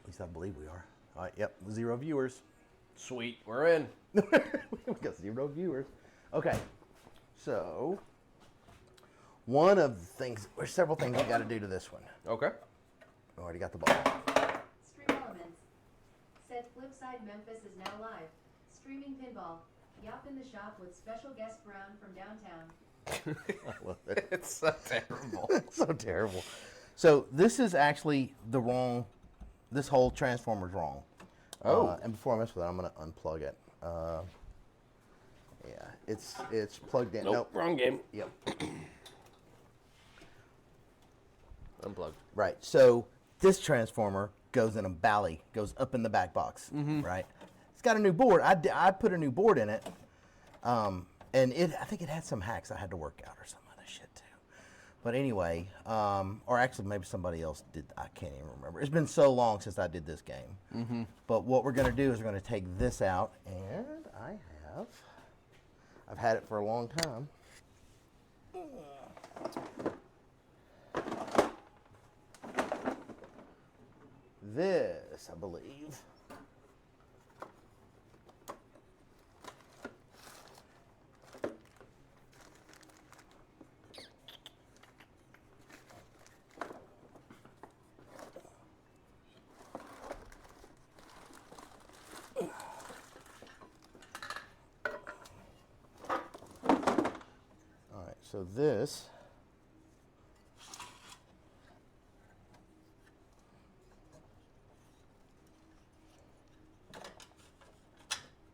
least I believe we are. All right, yep, 0 viewers. Sweet, we're in. We got 0 viewers. Okay, so one of the things, there's several things we got to do to this one. Okay. We already got the ball. Stream elements. Said Flipside Memphis is now live. Streaming pinball. Yopp in the shop with special guest Brown from downtown. I love it. It's so terrible. So terrible. So this is actually the wrong, this whole transformer's wrong. Oh. And before I mess with it, I'm going to unplug it. Yeah, it's plugged in. Nope, wrong game. Yep. Unplugged. Right. So this transformer goes in a valley, goes up in the back box. Right. It's got a new board. I put a new board in it, and I think it had some hacks I had to work out or some other shit too. But anyway, or actually maybe somebody else did. I can't even remember. It's been so long since I did this game. But what we're going to do is we're going to take this out, and I've had it for a long time. This, I believe. All right, so this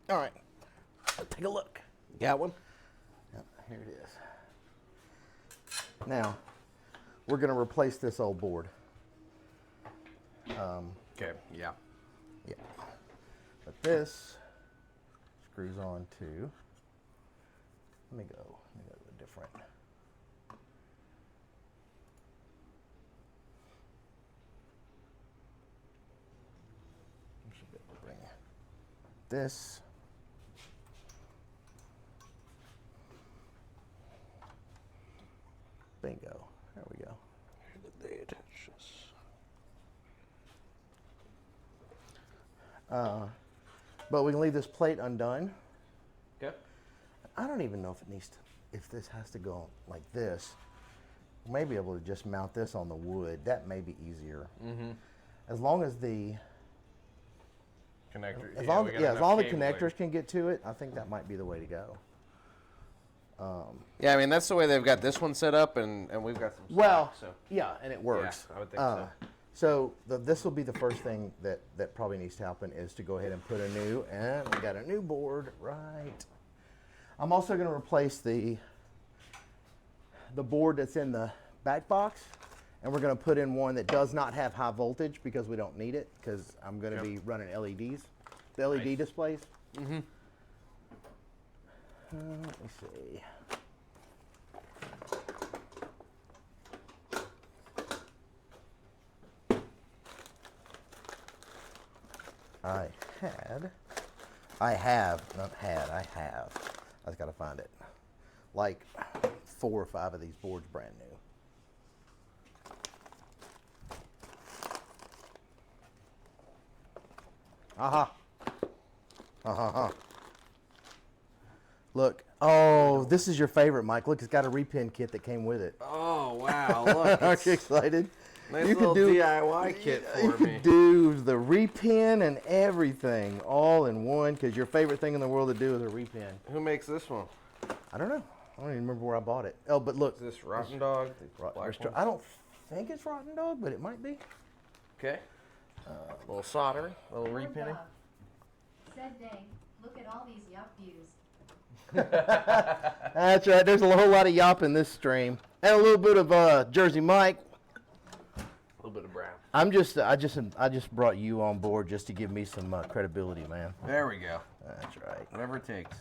all right, take a look. Got one? Yep, here it is. Now, we're going to replace this old board. Okay, yeah. Yeah. But this screws on to, let me go to a different. I should be able to bring this. Bingo. There we go. They attach this. But we can leave this plate undone. Okay. I don't even know if it needs to, if this has to go like this. We may be able to just mount this on the wood. That may be easier. As long as the Connector. as long the connectors can get to it, I think that might be the way to go. Yeah, I mean that's the way they've got this one set up, and we've got some. Well, slack, so yeah, and it works. Yeah, I would think so. So this will be the first thing that probably needs to happen is to go ahead and put a new, and we got a new board, right. I'm also going to replace the board that's in the back box, and we're going to put in one that does not have high voltage because we don't need it, because I'm going to be running LEDs, the LED displays. Let me see. I just got to find it. Like 4 or 5 of these boards brand new. Aha. Look. Oh, this is your favorite, Mike. Look, it's got a repin kit that came with it. Oh wow! Look, Aren't you excited? nice little DIY kit for You me. could do the repin and everything all in one, because your favorite thing in the world to do is a repin. Who makes this one? I don't know. I don't even remember where I bought it. Oh, but look. Is this Rotten Dog? I don't think it's Rotten Dog, but it might be. Okay. A little soldering, a little repinning. Said Dang, look at all these Yopp views. That's right. There's a whole lot of Yopp in this stream, and a little bit of Jersey Mike. A little bit of brown. I just brought you on board just to give me some credibility, man. There we go. That's right. Whatever it takes.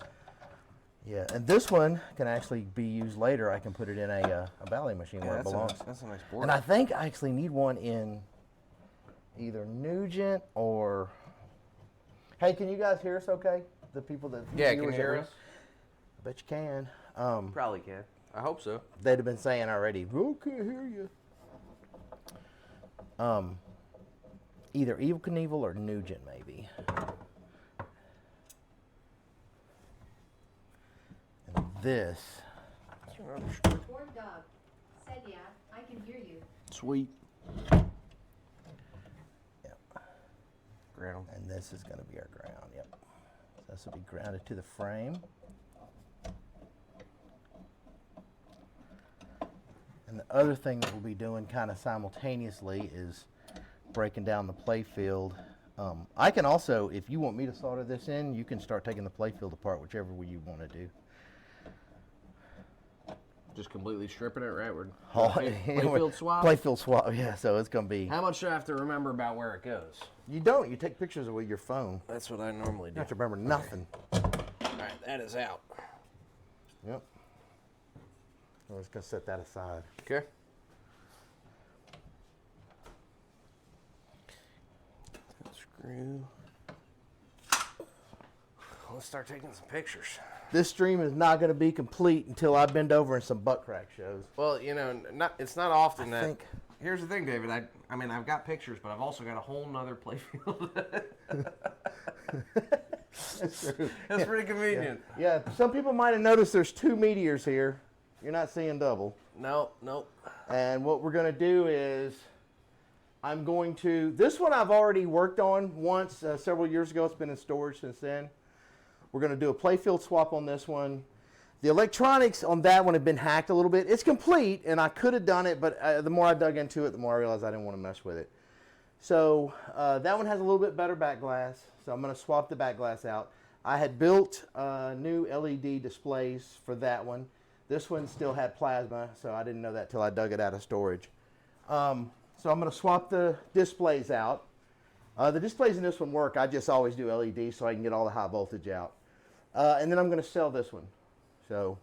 Yeah, and this one can actually be used later. I can put it in a ballet machine where it belongs. That's a nice board. And I think I actually need one in either Nugent or. Hey, can you guys hear us? Okay, the people that Yeah, can you hear us? I bet you can. Probably can. I hope so. They'd have been saying already. Oh, can't hear you. either Evil Knievel or Nugent, maybe. And this. Born dog. Said yeah, I can hear you. Sweet. Yep. Ground. And this is going to be our ground. Yep. So this will be grounded to the frame. And the other thing that we'll be doing kind of simultaneously is breaking down the play field. I can also, if you want me to solder this in, you can start taking the play field apart, whichever way you want to do. Just completely stripping it, right? We're Playfield swap? Playfield swap, yeah, so it's going to be... How much do I have to remember about where it goes? You don't. You take pictures with your phone. That's what I normally You do. have to remember nothing. All right, that is out. Yep. I'm just going to set that aside. Okay. Screw. Let's start taking some pictures. This stream is not going to be complete until I bend over in some butt crack shows. Well, it's not often I that. think. Here's the thing, David. I mean, I've got pictures, but I've also got a whole nother playfield. That's true. That's pretty convenient. Yeah, some people might have noticed there's 2 meteors here. You're not seeing double. Nope. And what we're going to do is this one I've already worked on once several years ago. It's been in storage since then. We're going to do a playfield swap on this one. The electronics on that one have been hacked a little bit. It's complete, and I could have done it, but the more I dug into it, the more I realized I didn't want to mess with it. So that one has a little bit better back glass, so I'm going to swap the back glass out. I had built new LED displays for that one. This one still had plasma, so I didn't know that till I dug it out of storage. So I'm going to swap the displays out. The displays in this one work. I just always do LED so I can get all the high voltage out. And then I'm going to sell this one. So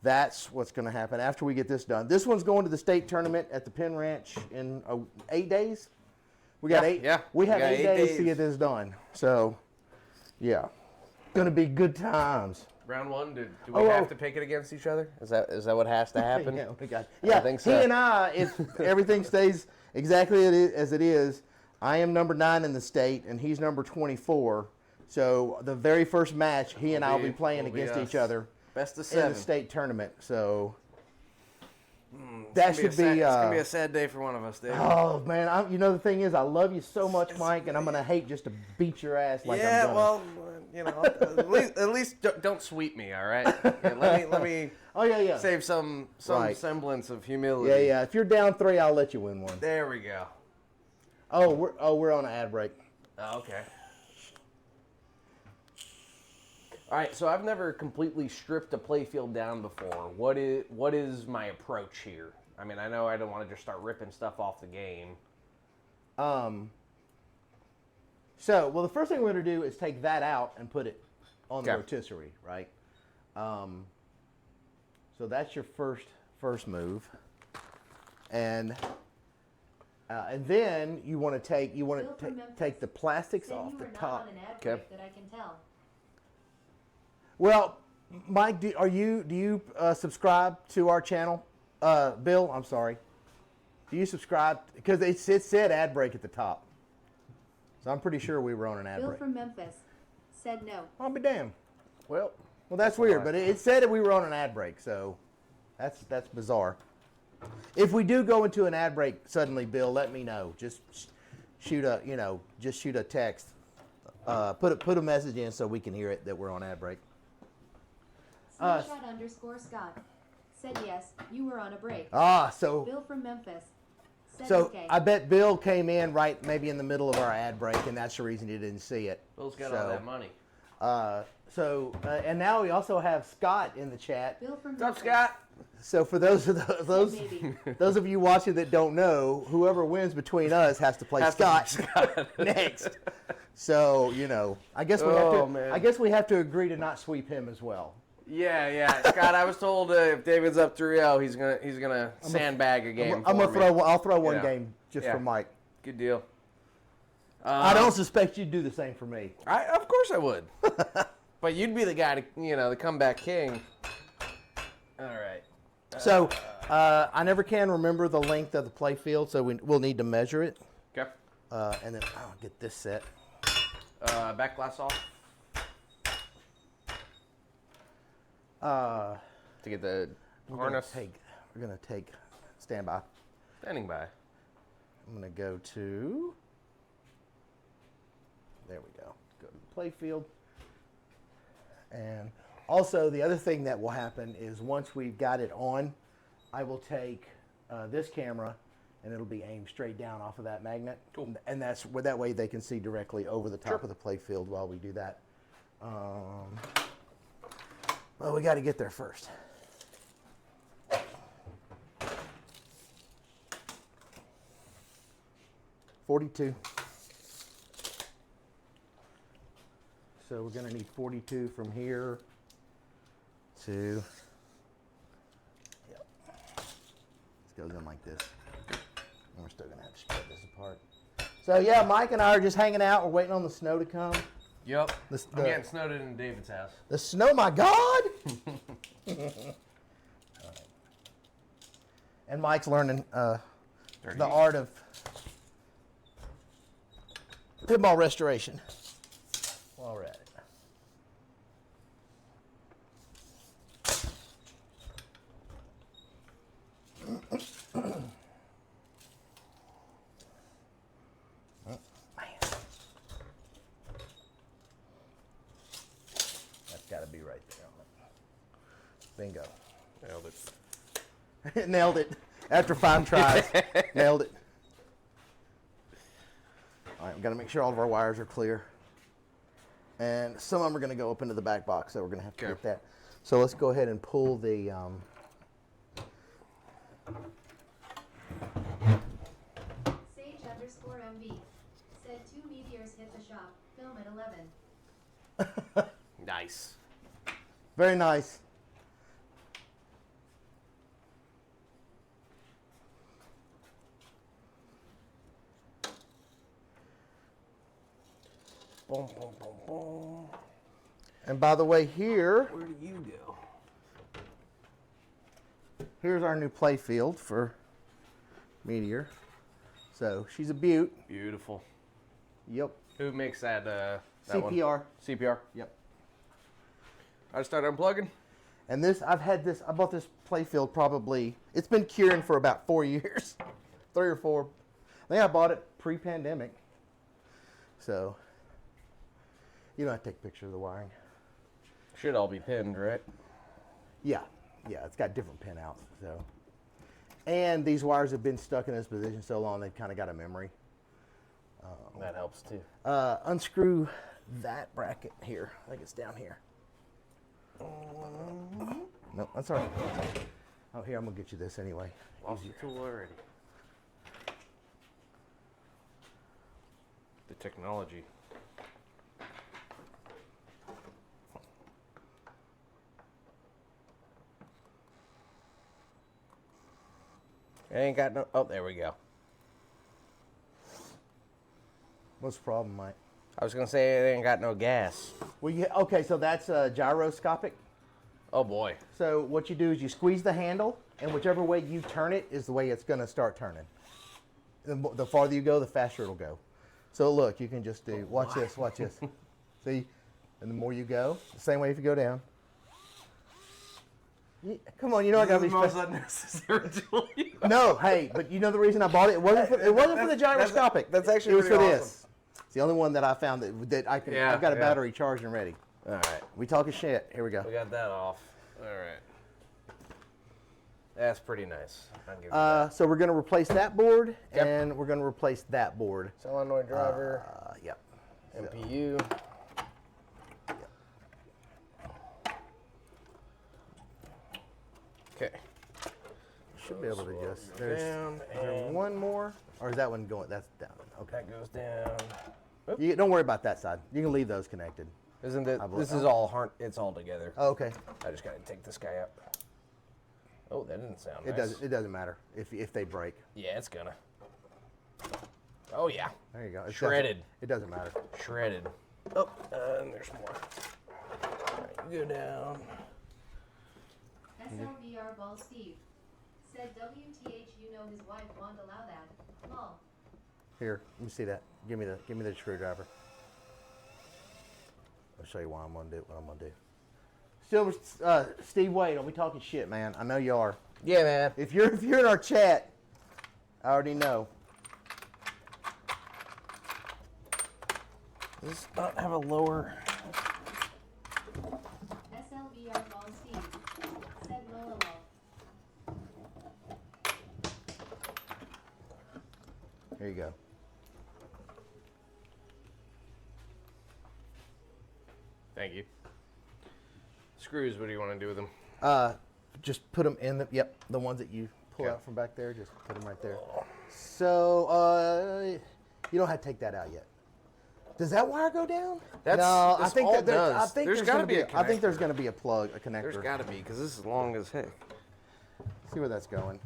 that's what's going to happen after we get this done. This one's going to the state tournament at the Penn Ranch in 8 days. We got eight. Yeah. We have got 8 days to get this done. So, yeah, going to be good times. Round one. Do we have to pick it against each other? Is that what has to happen? I think so. He and I, if everything stays exactly as it is, I am number 9 in the state, and he's number 24. So the very first match, he and I will be playing against each other. Best of in 7 the state tournament. So that should be. It's gonna be a sad day for one of us, Dave. Oh man, you know the thing is, I love you so much, Mike, and I'm gonna hate just to beat your ass like I'm gonna. Well, at least don't sweep me, all right? Yeah, let me. Oh yeah. Save some Right. semblance of humility. Yeah. If you're down 3, I'll let you win one. There we go. Oh, we're on an ad break. Oh, okay. All right, so I've never completely stripped a playfield down before. What is my approach here? I mean, I know I don't want to just start ripping stuff off the game. So, the first thing we're going to do is take that out and put it on the Okay. rotisserie, right? So that's your first move, and then you want to take take the plastics Said off you the were not top. on an ad Okay. break that I can tell. Well, Mike, do you subscribe to our channel? Bill, I'm sorry. Do you subscribe? Because it said ad break at the top. So I'm pretty sure we were on an ad Bill break. from Memphis said no. I'll be damned. Well, Well, that's weird, but it said that we were on an ad break, so that's bizarre. If we do go into an ad break suddenly, Bill, let me know. Just shoot a text. Put a message in so we can hear it that we're on ad break. Snapshot_Scott said yes, you were on a break. So Bill from Memphis said so okay. I bet Bill came in right maybe in the middle of our ad break, and that's the reason he didn't see it. Bill's got all that money. And now we also have Scott in the chat. Bill from What's up, Memphis. Scott? So for those Maybe. those of you watching that don't know, whoever wins between us has to play Scott next. So I guess we have to agree to not sweep him as well. Yeah. Scott, I was told if David's up 3-0, he's gonna sandbag a game. I'll throw one Yeah. game just Yeah. for Mike. Good deal. I don't suspect you'd do the same for me. Of course I would. But you'd be the guy to, the comeback king. All right. So I never can remember the length of the play field, so we'll need to measure it. Okay. And then I'll get this set. Back glass off Uh, to get the harness. We're gonna take standby. Standing by. I'm gonna go to. There we go. Go to the play field. And also the other thing that will happen is once we've got it on, I will take this camera and it'll be aimed straight down off of that magnet. Cool. And that's where that way they can see directly over the top of the play field while we do that. Well, we got to get there first. $42. So we're going to need 42 from here to. Yep. This goes in like this. And we're still going to have to spread this apart. So yeah, Mike and I are just hanging out. We're waiting on the snow to come. Yep. I'm getting snowed in David's house. The snow, my God! And Mike's learning the art of pinball restoration while we're at it. Got to be right there on it. Bingo. Nailed it. Nailed it. After 5 tries. Nailed it. All right, we've got to make sure all of our wires are clear. And some of them are going to go up into the back box, so we're going to have to get that. So let's go ahead and pull the... Sage_MV said 2 meteors hit the shop. Film at 11. Nice. Very nice. Boom, boom, boom, boom. And by the way, here, Where do you go? here's our new play field for Meteor. So she's a beaut. Beautiful. Yep. Who makes that? That CPR. One? CPR. Yep. I started unplugging. And this, I bought this playfield probably, it's been curing for about 4 years. 3 or 4. I think I bought it pre-pandemic. So, you don't have to take a picture of the wiring. Should all be pinned, right? Yeah, it's got different pin outs, so. And these wires have been stuck in this position so long, they've kind of got a memory. That helps too. Unscrew that bracket here. I think it's down here. No, that's all right. Oh, here, I'm going to get you this anyway. Lost the tool already. The technology. It ain't got no. Oh, there we go. What's the problem, Mike? I was gonna say it ain't got no gas. Well, okay, so that's gyroscopic. Oh boy. So what you do is you squeeze the handle, and whichever way you turn it is the way it's going to start turning. The farther you go, the faster it'll go. So look, you can just do, watch this. See? And the more you go, the same way if you go down. Come on, you know I gotta be most unnecessary tool. No, hey, but you know the reason I bought it? It wasn't for the gyroscopic. That's actually it was for pretty this. awesome. It's the only one that I found that I can. Yeah, I've got a yeah. battery charged and ready. All right. We talking shit. Here we go. We got that off. All right. That's pretty nice. I'll give you that. So we're going to replace that board, Yep. and we're going to replace that board. Solenoid driver. Yep. MPU. Okay. Should be able to just. There's Down is there and one more, or is that one going? That's down. Okay. that goes down. Don't worry about that side. You can leave those connected. Isn't it? This is all it's all together. Oh, okay. I just gotta take this guy up. Oh, that didn't sound It nice. doesn't. It doesn't matter if they break. Yeah, it's gonna. Oh yeah. There you go. It Shredded. It doesn't matter. Shredded. Oh, and there's more. All right, you go down. SLVR Ball Steve said WTH, you know his wife won't allow that. Lol. Here, let me see that. Give me the screwdriver. I'll show you why I'm gonna do what I'm gonna do. Silver, Steve Wade, don't be talking shit, man. I know you are. Yeah, man. If you're in our chat, I already know. Does this not have a lower? SLVR Ball Steve. Said Lola Lol. Here you go. Thank you. Screws, what do you want to do with them? Just put them in the ones that you pull out from back there. Just put them right there. So you don't have to take that out yet. Does that wire go down? No, I think all that does. I think There's there's gotta gonna be a I think there's connector. going to be a plug, a connector. There's got to be, because this is long as heck. See where that's going.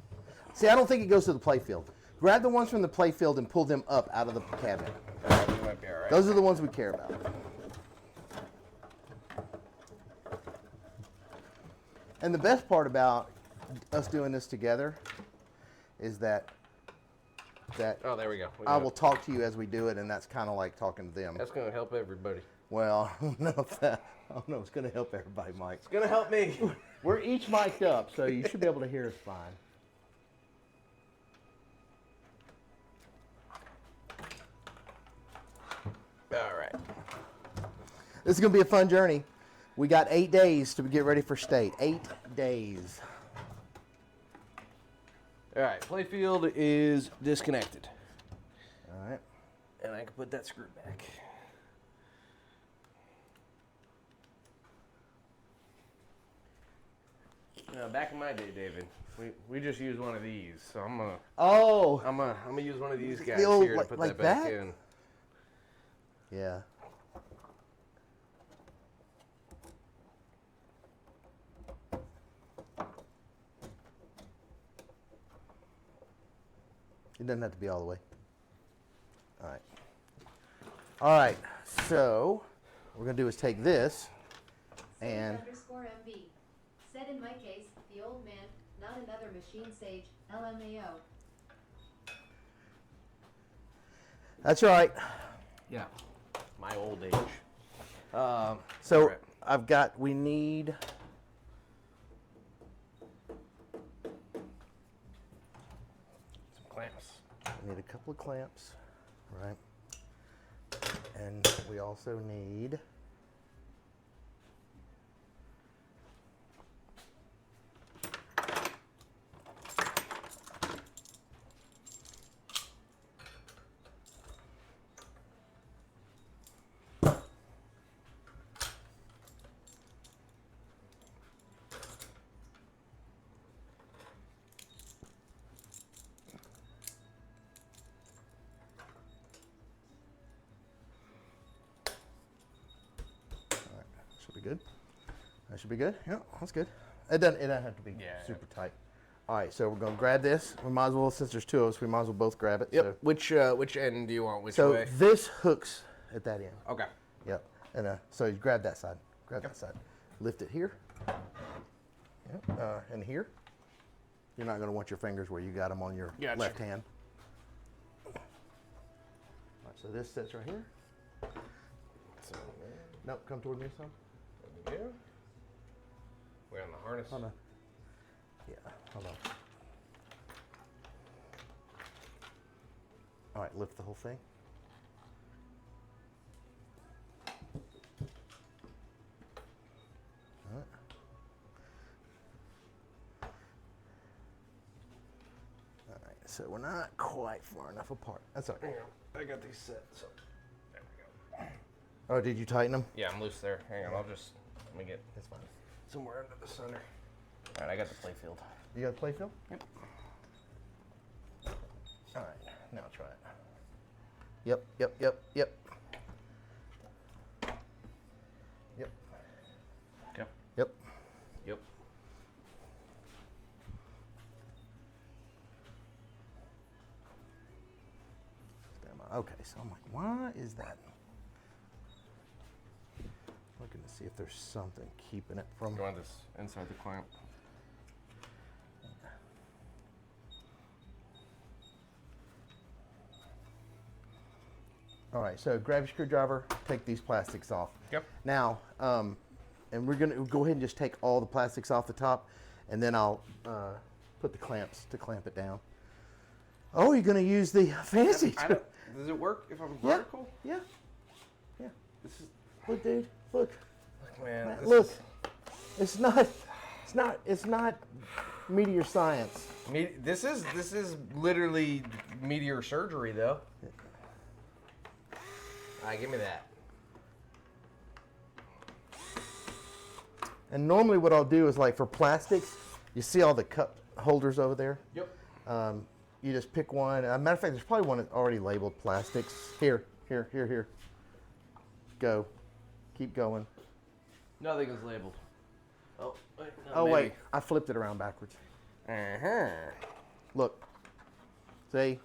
See, I don't think it goes to the playfield. Grab the ones from the playfield and pull them up out of the cabinet. All right, we might be all right. Those are the ones we care about. And the best part about us doing this together is that Oh, there we go. I will talk to you as we do it, and that's kind of like talking to them. That's going to help everybody. Well, I don't know if that. I don't know. It's going to help everybody, Mike. It's going to help me. We're each mic'd up, so you should be able to hear us fine. All right. This is going to be a fun journey. We got 8 days to get ready for state. 8 days. All right, playfield is disconnected. All right. And I can put that screw back. Back in my day, David, we just used one of these. So I'm gonna use one of these guys The old, here to put like that back that? in. Yeah. It doesn't have to be all the way. All right. All right. So what we're gonna do is take this and _MB. Said in my case, the old man, not another machine sage, LMAO. that's right. Yeah. My old age. So alright. we need Some clamps. a couple of clamps, right? And we also need should be good. That should be good. Yeah, that's good. It doesn't have to be super tight. All right, so we're gonna grab this. We might as well, since there's two of us, we might as well both grab it. Yep. Which end do you want? Which So, way? this hooks at that end. Okay. Yep. And so you grab that side. Grab that side. Lift it here. Yep. And here. You're not gonna want your fingers where you got them on your Gotcha. left hand. All right, so this sits right here. So, Nope, come toward me some. yeah. We're on the harness. Hold on. Yeah, hold on. All right, lift the whole thing. All right. All right, so we're not quite far enough apart. That's all right. Hang on. I got these set. So there we go. Oh, did you tighten them? Yeah, I'm loose there. Hang on. Let me get That's fine. somewhere under the center. All right, I got the playfield. You got a play film? Yep. All right, now try it. Yep, yep, yep, yep. Yep, Okay. yep. Yep. Okay, so I'm like, why is that? Looking to see if there's something keeping it from. You want this inside the clamp? All right, so grab your screwdriver, take these plastics off. Yep. Now, and we're gonna go ahead and just take all the plastics off the top, and then I'll put the clamps to clamp it down. Oh, you're gonna use the fancy. Does it work if I'm vertical? Yeah. This is, Look, dude. Look. man. Look. It's not meteor science. This is literally meteor surgery, though. All right, give me that. And normally what I'll do is like for plastics, you see all the cup holders over there? Yep. You just pick one. Matter of fact, there's probably one already labeled plastics. Here. Go. Keep going. Nothing is labeled. Oh, wait. No, Oh, maybe. wait. I flipped it around backwards. Uh-huh. Look. See?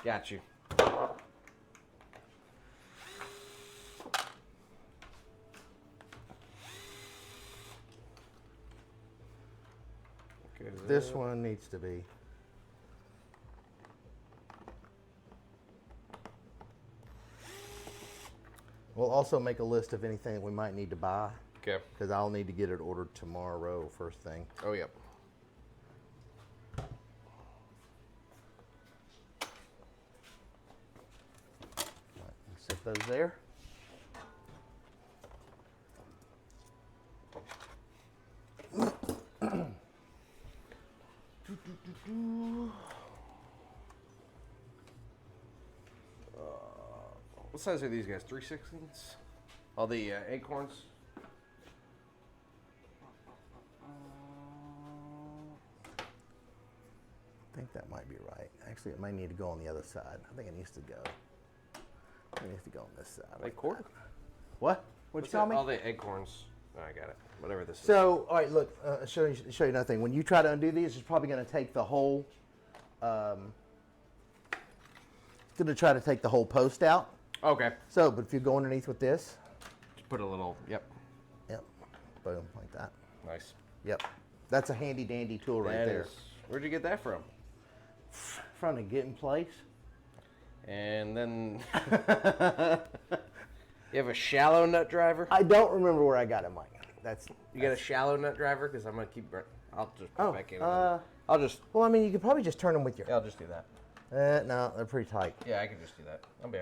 Got you. Okay, This one needs to be. We'll also make a list of anything that we might need to buy, Okay. because I'll need to get it ordered tomorrow first thing. Oh, yep. Set those there. What size are these guys? 3/16? All the acorns? I think that might be right. Actually, it might need to go on the other side. I think it needs to go. It needs to go on this side. Acorn? What? What'd you call me? All the acorns. Oh, I got it. Whatever this is. So, all right, look, show you another thing. When you try to undo these, it's probably going to take the whole, it's going to try to take the whole post out. Okay. So, but if you go underneath with this, Just put a little, yep. boom, like that. Nice. Yep. That's a handy dandy tool right there. Where'd you get that from? Trying to get in place. And then you have a shallow nut driver. I don't remember where I got it, Mike. You got a shallow nut driver because I'm gonna keep. I'll just put it back in. I'll just. Well, I mean, you could probably just turn them with your. Yeah, I'll just do that. No, they're pretty tight. Yeah, I can just do that. I'll be.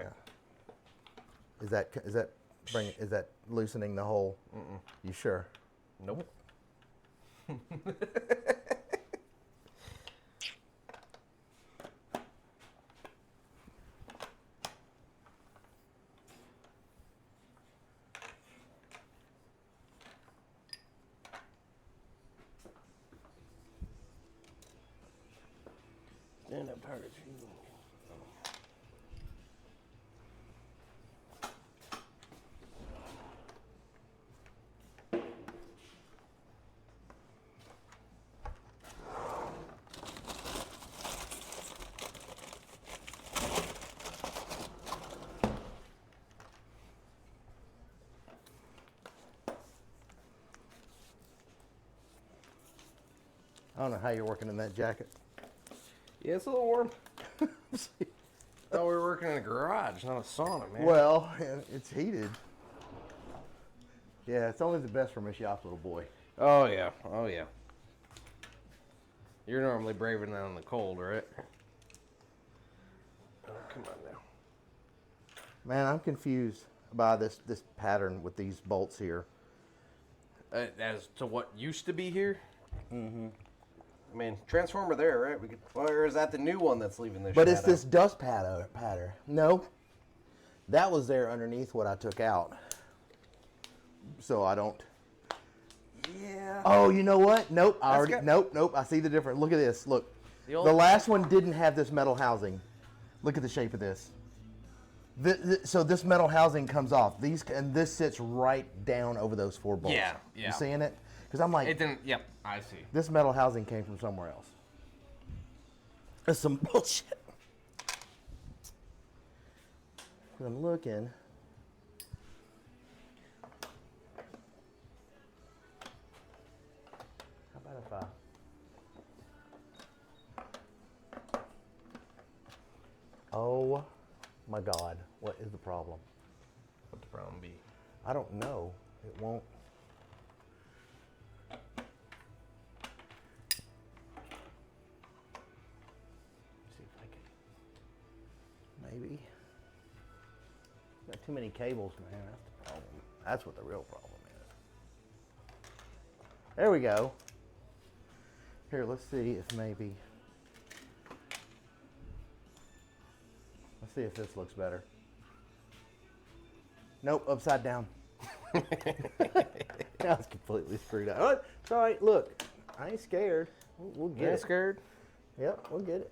Is that loosening the hole? You sure? Nope. Stand up target. I don't know how you're working in that jacket. Yeah, it's a little warm. Thought we were working in a garage, not a sauna, man. Well, it's heated. Yeah, it's only the best for Miss Yopp, little boy. Oh yeah, oh yeah. You're normally braving down in the cold, right? Oh, come on now. Man, I'm confused by this pattern with these bolts here. As to what used to be here? Mm-hmm. I mean, transformer there, right? Or is that the new one that's leaving this? But it's this dust pattern. No, that was there underneath what I took out. So I don't. Yeah. Oh, you know what? Nope. That's Nope. I see the difference. Look at this. Look. The last one didn't have this metal housing. Look at the shape of this. So this metal housing comes off. And this sits right down over those four bolts. Yeah. You seeing it? Because I'm like, It didn't. Yep, I see. this metal housing came from somewhere else. That's some bullshit. I'm looking. How about if I... Oh My God, what is the problem? What the problem be? I don't know. It won't. See if I can. Maybe. Got too many cables, man. That's the problem. That's what the real problem is. There we go. Here, let's see if maybe. Let's see if this looks better. Nope, upside down. Now it's completely screwed up. Oh, it's all right. Look, I ain't scared. We'll get it. Scared? Yep, we'll get it.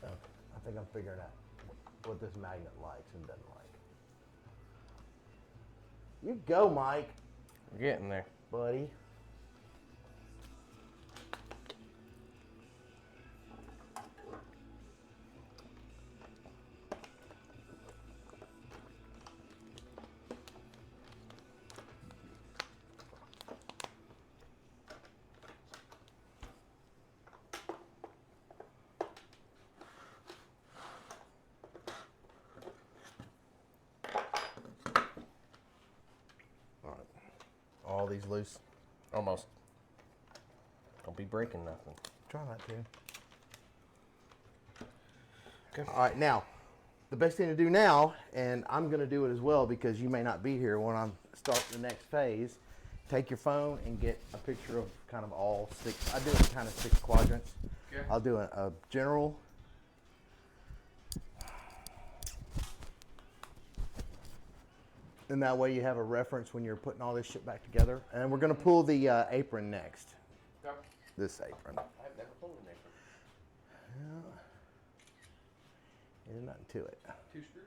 I think I'm figuring out what this magnet likes and doesn't like. You go, Mike, We're getting there. buddy. All these loose. Almost. Don't be breaking nothing. Try not to. Okay. All right, now, the best thing to do now, and I'm going to do it as well because you may not be here when I'm starting the next phase, take your phone and get a picture of kind of all six. I do it kind of 6 quadrants. Okay. I'll do a general. And that way you have a reference when you're putting all this shit back together. And we're going to pull the apron next. Okay. This apron. I've never pulled an apron. There's nothing to it. 2 screws?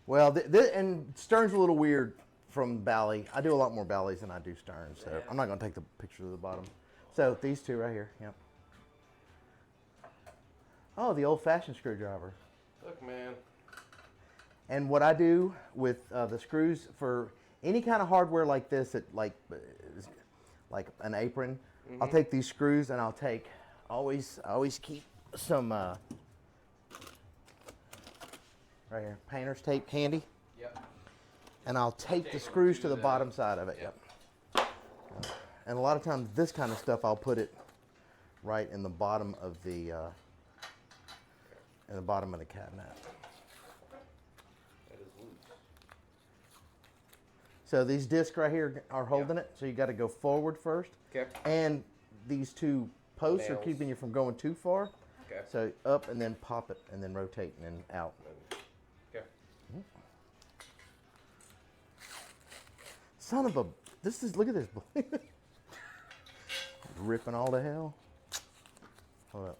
Well, and stern's a little weird from Bally. I do a lot more Ballys than I do sterns, so I'm not going to take the picture of the bottom. So these 2 right here, yep. Oh, the old-fashioned screwdriver. Look, man. And what I do with the screws for any kind of hardware like this, that like an apron, I'll take these screws and I'll take I always keep some right here painter's tape handy. Yep. And I'll tape the Tape 'em screws to to the the- bottom side of it. Yep. And a lot of times this kind of stuff I'll put it right in the bottom of the cabinet. That is loose. So these discs right here are holding it, so you got to go forward first. Okay. And these 2 posts are Nails. keeping you from going too far. Okay. So up and then pop it and then rotate and then out. Okay. Son of a, look at this. Ripping all to hell. Hold up.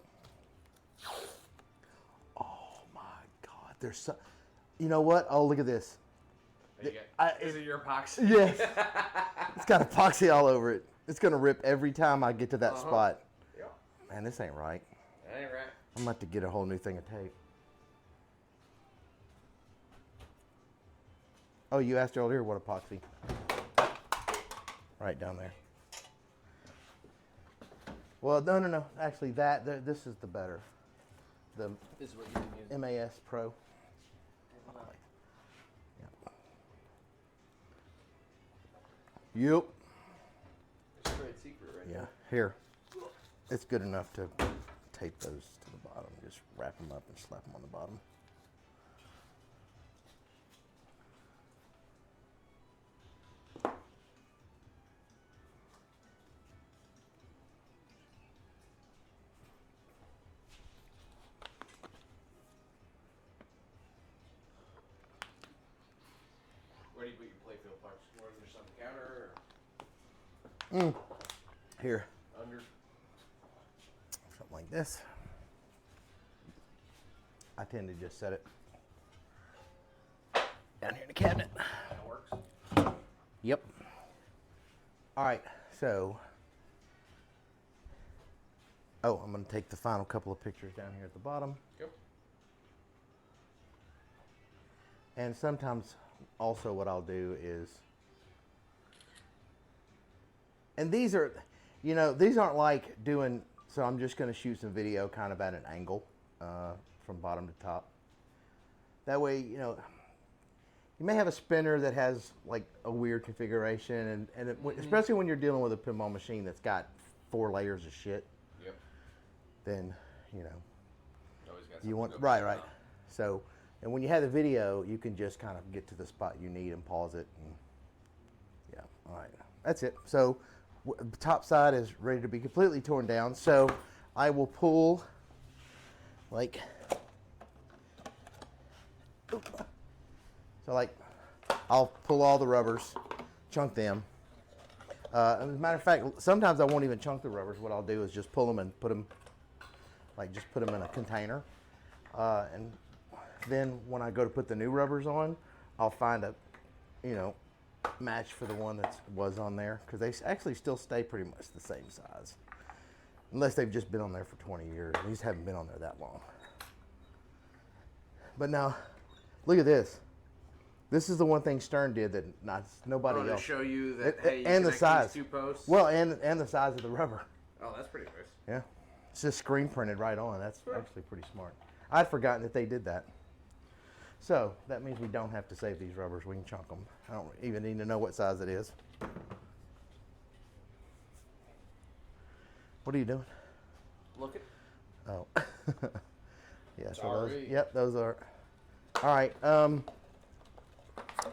Oh my God, there's so, you know what? Oh, look at this. Is it your epoxy? Yes. It's got epoxy all over it. It's going to rip every time I get to that spot. Yep. Man, this ain't right. That ain't right. I'm about to get a whole new thing of tape. Oh, you asked earlier what epoxy? Right down there. Well, no. Actually, this is the better. The This is what you've been using. MAS Pro. Yep. It's a great secret right Yeah. Here. It's good enough to tape those to the bottom. Just wrap them up and slap them on the bottom. Where do you put your playfield parts? More just on the counter or? Here, Under. something like this. I tend to just set it down here in the cabinet. That works. Yep. All right, so, I'm going to take the final couple of pictures down here at the bottom. Yep. And sometimes also what I'll do is, and these are, these aren't like doing, so I'm just going to shoot some video kind of at an angle from bottom to top. That way, you may have a spinner that has like a weird configuration, and especially when you're dealing with a pinball machine that's got 4 layers of shit. Yep. Then, Always got you want, something to right. on. So, and when you have the video, you can just kind of get to the spot you need and pause it. And, yeah, all right, that's it. So, the top side is ready to be completely torn down. So, I will pull, like, I'll pull all the rubbers, chunk them. As a matter of fact, sometimes I won't even chunk the rubbers. What I'll do is just pull them and put them, just put them in a container. And then when I go to put the new rubbers on, I'll find a, match for the one that was on there, because they actually still stay pretty much the same size. Unless they've just been on there for 20 years. These haven't been on there that long. But now, look at this. This is the one thing Stern did that nobody To else. show you that, hey, you and the connect size. these 2 posts. Well, and the size of the rubber. Oh, that's pretty nice. Yeah. It's just screen printed right on. That's actually pretty smart. I'd forgotten that they did that. So that means we don't have to save these rubbers. We can chunk them. I don't even need to know what size it is. What are you doing? Look at. Oh. Yeah, so Sorry. those are. All right.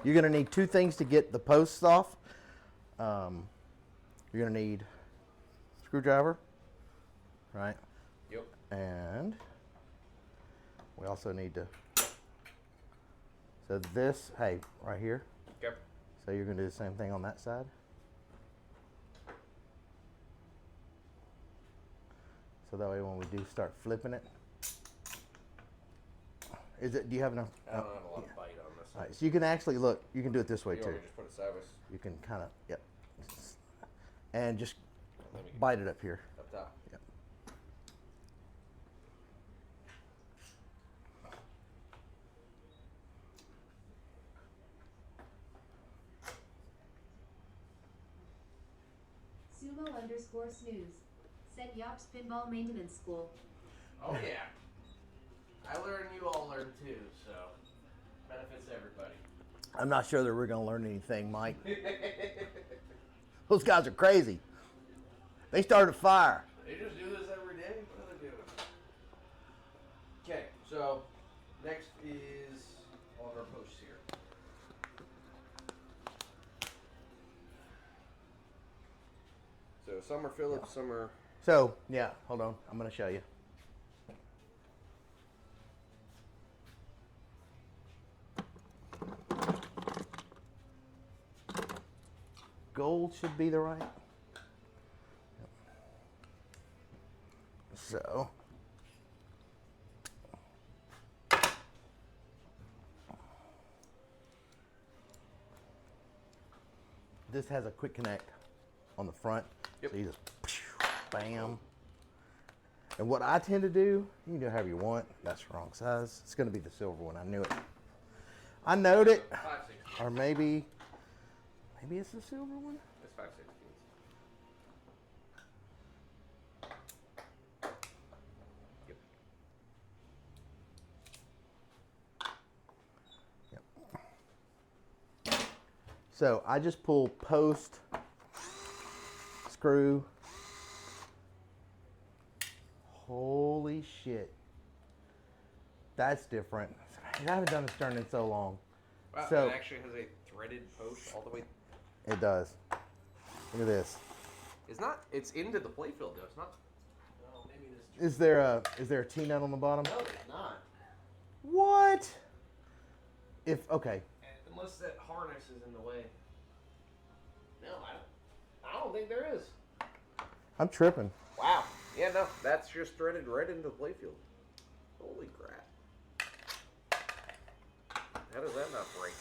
You're going to need 2 things to get the posts off. You're going to need a screwdriver, right? Yep. And we also need to, so this, hey, right here. Yep. So you're going to do the same thing on that side. So that way when we do start flipping it, do you have enough? I don't have a lot of bite on this. All right, so you can actually, look, you can do it this way You too. want me to just put it sideways? You can kind of, yep. And just Let me get bite it up here. up top. Yep. Sumo_snooze. Sent Yopp's Pinball Maintenance School. Oh yeah. I learn, you all learn too, so benefits everybody. I'm not sure that we're going to learn anything, Mike. Those guys are crazy. They started a fire. They just do this every day. What are they doing? Okay, so next is all of our posts here. So some are Phillips, some are. So, yeah, hold on. I'm going to show you. Gold should be the right. So, this has a quick connect on the front. Yep. So you just bam. And what I tend to do, you can do however you want. That's the wrong size. It's going to be the silver one. I knew it. I knowed it. 5/16. Or maybe it's the silver one. It's 5/16. So I just pull post, screw. Holy shit. That's different. I haven't done a Stern in so long. Wow, So- it actually has a threaded post all the way. It does. Look at this. It's not. It's into the playfield though. It's not. Oh, maybe this. Is there a T-nut on the bottom? No, it's not. What? Unless Unless that harness is in the way. No, I don't think think there is. I'm tripping. Wow. Yeah, no, that's just threaded right into the playfield. Holy crap. How does that not break?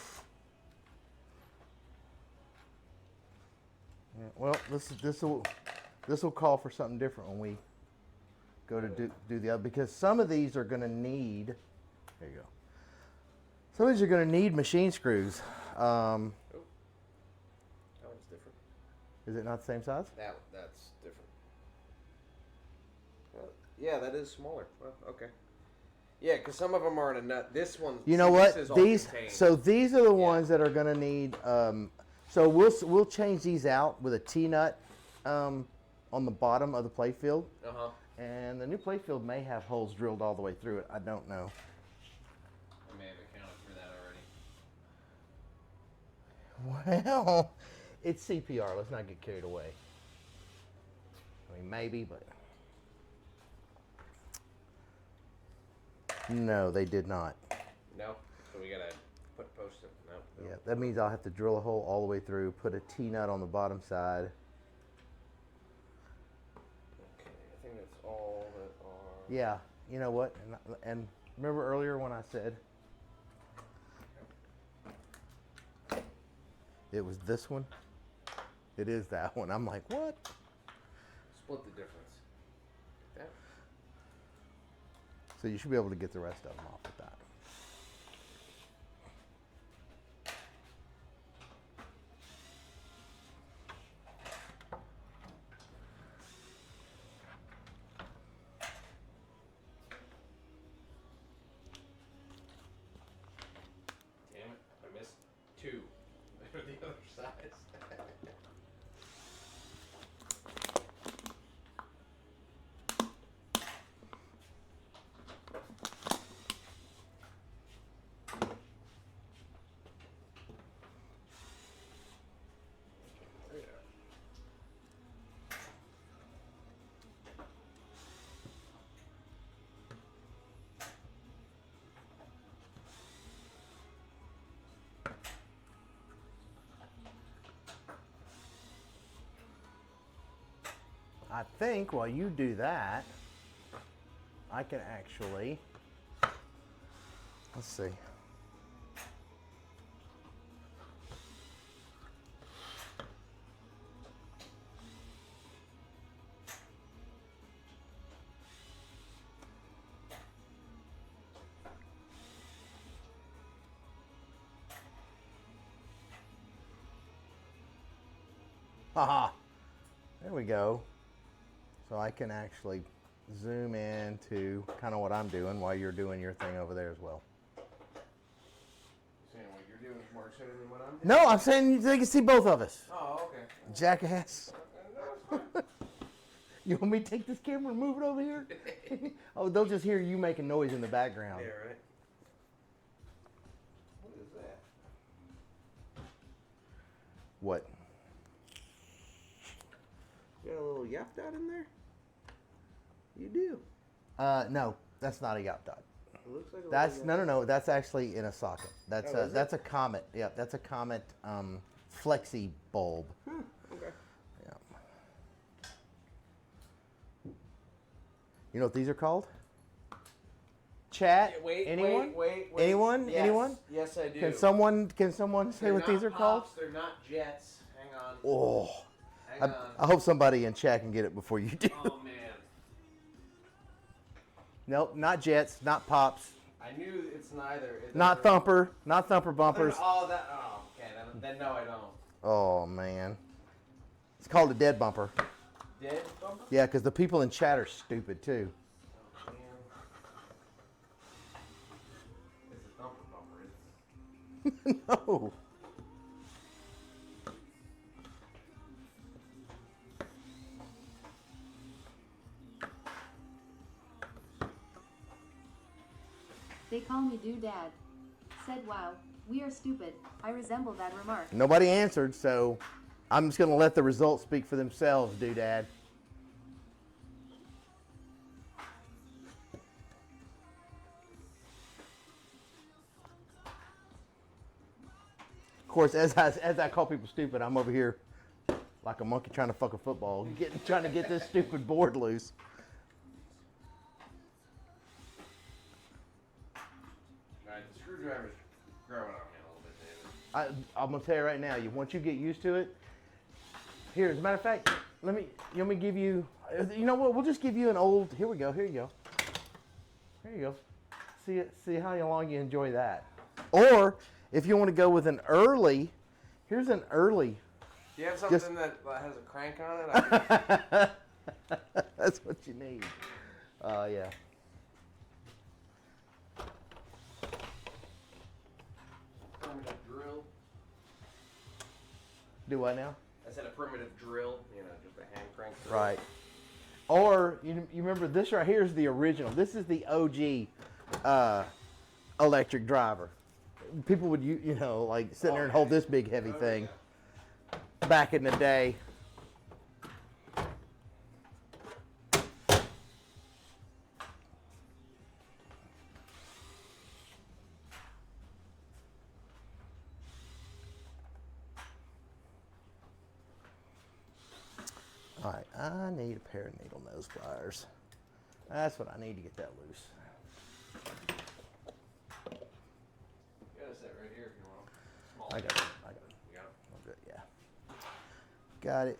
Yeah, well, this will call for something different when we go to do the other, because some of these are going to need. There you go. Some of these are going to need machine screws. Oh, that one's different. Is it not the same size? That's different. Yeah, that is smaller. Well, okay. Yeah, because some of them are in a nut. This one. You know what? This is all These contained. so these are the ones that are going to need. So we'll change these out with a T-nut on the bottom of the playfield. Uh-huh. And the new playfield may have holes drilled all the way through it. I don't know. I may have accounted for that already. Well, it's CPR. Let's not get carried away. I mean, maybe, but no, they did not. No? So we gotta put post-it. No. Yeah, that means I'll have to drill a hole all the way through, put a T-nut on the bottom side. Okay, I think that's all that are... Yeah, you know what? And remember earlier when I said it was this one? It is that one. I'm like, what? Split the difference. Yeah. So you should be able to get the rest of them off with that. Damn it, I missed two. They're the other size. I think while you do that, I can actually, let's see. Haha, there we go. So I can actually zoom in to kind of what I'm doing while you're doing your thing over there as well. Saying what you're doing is more exciting than what I'm doing? No, I'm saying they can see both of us. Oh, okay. Jackass. No, it's fine. You want me to take this camera and move it over here? Oh, they'll just hear you making noise in the background. Yeah, right. What is that? What? You got a little Yopp dot in there? You do. No, that's not a Yopp dot. It looks like a That's little no. That's actually in a socket. That's Oh, is that's a Comet. Yeah, that's a Comet flexi bulb. Okay. Yeah. You know what these are called? Chat. Anyone? Wait. Anyone? Yes. Anyone? Yes, I do. Can someone say They're what these not are called? pops, They're not jets. Hang on. Oh. Hang on. I hope somebody in chat can get it before you do. Oh, man. Nope, not jets, not pops, I knew it's neither. not thumper bumpers. Oh, okay. Then no, I don't. Oh man, it's called a dead bumper. Dead bumper? Yeah, because the people in chat are stupid too. Oh, man. It's a thumper bumper. No. They call me Doodad. Said wow, we are stupid. I resemble that remark. Nobody answered, so I'm just gonna let the results speak for themselves, doodad. Of course, as I call people stupid, I'm over here like a monkey trying to fuck a football, trying to get this stupid board loose. All right, the screwdriver's growing on me a little bit, David. I'm gonna tell you right now. Once you get used to it, here. As a matter of fact, you want me to give you. You know what? We'll just give you an old. Here we go. Here you go. Here you go. See how long you enjoy that. Or if you want to go with an early, here's an early. Do you have something that has a crank on it? That's what you need. Yeah. Primitive drill. Do what now? I said a primitive drill, just a hand crank drill. Right. Or you remember this right here is the original. This is the OG electric driver. People would like sit there and hold this big heavy thing back in the day. All right, I need a pair of needle nose pliers. That's what I need to get that loose. You gotta sit right here if you want. Small. I got it. You got it? I'm good, yeah. Got it.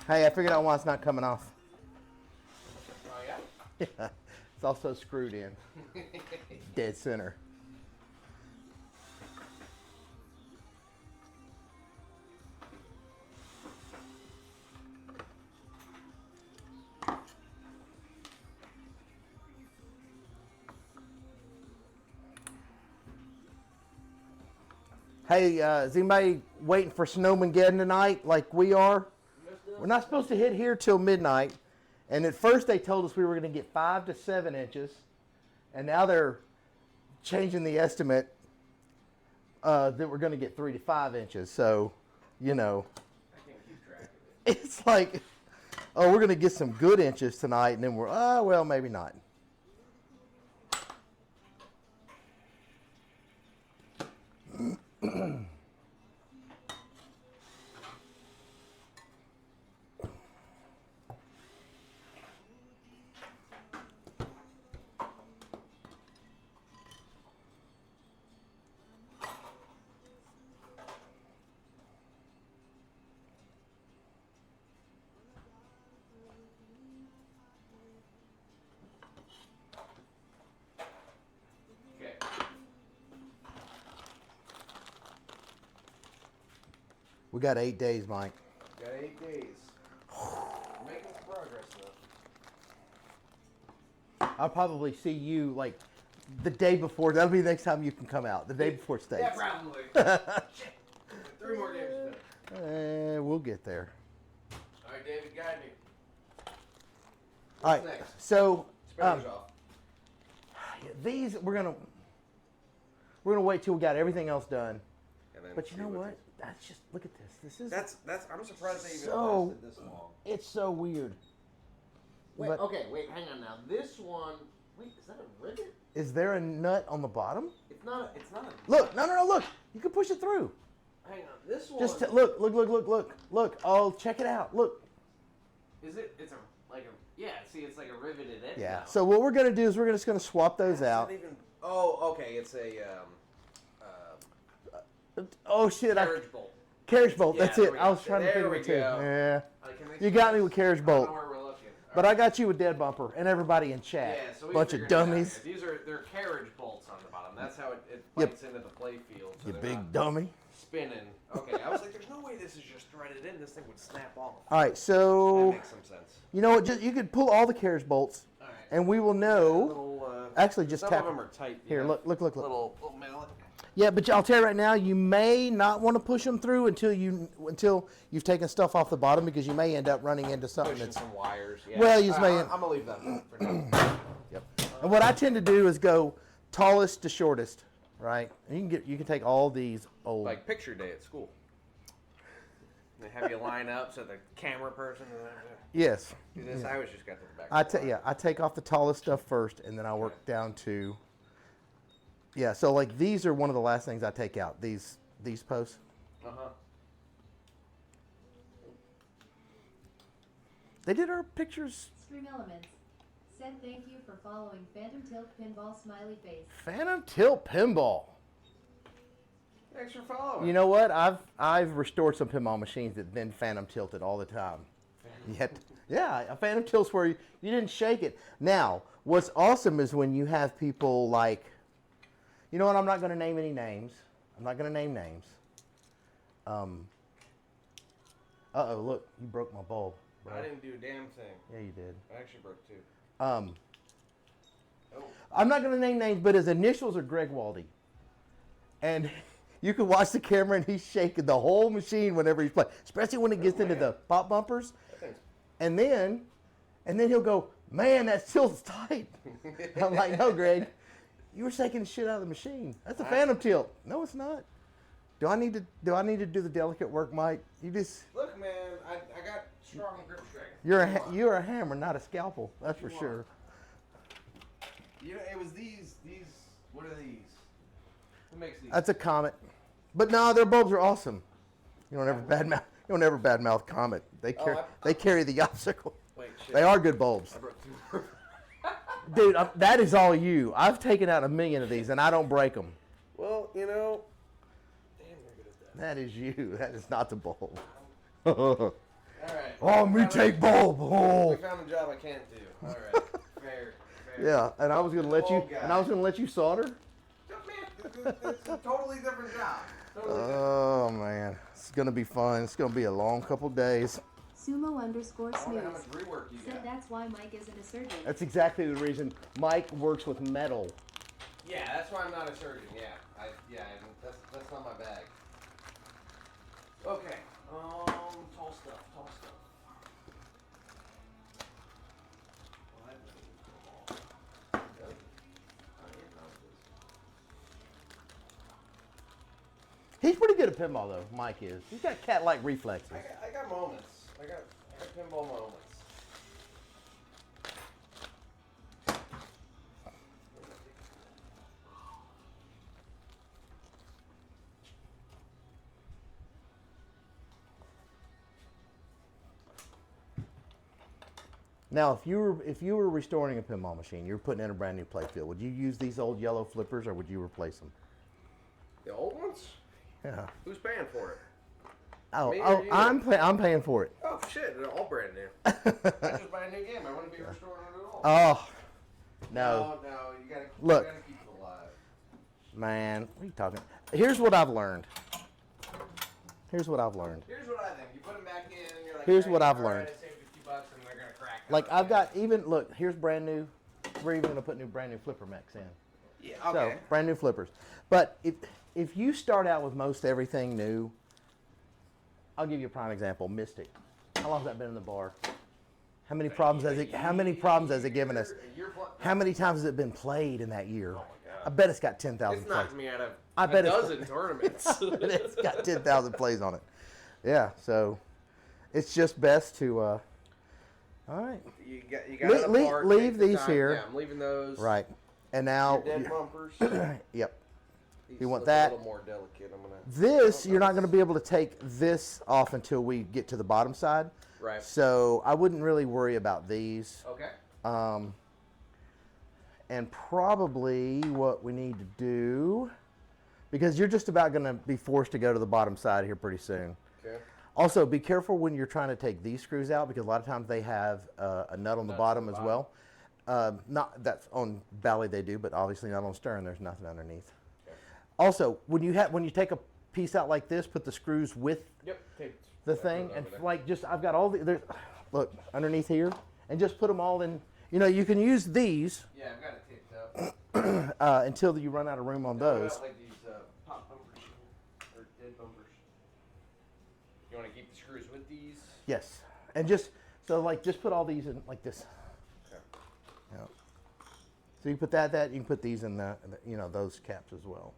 Hey, I figured out why it's not coming off. Oh, yeah? Yeah, it's also screwed in. Dead center. Hey, is anybody waiting for Snowmageddon tonight like we are? We're not supposed to hit here till midnight. And at first they told us we were going to get 5 to 7 inches. And now they're changing the estimate that we're going to get 3 to 5 inches. So, I can't keep track of it. it's like, oh, we're going to get some good inches tonight. And then we're, well, maybe not. Okay. We got 8 days, Mike. Got 8 days. Making some progress, though. I'll probably see you like the day before. That'll be the next time you can come out. The day before states. Yeah, probably. Shit. 3 more games to finish. We'll get there. All right, David, guide me. All right. Next? So Spinners off. these we're gonna wait till we got everything else done. And then But you see know what what? That's just look at this. This is That's. I'm surprised they even So- lasted this long. it's so weird. Wait, But okay, wait, hang on now. This one, wait, is that a rivet? is there a nut on the bottom? It's not. It's not a. Look, no, look. You can push it through. Hang on, this one. Just look. Oh, check it out. Look. Is it? It's a like a. Yeah. See, it's like a riveted edge. Yeah. now. So what we're gonna do is we're just gonna swap those It's out. not even. Oh, okay. It's a Oh shit! carriage bolt. Carriage bolt. Yeah, that's there it. we I go. was trying to There figure we it too. go. Yeah. Can they You got me with carriage I bolt. don't know where we're looking. But I got you with dead bumper and everybody in chat. Yeah, so we Bunch of figured it out. dummies. These are they're carriage bolts on the bottom. That's how it bites into the play field. So You they're big not dummy. spinning. Okay, I was like, there's no way this is just threaded in. This thing would snap off. All right, That so makes some sense. you know what? Just you could pull all the carriage bolts, All right. and we will know. Little, Actually, just some tap of them are tight. Here, look. Little mallet. Yeah, but I'll tell you right now, you may not want to push them through until you've taken stuff off the bottom because you may end up running into something Pushing that's. some wires. Yeah. Well, you just may- I'm gonna leave that for now. Yep. And what I tend to do is go tallest to shortest, right? And you can take all these old. Like picture day at school. They have you line up so the camera person. Yes. Do this. I always just got to the back. I take off the tallest stuff first, and then I work down to. Yeah, so like these are one of the last things I take out. These posts. They did our pictures. Stream Elements said thank you for following Phantom Tilt Pinball Smiley Face. Phantom Tilt Pinball. Thanks for following. You know what? I've restored some pinball machines that then phantom tilted all the time. Yeah, a phantom tilt's where you didn't shake it. Now, what's awesome is when you have people like, you know what? I'm not going to name any names. I'm not going to name names. Uh-oh, look, you broke my bulb. Bro. I didn't do a damn thing. Yeah, you did. I actually broke two. I'm not going to name names, but his initials are Greg Waldy. And you can watch the camera, and he's shaking the whole machine whenever he's playing, especially when it gets into the pop bumpers. And then he'll go, man, that tilt's tight. I'm like, no, Greg, you were shaking the shit out of the machine. That's a phantom tilt. No, it's not. Do I need to do the delicate work, Mike? You just look, man. I got strong grip strength. You're a hammer, not a scalpel. That's for sure. You know, it was these. What are these? Who makes these? That's a Comet. But no, their bulbs are awesome. You don't ever badmouth Comet. They carry the obstacle. Wait, shit. They are good bulbs. I broke two. Dude, that is all you. I've taken out 1 million of these, and I don't break them. Well, you know. Damn, they're good at that. That is you. That is not the bulb. All right. Oh, me take bulb. Oh. We found a job I can't do. All right. Fair. Yeah, and I was gonna let you solder. It's a totally different job. Oh man, it's gonna be fun. It's gonna be a long couple days. Sumo_smooth How much rework you said got? that's why Mike isn't a surgeon. That's exactly the reason Mike works with metal. Yeah, that's why I'm not a surgeon. Yeah, that's not my bag. Okay. Tall stuff. He's pretty good at pinball though. Mike is. He's got cat-like reflexes. I got moments. I got pinball moments. Now, if you were restoring a pinball machine, you were putting in a brand new playfield, would you use these old yellow flippers or would you replace them? The old ones? Yeah. Who's paying for it? I'm paying for it. Oh shit! They're all brand new. I just buy a new game. I wouldn't be restoring it at all. Oh, no. No, you gotta Look. You gotta keep it alive. Man, what are you talking? Here's what I've learned. Here's what I think. You put them back in, and you're like. Here's what I've all learned. Right, I saved a few bucks, and they're gonna crack. Like I've got look, here's brand new. We're even gonna put brand new flipper mechs in. Yeah. Okay. So brand new flippers. But if you start out with most everything new, I'll give you a prime example. Mystic. How long has that been in the bar? How many problems has it given us? How many times has it been played in that year? Oh my God. I bet it's got 10,000 It's plays. knocked me out of bet a dozen tournaments. It's got 10,000 plays on it. Yeah, so it's just best to. All right. You got leave these here. Yeah, I'm leaving those. Right. And now. Your dead bumpers. Yep. These You want look that. A little more delicate. I'm gonna. This, you're not going to be able to take this off until we get to the bottom side. Right. So I wouldn't really worry about these. Okay. And probably what we need to do, because you're just about going to be forced to go to the bottom side here pretty soon. Okay. Also, be careful when you're trying to take these screws out because a lot of times they have a nut on the bottom as well. Not that's on Bally they do, but obviously not on Stern. There's nothing underneath. Okay. Also, when you take a piece out like this, put the screws with the thing, and like I've got all the look underneath here, and just put them all in. You know, you can use these. Yeah, I've got it taped up. Until you run out of room on those. Like these pop bumpers or dead bumpers. You want to keep the screws with these? Yes, and just put all these in like this. Okay. Yeah. So you put that you can put these in those caps as well.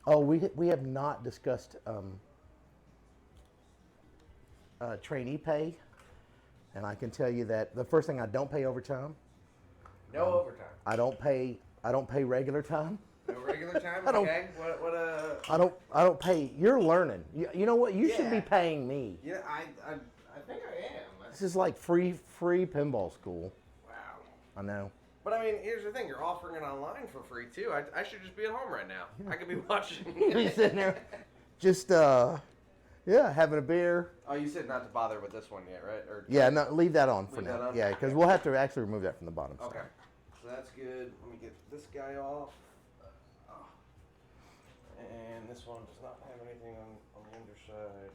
Oh, we have not discussed trainee pay, and I can tell you that the first thing, I don't pay overtime. No overtime. I don't pay regular time. No regular time. I don't- Okay. What? I don't pay. You're learning. You know what? You should be Yeah. paying me. Yeah, I think I am. This is like free pinball school. Wow. I know. But I mean, here's the thing: you're offering it online for free too. I should just be at home right now. I could be watching. You're sitting there, just having a beer. Oh, you said not to bother with this one yet, right? Or Yeah, no, leave that on for Leave that now. on? Yeah, because we'll have to actually remove that from the bottom. Okay. So that's good. Let me get this guy off. And this one does not have anything on the underside.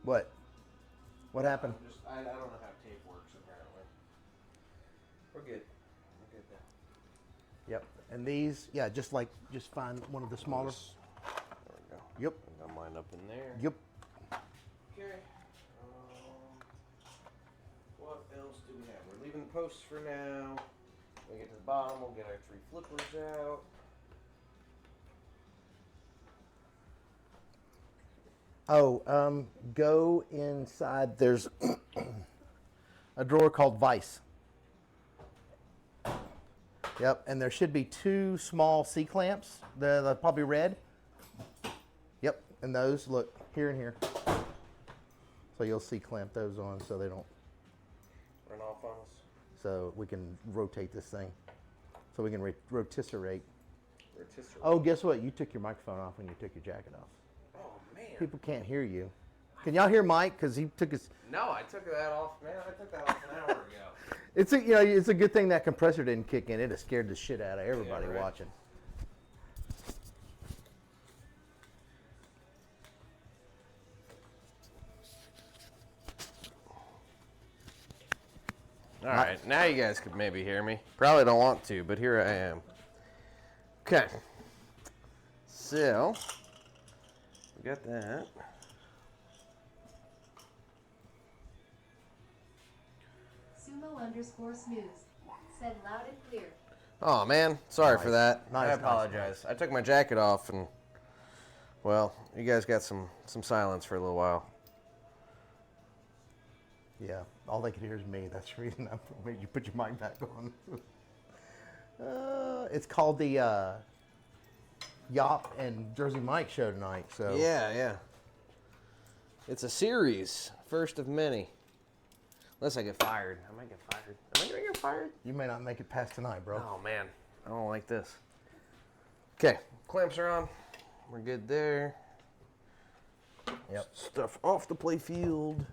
What? What happened? I don't know how tape works apparently. We're good. We're good now. Yep. And these, just find one of the smaller. There we go. Yep. I got mine up in there. Yep. Okay. What else do we have? We're leaving the posts for now. When we get to the bottom, we'll get our 3 flippers out. Oh, go inside. There's a drawer called Vice. Yep, and there should be 2 small C clamps. They're probably red. Yep, and those, look, here and here. So you'll C clamp those on so they don't, Run off on us. so we can rotate this thing. So we can rotisserate. Rotisserie. Oh, guess what? You took your microphone off when you took your jacket off. Oh, man. People can't hear you. Can y'all hear Mike? Because he took his. No, I took that off. Man, I took that off an hour ago. It's a good thing that compressor didn't kick in. It has scared the shit out of everybody Yeah, right. watching. All right, now you guys could maybe hear me. Probably don't want to, but here I am. Okay. So, we got that. Sumo_smooth. Said loud and clear. Oh man, sorry for that. Nice, I nice, apologize. I took my jacket off and, well, you guys got some silence for a little while. Yeah, all they could hear is me. That's the reason I made you put your mic back on. It's called the Yopp and Jersey Mike show tonight. So Yeah. It's a series, first of many. Unless I get fired. I might get fired. Am I gonna get fired? you may not make it past tonight, bro. Oh man, I don't like this. Okay, clamps are on. We're good there. Yep. Stuff off the play field.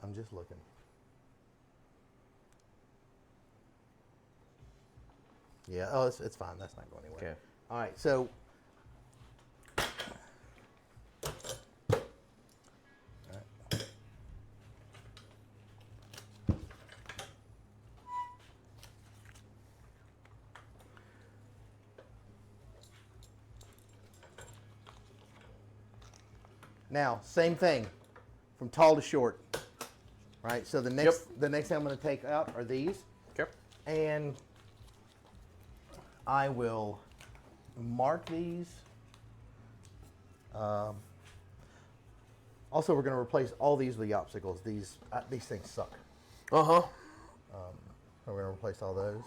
I'm just looking. Yeah. Oh, it's fine. That's not going anywhere. Okay. All right. So. Now, same thing, from tall to short, right? So the next thing I'm going to take out are these, Okay. and I will mark these. Also, we're going to replace all these with the obstacles. These things suck. Uh huh. So we're going to replace all those.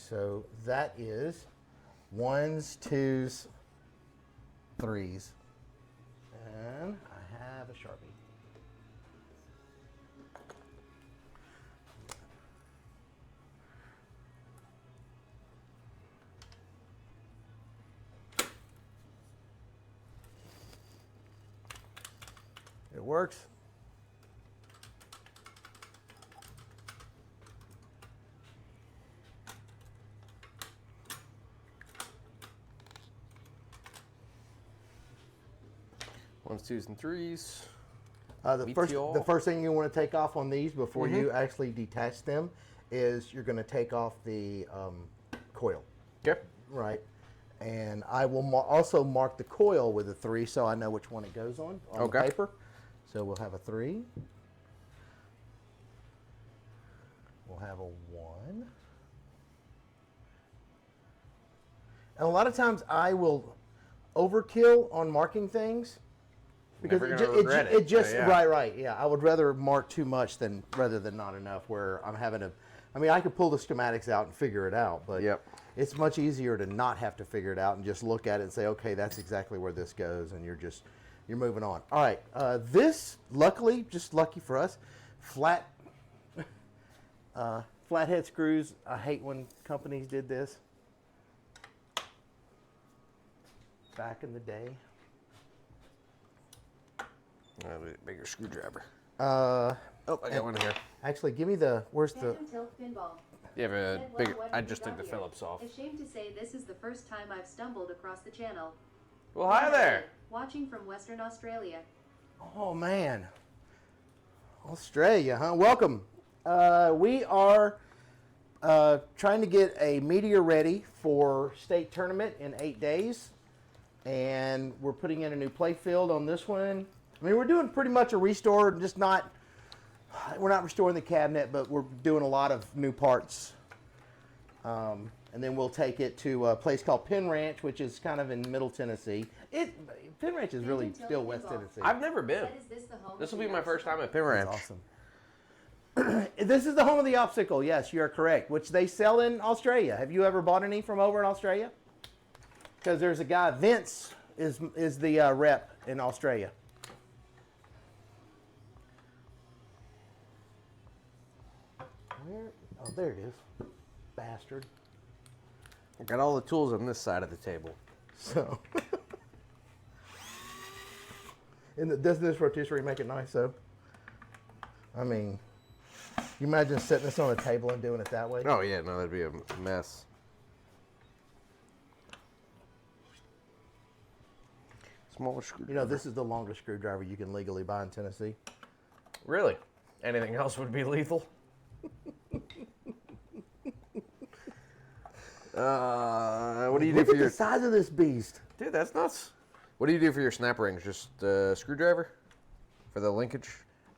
so that is 1s, 2s, 3s. And I have a Sharpie. It works. Ones, twos, and threes. The first thing you want to take off on these before you actually detach them is you're going to take off the coil. Okay. Right. And I will also mark the coil with a 3 so I know which one it goes on the paper. So we'll have a 3. We'll have a 1. And a lot of times I will overkill on marking things because it just right. Yeah, I would rather mark too much rather than not enough. Where I'm having to, I mean, I could pull the schematics out and figure it out, but it's much easier to not have to figure it out and just look at it and say, okay, that's exactly where this goes, and you're moving on. All right, this luckily, just lucky for us, flathead screws. I hate when companies did this back in the day. Bigger screwdriver. I got one here. Actually, give me where's the... Phantom Tilt Pinball. You have a Said, bigger... what I have just we took the got here? Phillips off. Ashamed to say this is the first time I've stumbled across the channel. Well, hi there. Watching from Western Australia. Oh, man. Australia, huh? Welcome. We are trying to get a meteor ready for state tournament in 8 days. And we're putting in a new play field on this one. I mean, we're doing pretty much a restore, we're not restoring the cabinet, but we're doing a lot of new parts. And then we'll take it to a place called Penn Ranch, which is kind of in Middle Tennessee. Penn Ranch is really still West Tennessee. I've never been. This will be my first time at Penn Ranch. That's awesome. This is the home of the obstacle. Yes, you are correct. Which they sell in Australia. Have you ever bought any from over in Australia? Because there's a guy, Vince is the rep in Australia. Where? Oh, there it is. Bastard. I got all the tools on this side of the table. So. Doesn't this rotisserie make it nice, though? I mean, you imagine setting this on a table and doing it that way? Oh, yeah. No, that'd be a mess. Small screwdriver. You know, this is the longest screwdriver you can legally buy in Tennessee. Really? Anything else would be lethal? What do you do for your... Look at the size of this beast. Dude, that's nuts. What do you do for your snap rings? Just a screwdriver? For the linkage?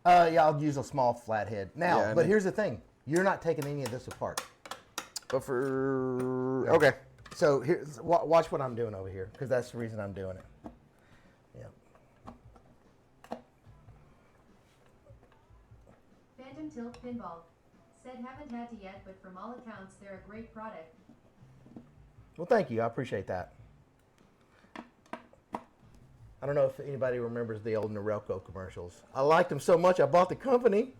Yeah, I'll use a small flathead. Now, Yeah, but here's the thing. You're not taking any of this apart. But for... Okay. So watch what I'm doing over here, because that's the reason I'm doing it. Yeah. Phantom Tilt Pinball. Said haven't had to yet, but from all accounts, they're a great product. Well, thank you. I appreciate that. I don't know if anybody remembers the old Norelco commercials. I liked them so much, I bought the company.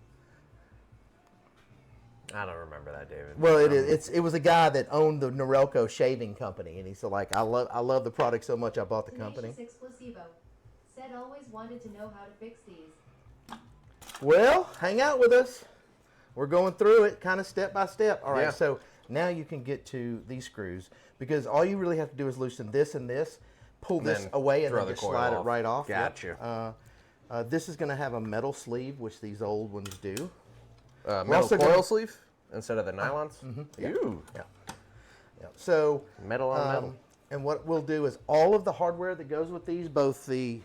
I don't remember that, David. Well, it was a guy that owned the Norelco shaving company, and he said, like, I love the product so much, I bought the company. Tenacious Explosivo. Said always wanted to know how to fix these. Well, hang out with us. We're going through it kind of step by step. All right, Yeah. So now you can get to these screws, because all you really have to do is loosen this and this, pull this then away, and throw then the just coil slide it off. right off. Gotcha. Yep. This is going to have a metal sleeve, which these old ones do. Metal also coil gonna- sleeve instead of the nylons? Yeah. Ooh. Yeah. Yeah. So Metal on metal. and what we'll do is all of the hardware that goes with these, both the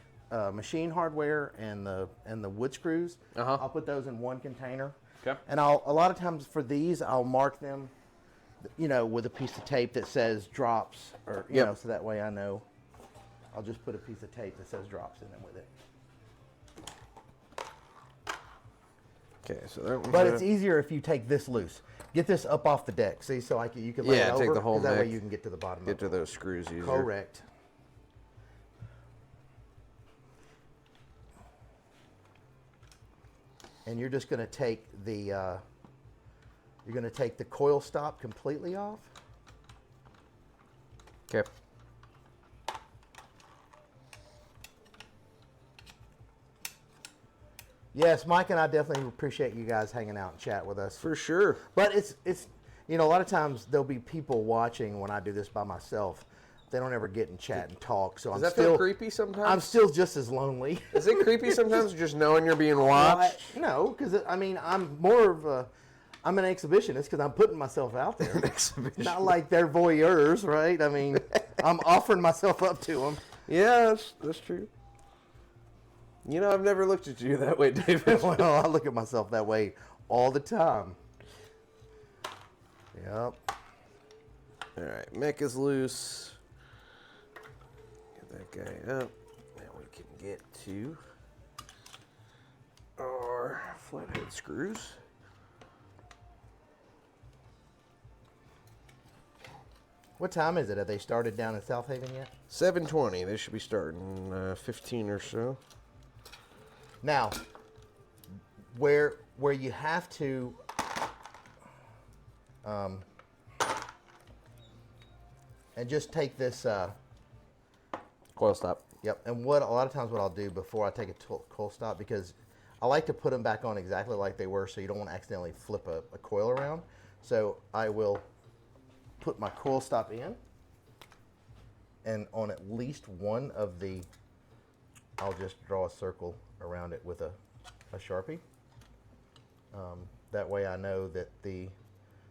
machine hardware and the wood screws, I'll put those in one container. Okay. And a lot of times for these, I'll mark them, with a piece of tape that says drops, or you know, so that way I know. I'll just put a piece of tape that says drops in them with it. Okay, so that one's But it's easier if you take this loose. Get this up off the deck. See, so you can lay it over. take the whole 'cause that way neck. you can get to the bottom. Get to those screws easier. Correct. And you're just going to take the coil stop completely off. Okay. Yes, Mike and I definitely appreciate you guys hanging out and chat with us. For sure. But it's a lot of times there'll be people watching when I do this by myself. They don't ever get in chat and talk. So Does I'm that still feel creepy sometimes? I'm still just as lonely. Is it creepy sometimes just knowing you're being watched? No, because I'm more of I'm an exhibitionist because I'm putting myself out there. Not like they're voyeurs, right? I mean, I'm offering myself up to them. Yeah, that's true. You know, I've never looked at you that way, David. Well, I look at myself that way all the time. Yep. All right, mech is loose. Get that guy up. Now we can get to our flathead screws. What time is it? Have they started down in South Haven yet? 7:20. They should be starting 15 or so. Now, where you have to and just take this Coil stop. yep, and what a lot of times what I'll do before I take a coil stop, because I like to put them back on exactly like they were so you don't want to accidentally flip a coil around. So I will put my coil stop in, and on at least one of the, I'll just draw a circle around it with a Sharpie. That way I know that the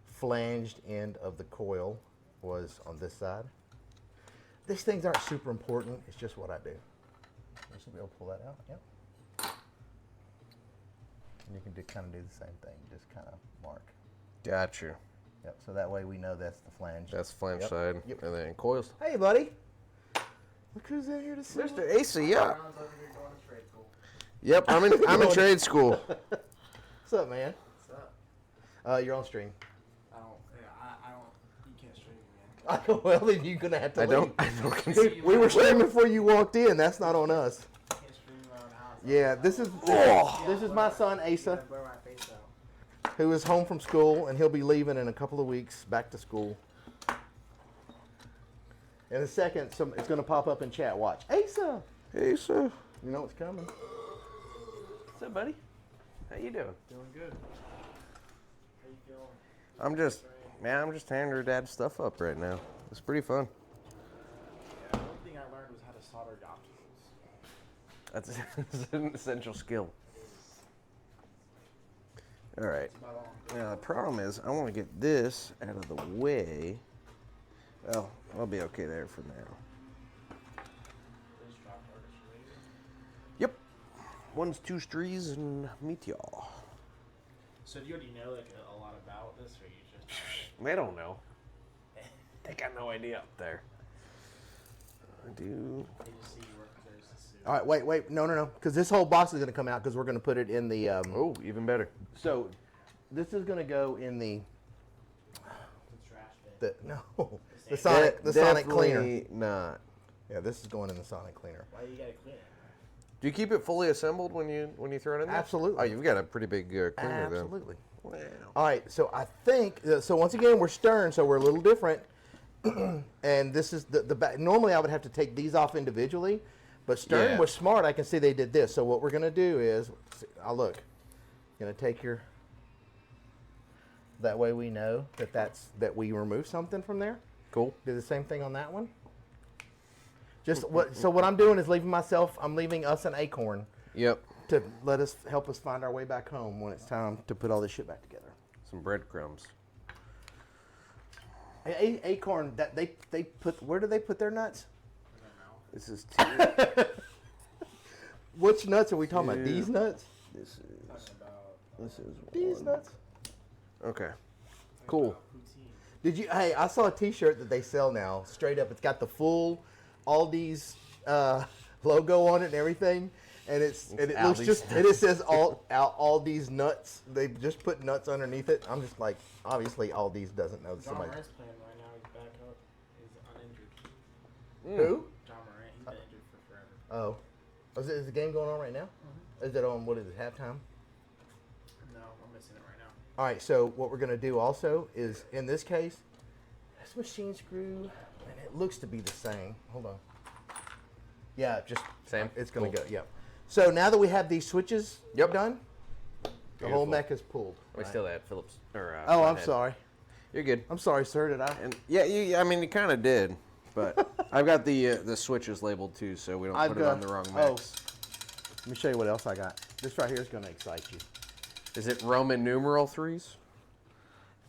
flanged end of the coil was on this side. These things aren't super important, it's just what I do. You should be able to pull that out, yep. And you can kind of do the same thing, just kind of mark. Gotcha. Yep, so that way we know that's the flange. That's flange Yep. side. Yep. And then coils. Hey, buddy. Look who's in here to see. Mr. Asa, yeah. Yep, I'm in trade school. What's up, man? What's up? You're on stream. I don't, you can't stream, man. Well, then you're gonna have to I leave. don't consider. Dude, we were streaming before you walked in. That's not on us. I can't stream around the house. Yeah, this is my son I Asa, blur my face out. who is home from school, and he'll be leaving in a couple of weeks back to school. In a second, it's gonna pop up in chat. Watch, Asa. Asa. You know what's coming. What's up, buddy? How you doing? Doing good. How you feeling? I'm just tearing her dad's stuff up right now. It's pretty fun. Yeah, one thing I learned was how to solder obstacles. That's an essential skill. All right. Now the problem is I want to get this out of the way. Well, I'll be okay there for now. Yep. 1's 2 strees and meet y'all. So do you already know like a lot about this, or you just? They don't know. They got no idea up there. I do. They just see you work there as a suit. All right, wait, no, because this whole box is gonna come out because we're gonna put it in the. Oh, even better. So, this is gonna go in the The trash bin. the Sonic cleaner. Definitely not. Yeah, this is going in the Sonic cleaner. Why you gotta clean it? Do you keep it fully assembled when you throw it in there? Absolutely. Oh, you've got a pretty big cleaner then. Absolutely. Wow. All right, so I think so. Once again, we're Stern, so we're a little different. And this is the back. Normally, I would have to take these off individually, but Stern Yeah. was smart. I can see they did this. So what we're gonna do is, I'll look. Gonna take your. That way we know that we remove something from there. Cool. Do the same thing on that one. Just what? So what I'm doing is I'm leaving us an acorn Yep. to help us find our way back home when it's time to put all this shit back together. Some breadcrumbs. Acorn that they put. Where do they put their nuts? This is two. Which nuts are we talking about? Two. These nuts? This is. Talking about This is. These one. nuts? Okay. Cool. poutine. Did you? Hey, I saw a T-shirt that they sell now. Straight up, it's got the full Aldi's logo on it and everything. and it looks just and it says all these nuts. They just put nuts underneath it. I'm just like, obviously Aldi's doesn't know that John somebody. Morant's playing right now. He's back up. He's uninjured. Who? John Morant. He's been injured for forever. Oh, is the game going on right now? Is it on, what is it, halftime? No, I'm missing it right now. All right, so what we're going to do also is, in this case, this machine screw, and it looks to be the same. Hold on. Yeah, just Same? It's going to Cool. go, yeah. So now that we have these switches done, the whole Beautiful. mech is pulled. Let me right? steal that, Phillips. Or, Oh, I'm Flathead. sorry. You're good. I'm sorry, sir. Did I? And yeah, you kind of did, but I've got the switches labeled too, so we don't put it on the wrong mix. Let me show you what else I got. This right here is going to excite you. Is it Roman numeral 3s?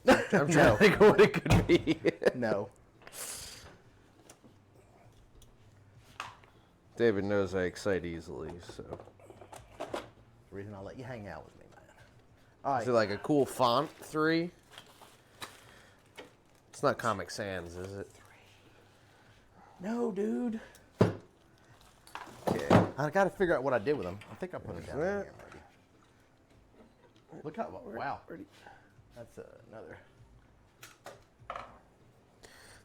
I'm trying No. to think of what it could be. No. David knows I excite easily, so. The reason I let you hang out with me, man. All right. Is it like a cool font 3? It's not Comic Sans, is it? No, dude. Okay. I got to figure out what I did with them. I think I put it down in that? here, maybe. Look how, wow. That's another.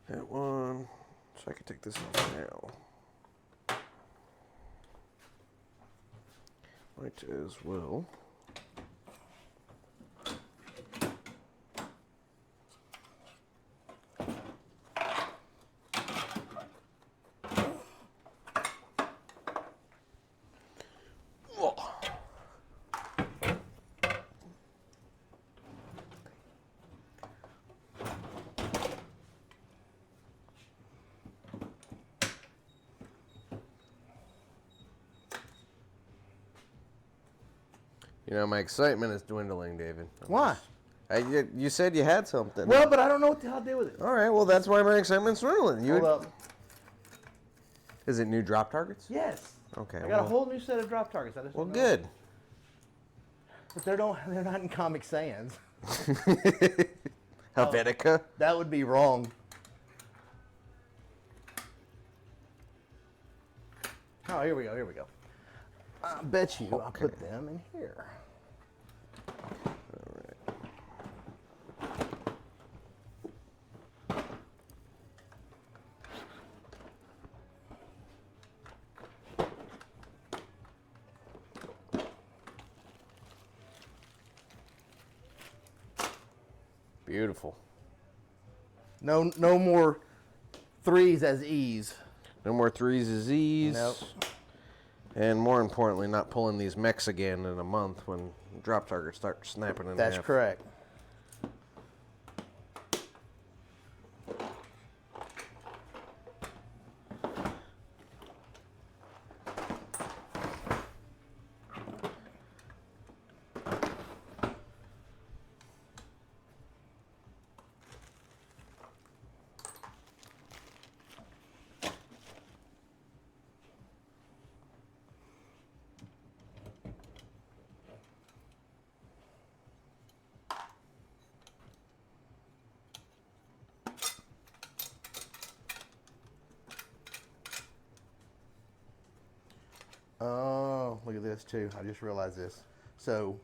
That one. So I can take this off now. Might as well. You know, my excitement is dwindling, David. Why? You said you had something. Well, but I don't know what the hell to do with it. All right, well, that's why my excitement's dwindling. Hold up. Is it new drop targets? Yes. Okay. I got a whole new set of drop targets. I just Well, don't know. good. But they're not in Comic Sans. Helvetica? That would be wrong. Oh, here we go. Here we go. I bet you I'll put them in here. All right. Beautiful. No more threes as E's. No more 3s as E's. Nope. And more importantly, not pulling these mechs again in a month when drop targets start snapping in That's half. correct. Oh, look at this too. I just realized this. So,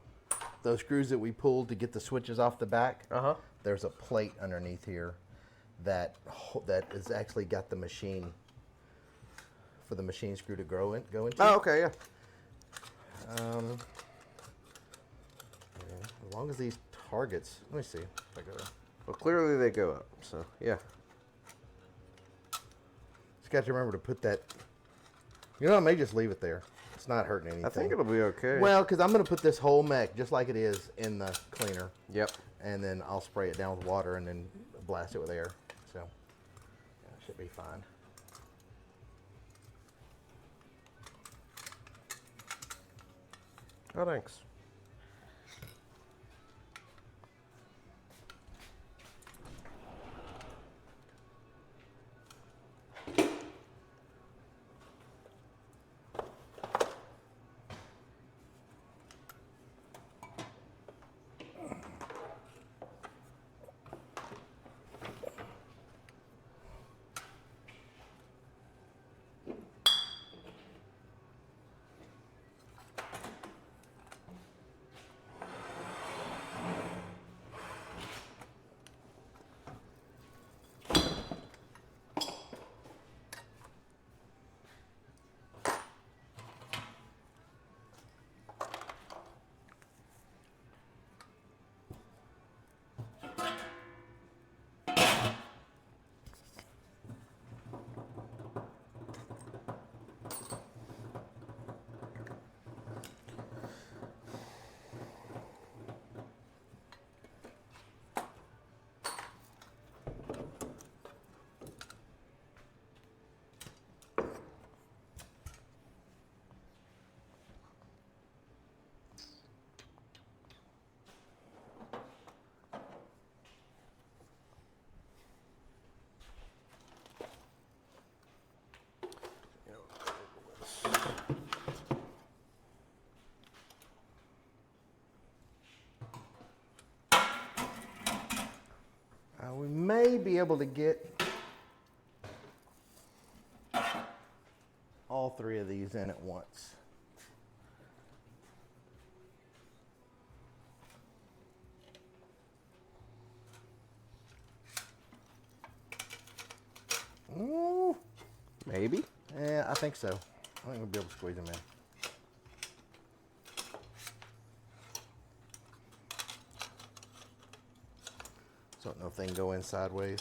those screws that we pulled to get the switches off the back, there's a plate underneath here that is actually got the machine for the machine screw to go into. Oh, okay, yeah. Yeah, as long as these targets, let me see if I go. Well, clearly they go up, so yeah. Just got to remember to put that. You know, I may just leave it there. It's not hurting anything. I think it'll be okay. Well, because I'm going to put this whole mech just like it is in the cleaner. Yep. And then I'll spray it down with water and then blast it with air. So, yeah, it should be fine. Oh, thanks. be able to get all 3 of these in at once. Ooh. Maybe. Yeah, I think so. I think we'll be able to squeeze them in. So I don't know if they can go in sideways.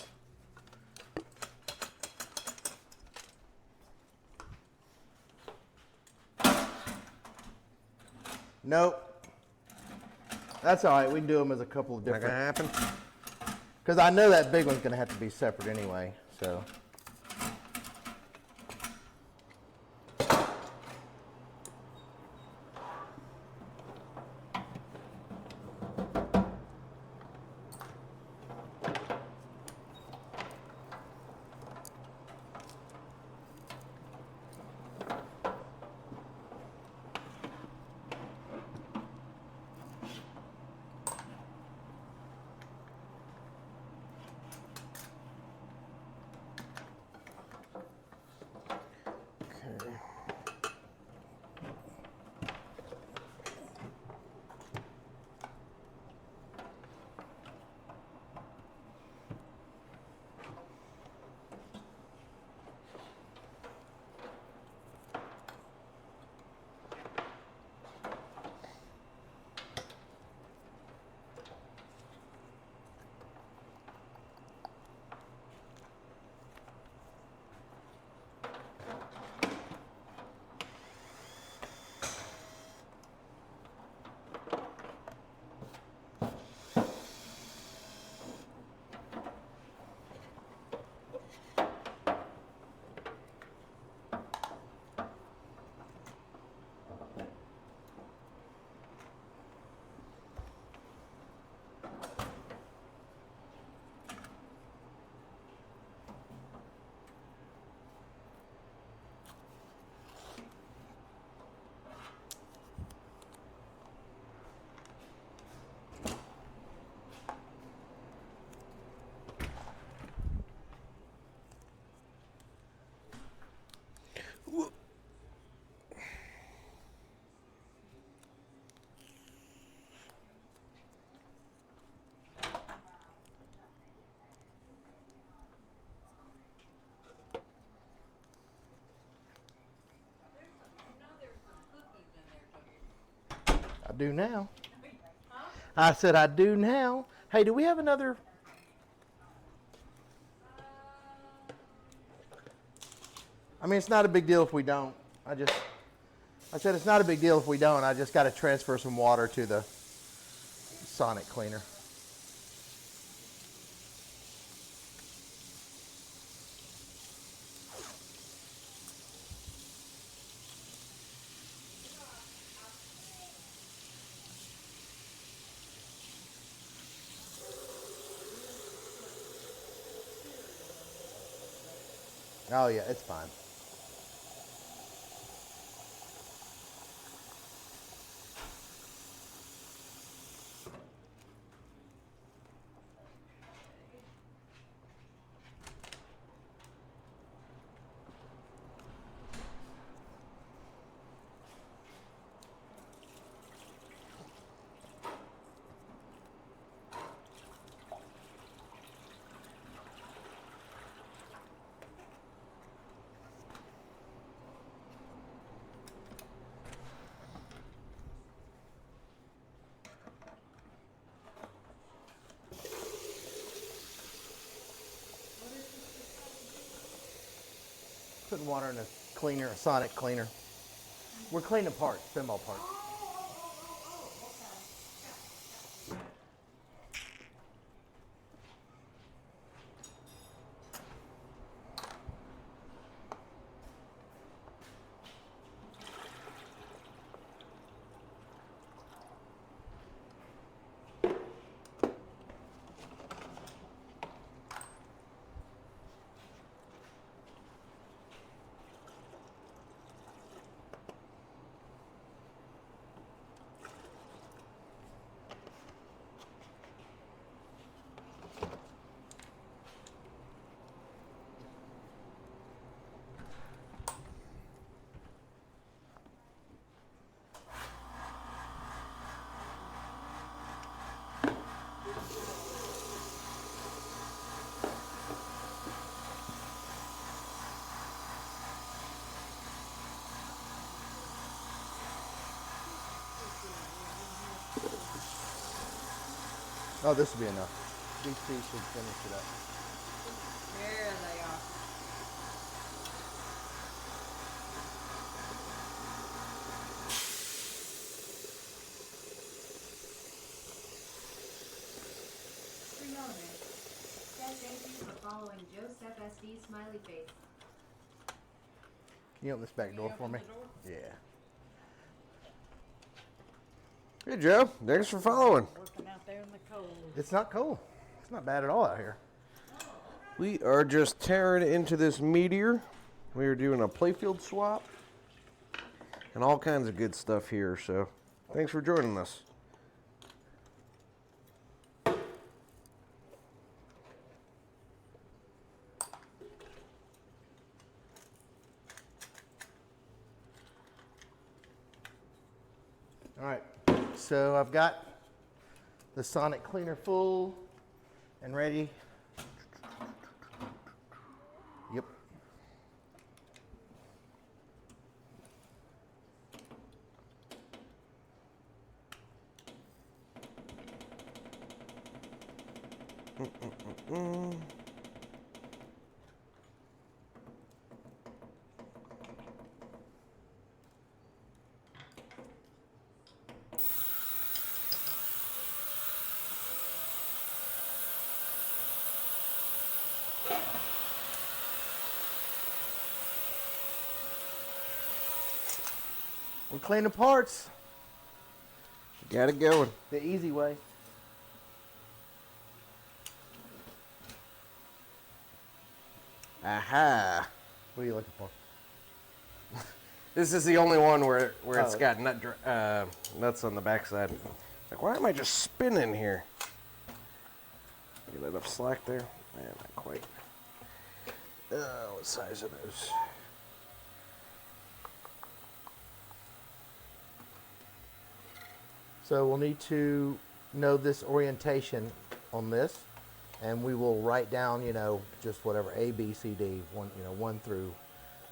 Nope. That's all right. We can do them as a couple of Not gonna different. happen. Because I know that big one's going to have to be separate anyway. So. I do now. I said I do now. Hey, do we have another? I mean, it's not a big deal if we don't. I said it's not a big deal if we don't. I just got to transfer some water to the sonic cleaner. Oh yeah, it's fine. Putting water in a cleaner, a sonic cleaner. We're cleaning parts, pinball parts. Oh, this will be enough. These two should finish it up. There they are. Said thank you for following Joseph SD smiley face. Can you open this back door for me? Yeah. Hey, Joe. Thanks for following. Working out there in the cold. It's not cold. It's not bad at all out here. We are just tearing into this meteor. We are doing a playfield swap and all kinds of good stuff here. So thanks for joining us. All right. So I've got the Sonic cleaner full and ready. Yep. We're cleaning parts Got it going. the easy way. Aha. What are you looking for? This is the only one where it's Oh. got nuts on the backside. Like, why am I just spinning here? Get enough slack there? Yeah, not quite. What size are those? So we'll need to know this orientation on this, and we will write down, just whatever A, B, C, D, one through.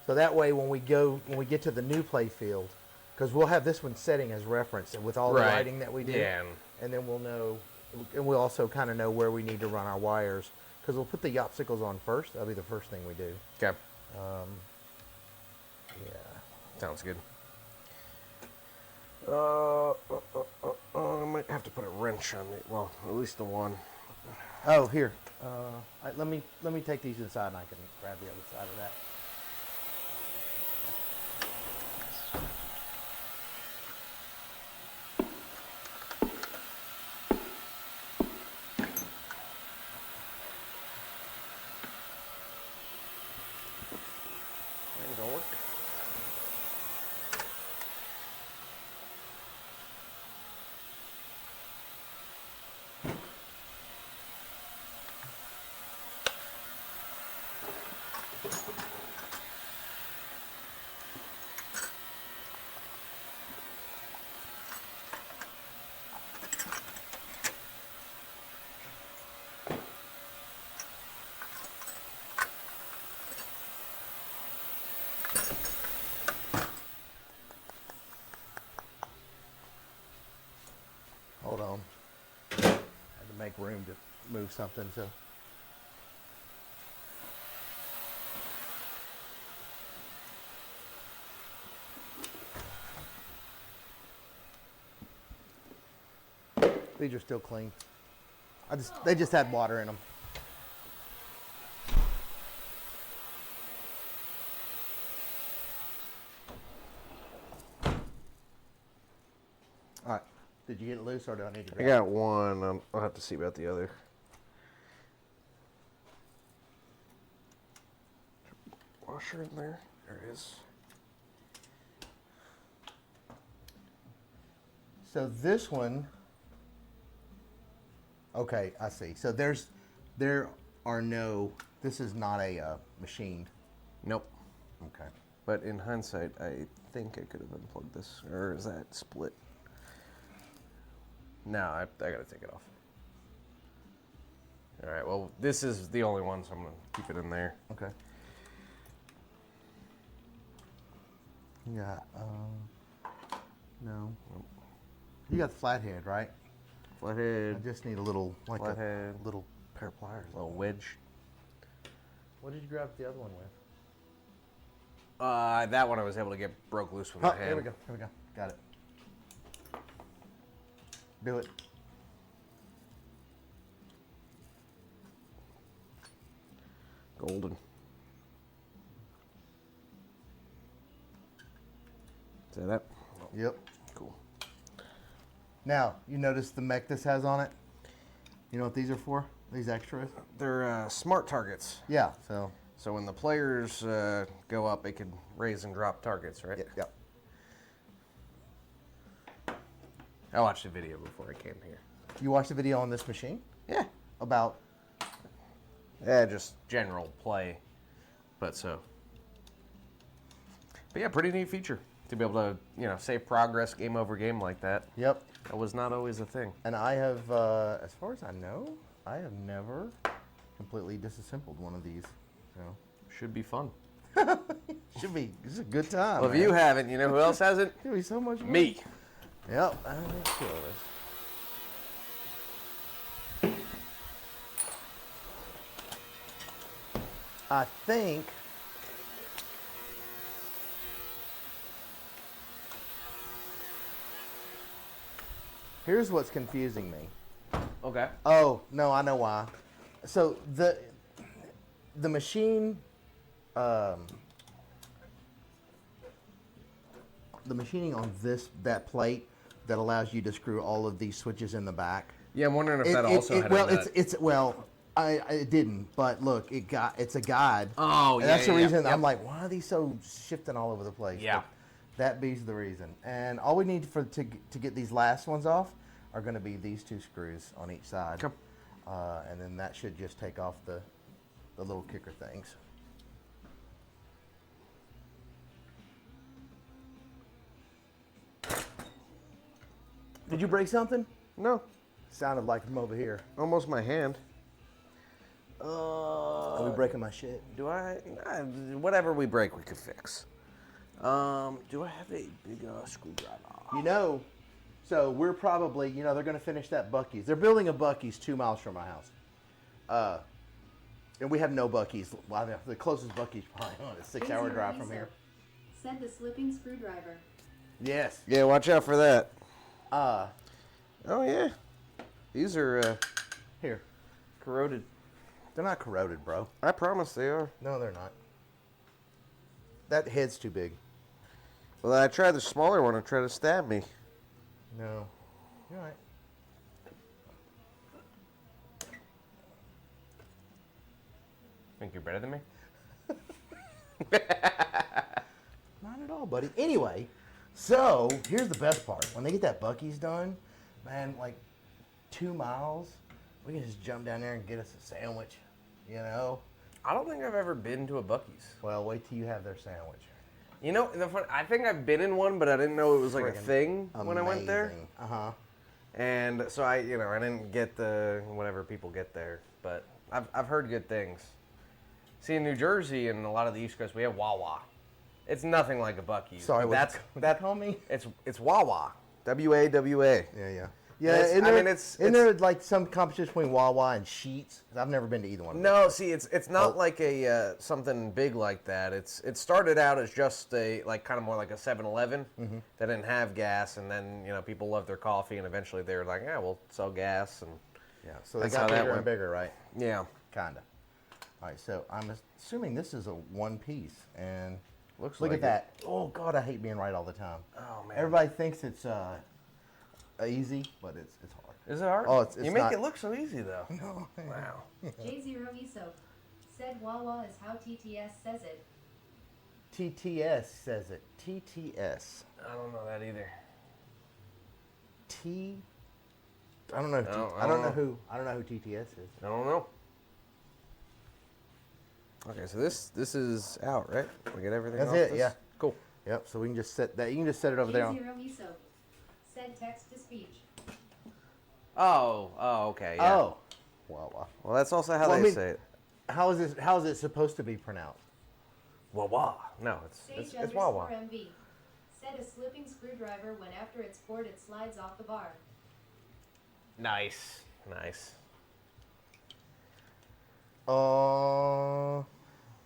So that way, when we get to the new play field, because we'll have this one setting as reference with all the Right. writing that we do, Yeah. and then we'll know, and we'll also kind of know where we need to run our wires, because we'll put the Yopsicles on first. That'll be the first thing we do. Okay. Yeah. Sounds good. I might have to put a wrench on it. Well, at least the one. Oh, here. Let me take these inside, and I can grab the other side of that. Ain't gonna work. Hold on. I had to make room to move something, so. These are still clean. They just had water in them. All right. Did you get it loose, or do I need to I grab got one. I'll have to see about the other. Washer in there. There it is. So this one, okay, I see. So there are no, this is not a machined. Nope. Okay. But in hindsight, I think I could have unplugged this. Or is that split? No, I gotta take it off. All right. Well, this is the only one, so I'm gonna keep it in there. Okay. Yeah. No. You got the flathead, right? I Flathead. just need a little, like a Flathead. little pair of pliers. Little wedge. What did you grab the other one with? That one I was able to get broke loose with my hand. Here we go. Here we go. Got it. Do it. Golden. Is that it? Yep. Cool. Now, you notice the mech this has on it? You know what these are for? These extras? They're smart targets. Yeah, so. So when the players go up, it can raise and drop targets, right? Yep. I watched a video before I came here. You watched the video on this machine? Yeah. About. Yeah, just general play. But yeah, pretty neat feature to be able to, save progress game over game like that. Yep. That was not always a thing. And I have, as far as I know, I have never completely disassembled one of these. So. Should be fun. Should be. This is a good time. Well, if man. you haven't, you know who else hasn't? It'll be so much fun. Me. Yep. I think two of us. I think. Here's what's confusing me. Okay. Oh, no, I know why. So the machine, the machining on that plate that allows you to screw all of these switches in the back. Yeah, I'm wondering if that also had a nut. It didn't, but look, it's a guide. Oh, and yeah, that's the yeah, reason yeah. I'm like, why are these so shifting all over the place? Yeah. But that be's the reason. And all we need to get these last ones off are going to be these two screws on each side. Okay. And then that should just take off the little kicker things. Did you break something? No, Sounded like from over here. almost my hand. Are we breaking my shit? Do I? Nah, whatever we break, we could fix. Do I have a big screwdriver? So we're probably, they're going to finish that Buc-ee's. They're building a Buc-ee's 2 miles from my house. And we have no Buc-ee's. Well, the closest Buc-ee's probably on a 6-hour drive from here. Said the slipping screwdriver. Yes. Yeah, watch out for that. Uh, Oh yeah, these are here. corroded. They're not corroded, bro. I promise they are. No, they're not. That head's too big. Well, I tried the smaller one and tried to stab me. No. You're right. Think you're better than me? Not at all, buddy. Anyway, so here's the best part. When they get that Buc-ee's done, man, like 2 miles, we can just jump down there and get us a sandwich, I don't think I've ever been to a Buc-ee's. Well, wait till you have their sandwich. I think I've been in one, but I didn't know it was like a Friggin' thing when I went there. Amazing. Uh-huh. And so I didn't get the whatever people get there, but I've heard good things. See, in New Jersey and a lot of the East Coast, we have Wawa. It's nothing like a Buc-ee's. Sorry, that's that call me? It's Wawa. W-A-W-A. Yeah. It's isn't there like some competition between Wawa and Sheetz? I've never been to either one. No, see, it's not like a something big like that. It started out as just a kind of more like a 7-Eleven that didn't have gas, and then people loved their coffee, and eventually they were like, yeah, we'll sell gas, and Yeah, so they That's got how that bigger and went. bigger, right? yeah. Kinda. All right, so I'm assuming this is a one piece, and Looks look like at that. Oh God, I hate being right all the time. Oh man, Everybody thinks it's easy, but it's hard. is it hard? Oh, it's you make not- it look so easy though. No. Wow. J0 ESO. Said Wawa is how TTS says it. TTS says it. TTS. I don't know that either. I don't know. No, I don't know who TTS is. I don't know. Okay, so this is out, right? We get everything. That's off it, this? yeah. Cool. Yep. So we can just set that. You can just set it over there. J0 ESO. Said text to speech. Oh, okay. Yeah. Oh. Wawa. Well, that's also how Well, I they mean- say it. How is it supposed to be pronounced? Wawa. No, Sage it's Wawa. MV. Said a slipping screwdriver when after it's poured it slides off the bar. Nice. Nice.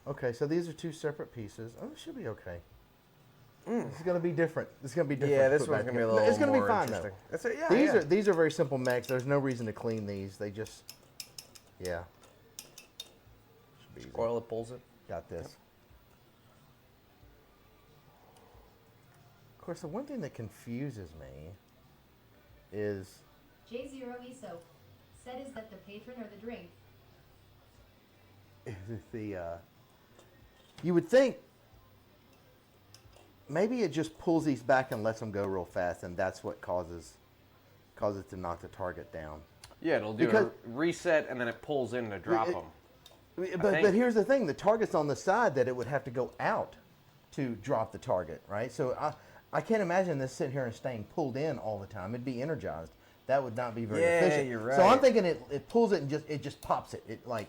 Okay, so these are two separate pieces. Oh, it should be okay. This is gonna be different. This is gonna be different. Yeah, to this put one's back gonna be a here. little It's gonna more be fine interesting. though. That's it. Yeah, These are very simple mechs. There's no reason to clean these. They just, yeah. Should be easy. Oil it, pulls it. Got this. Of course, the one thing that confuses me is J0E Soap. Said is that the patron or the drink? you would think maybe it just pulls these back and lets them go real fast, and that's what causes it to knock the target down. Yeah, it'll do Because- a reset and then it pulls in to drop them. But here's the thing: the target's on the side that it would have to go out to drop the target, right? So I can't imagine this sitting here and staying pulled in all the time. It'd be energized. That would not be very efficient. You're So I'm right. thinking it pulls it and just pops it. It like,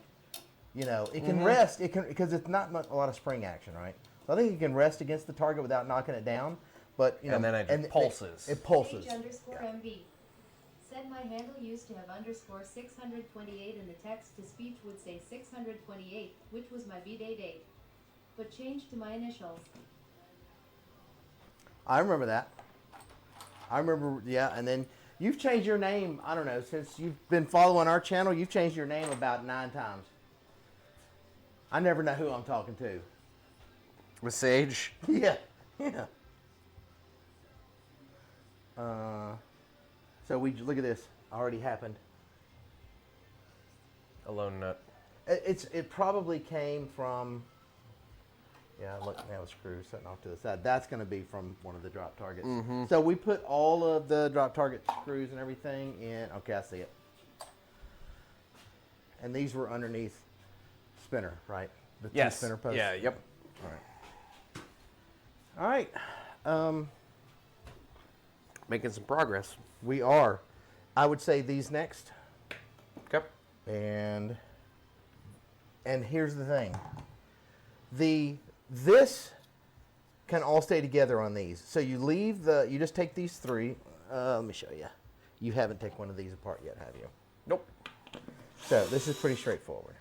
it can rest. It can because it's not a lot of spring action, right? So I think it can rest against the target without knocking it down. But And then it just pulses. It pulses. Sage_MV. Said my handle used to have _628 in the text to speech would say 628, which was my B-Day date. But changed to my initials. I remember that. I remember, yeah. And then you've changed your name. I don't know, since you've been following our channel, you've changed your name about 9 times. I never know who I'm talking to. With Sage. Yeah. So we look at this. Already happened. A lone nut. It probably came from. Yeah, look, now a screw sitting off to the side. That's going to be from one of the drop targets. So we put all of the drop target screws and everything in. Okay, I see it. And these were underneath spinner, right? The two spinner posts. Yeah, yep. All right. Making some progress. We are. I would say these next. Okay. And here's the thing. This can all stay together on these. So you just take these 3. Let me show you. You haven't taken one of these apart yet, have you? Nope. So this is pretty straightforward.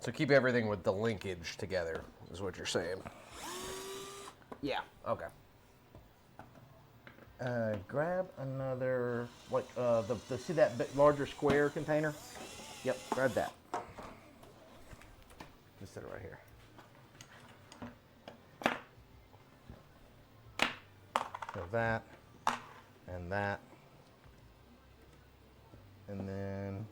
So keep everything with the linkage together, is what you're saying. Yeah. Okay. Grab another, see that bit larger square container? Yep, grab that. Just set it right here. So that, and that, and then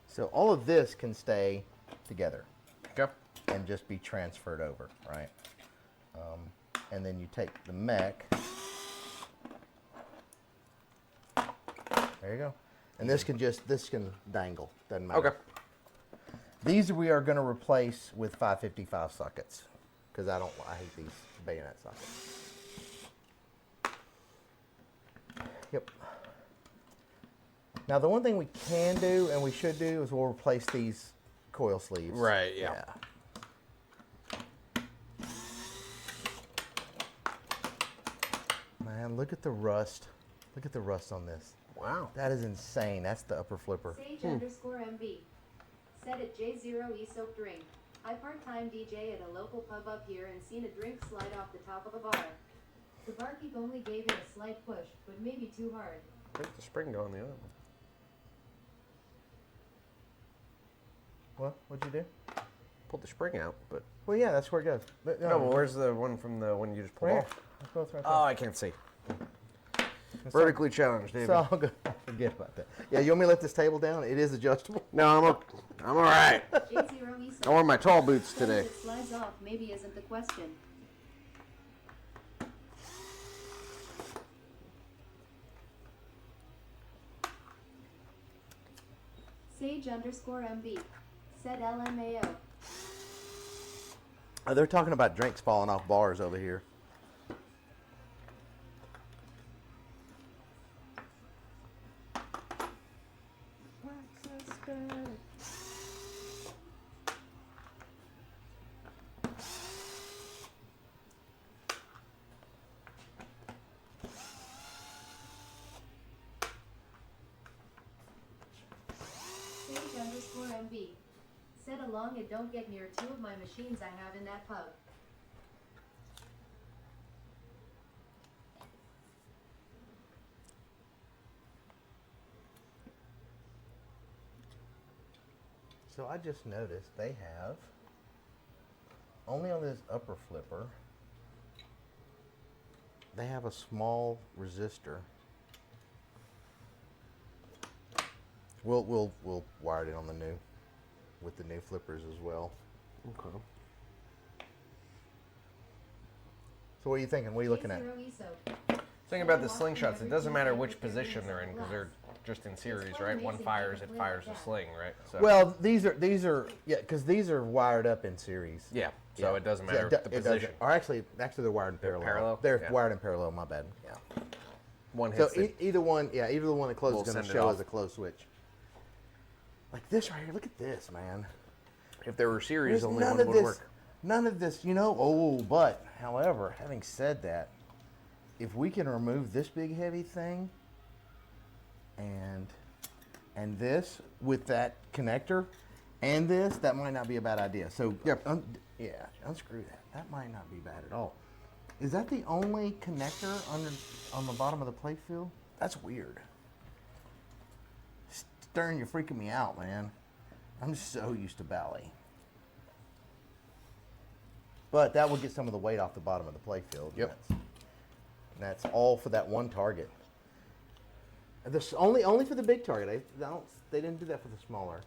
so all of this can stay together Okay. and just be transferred over, right? And then you take the mech. There you go. And this can dangle. Doesn't matter. Okay. These we are going to replace with 555 sockets because I hate these bayonet sockets. Yep. Now the one thing we can do and we should do is we'll replace these coil sleeves. Right, yeah. Man, look at the rust. Look at the rust on this. Wow. That is insane. That's the upper flipper. Sage_MV. Said at J0E Soap Drink. I part-time DJ at a local pub up here and seen a drink slide off the top of a bar. The barkeep only gave it a slight push, but maybe too hard. Where's the spring go on the other one? What? What'd you do? Pulled the spring out, but... Well, yeah, that's where it goes. But, No, but where's the one from the one you just pulled right off? here. It's both right Oh, I can't see. there. Vertically challenged, David. So I'll go. Forget about that. Yeah, you want me to let this table down? It is adjustable. No, I'm all right. J0E Soap. I wore my tall boots Said today. if it slides off, maybe isn't the question. Sage_MB. Said LMAO. Oh, they're talking about drinks falling off bars over here. Sage_MB. Said along and don't get near 2 of my machines I have in that pub. So I just noticed they have, only on this upper flipper, they have a small resistor. We'll wire it in on the new, with the new flippers as well. Okay. So what are you thinking? What are you looking at? Thing about the slingshots, it doesn't matter which position they're in because they're just in series, right? One fires, it fires a sling, right? So, Well, these are yeah, because these are wired up in series. yeah. So Yeah. it doesn't Yeah, matter it the doesn't- position. Or actually they're wired in parallel. parallel? They're Yeah. wired in parallel. My bad. Yeah. One So hits it. either one, yeah, either one that closes We'll is going to send it show off. as a closed switch. Like this right here. Look at this, man. If there were series, There's only none one of would this. work. None of this, you know. Oh, but however, having said that, if we can remove this big heavy thing, and this with that connector, and this, that might not be a bad idea. So Yep. yeah, unscrew that. That might not be bad at all. Is that the only connector on the bottom of the plate field? That's weird. Stern, you're freaking me out, man. I'm so used to Bally. But that would get some of the weight off the bottom of the play field. Yep. And that's all for that one target. This only for the big target. They didn't do that for the smaller.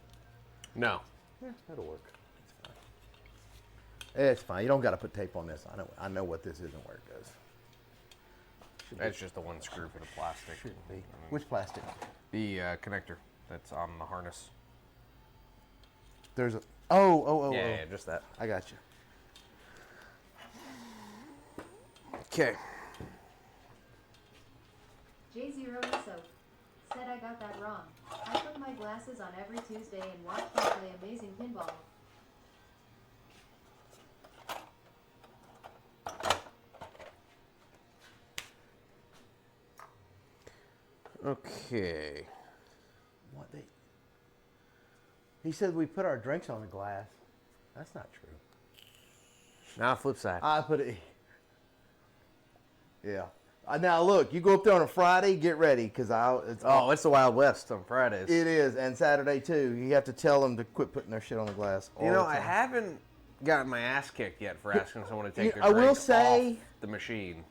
No. Yeah, that'll work. It's fine. It's fine. You don't got to put tape on this. I know what this is and where it goes. That's just the one screw for the plastic. Shouldn't be. Which plastic? The connector that's on the harness. There's a. Oh. Yeah, just that. I got you. Okay. J0 ESO. Said I got that wrong. I put my glasses on every Tuesday and watch him play amazing pinball. Okay. What they? He said we put our drinks on the glass. That's not true. Now flip side. I put it. Yeah. Now look, you go up there on a Friday, get ready, cause It's the Wild West on Fridays. it is, and Saturday too. You have to tell them to quit putting their shit on the glass. You all know, the I time. haven't gotten my ass kicked yet for asking someone to take their I will drink say- off the machine.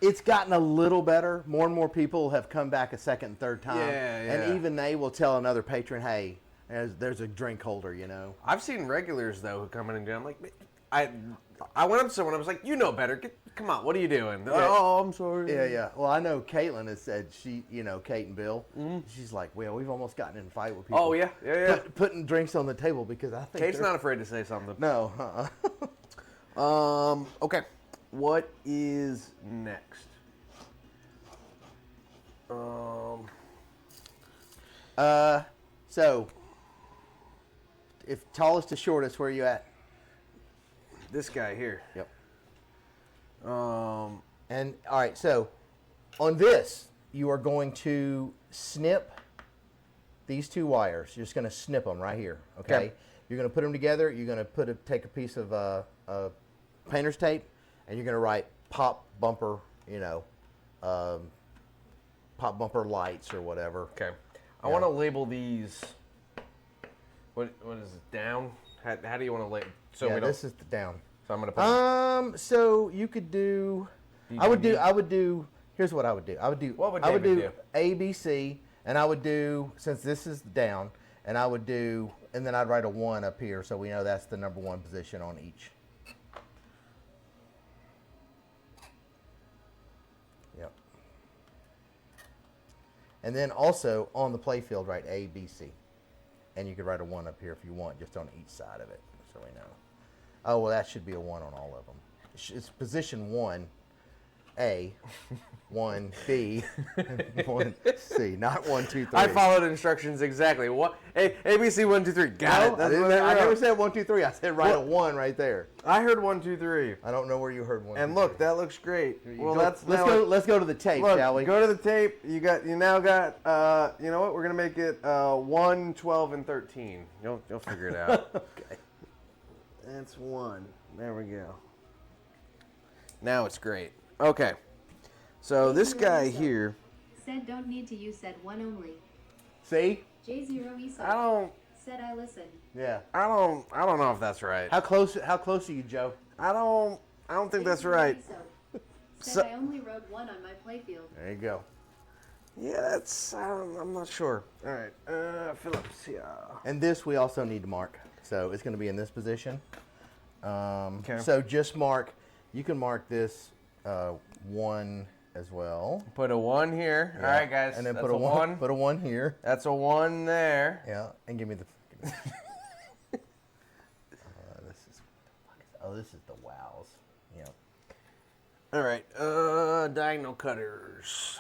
It's gotten a little better. More and more people have come back a second and third time, Yeah. and even they will tell another patron, "Hey, there's a drink holder," you know. I've seen regulars though who come in and do. I'm like, I went up to someone. I was like, you know better. Come on, what are you doing? Oh, I'm sorry. Yeah. Well, I know Caitlin has said Kate and Bill. She's like, well, we've almost gotten in a fight with people. Oh yeah. Putting drinks on the table because I think Kate's they're- not afraid to say something. No. Okay. What is next? So, if tallest to shortest, where are you at? This guy here. Yep. Um, And all right, so on this, you are going to snip these two wires. You're just going to snip them right here. Okay. Okay. You're going to put them together. You're going to take a piece of painter's tape, and you're going to write pop bumper. Pop bumper lights or whatever. okay. I Yeah. want to label these. What is it? Down? How do you want to label? So yeah, we don't. this is the down. So I'm gonna put. So you could do. I would do. Here's what I would do. What would I would do David A, B, C, and I would do, since this is down, and I would do, and then I'd write a 1 up here so we know that's the number 1 position on each. Yep. And then also on the play field, write A, B, C. And you could write a 1 up here if you want, just on each side of it, so we know. Oh, well, that should be a 1 on all of them. It's position 1A, 1B, and 1C, not 1, 2, 3. I followed instructions exactly. What? ABC 1, 2, 3. Got it. I never said 1, 2, 3. I said write a 1 right there. I heard 1, 2, 3. I don't know where you heard 1. And 2, look, 3. that looks great. Well, Let's go to the tape, look, shall we? go to the tape. You now got. You know what? We're gonna make it 1, 12, and 13. You'll figure it out. Okay. That's 1. There we go. Now it's great. Okay. So this guy here. Said don't need to use said 1 only. See? J0 ESO. I don't Said I listen. Yeah. know if that's right. How close are you, Joe? I don't think that's J0 right. ESO. Said So- I only rode 1 on my playfield. There you go. Yeah, that's. I'm not sure. All right. Phillips. Yeah. And this we also need to mark. So it's going to be in this position. Okay. So just mark. You can mark this 1 as well. Put a 1 here. Yeah. All right, guys. And then that's put a 1. Put a 1 here. That's a 1 there. Yeah. And give me the. This is the wows. Yeah. All right. Diagonal cutters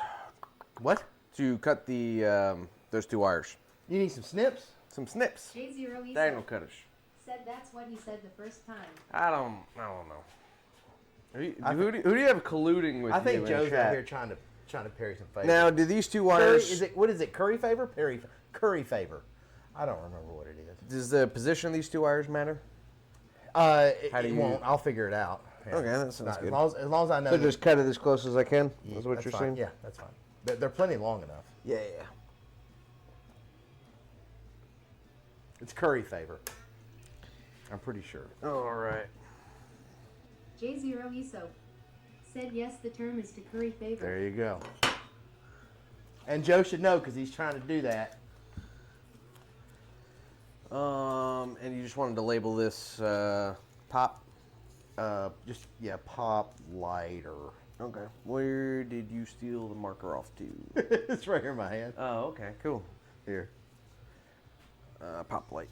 What? to cut the those 2 wires. You need some snips? Some snips. J0 ESO. Diagonal cutters. Said that's what he said the first time. I don't know. Who do you have colluding with I you think in Joe's chat? out here trying to parry some favor. Now, do these 2 Curry, wires? what is it? Curry favor? Curry favor. I don't remember what it is. Does the position of these 2 wires matter? It, How do it you- won't. I'll figure it out. Yeah. Okay, that sounds good. As long as I know. So that- just cut it as close as I can. Yeah, That's what that's you're fine. saying. Yeah, that's fine. They're plenty long enough. Yeah. It's curry favor. I'm pretty sure. All right. J0 ESO. Said yes, the term is to curry favor. There you go. And Joe should know because he's trying to do that. And you just wanted to label this pop. Pop lighter. Okay. Where did you steal the marker off to? It's right here in my hand. Oh, okay, cool. Here. Pop light.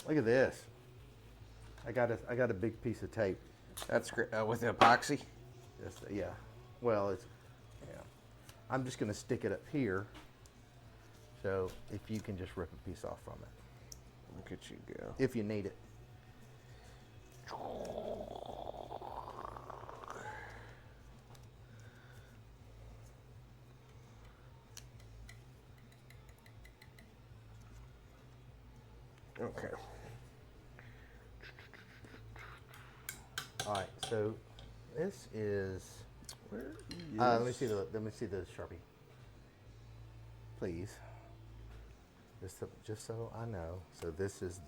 Look at this. I got a big piece of tape. That's great. With the epoxy. Yeah. Well, it's. Yeah. I'm just gonna stick it up here. So if you can just rip a piece off from it, Look at you go. if you need it. Okay. All right. So this is. Where Let me see the Sharpie. Please. Just so I know. So this is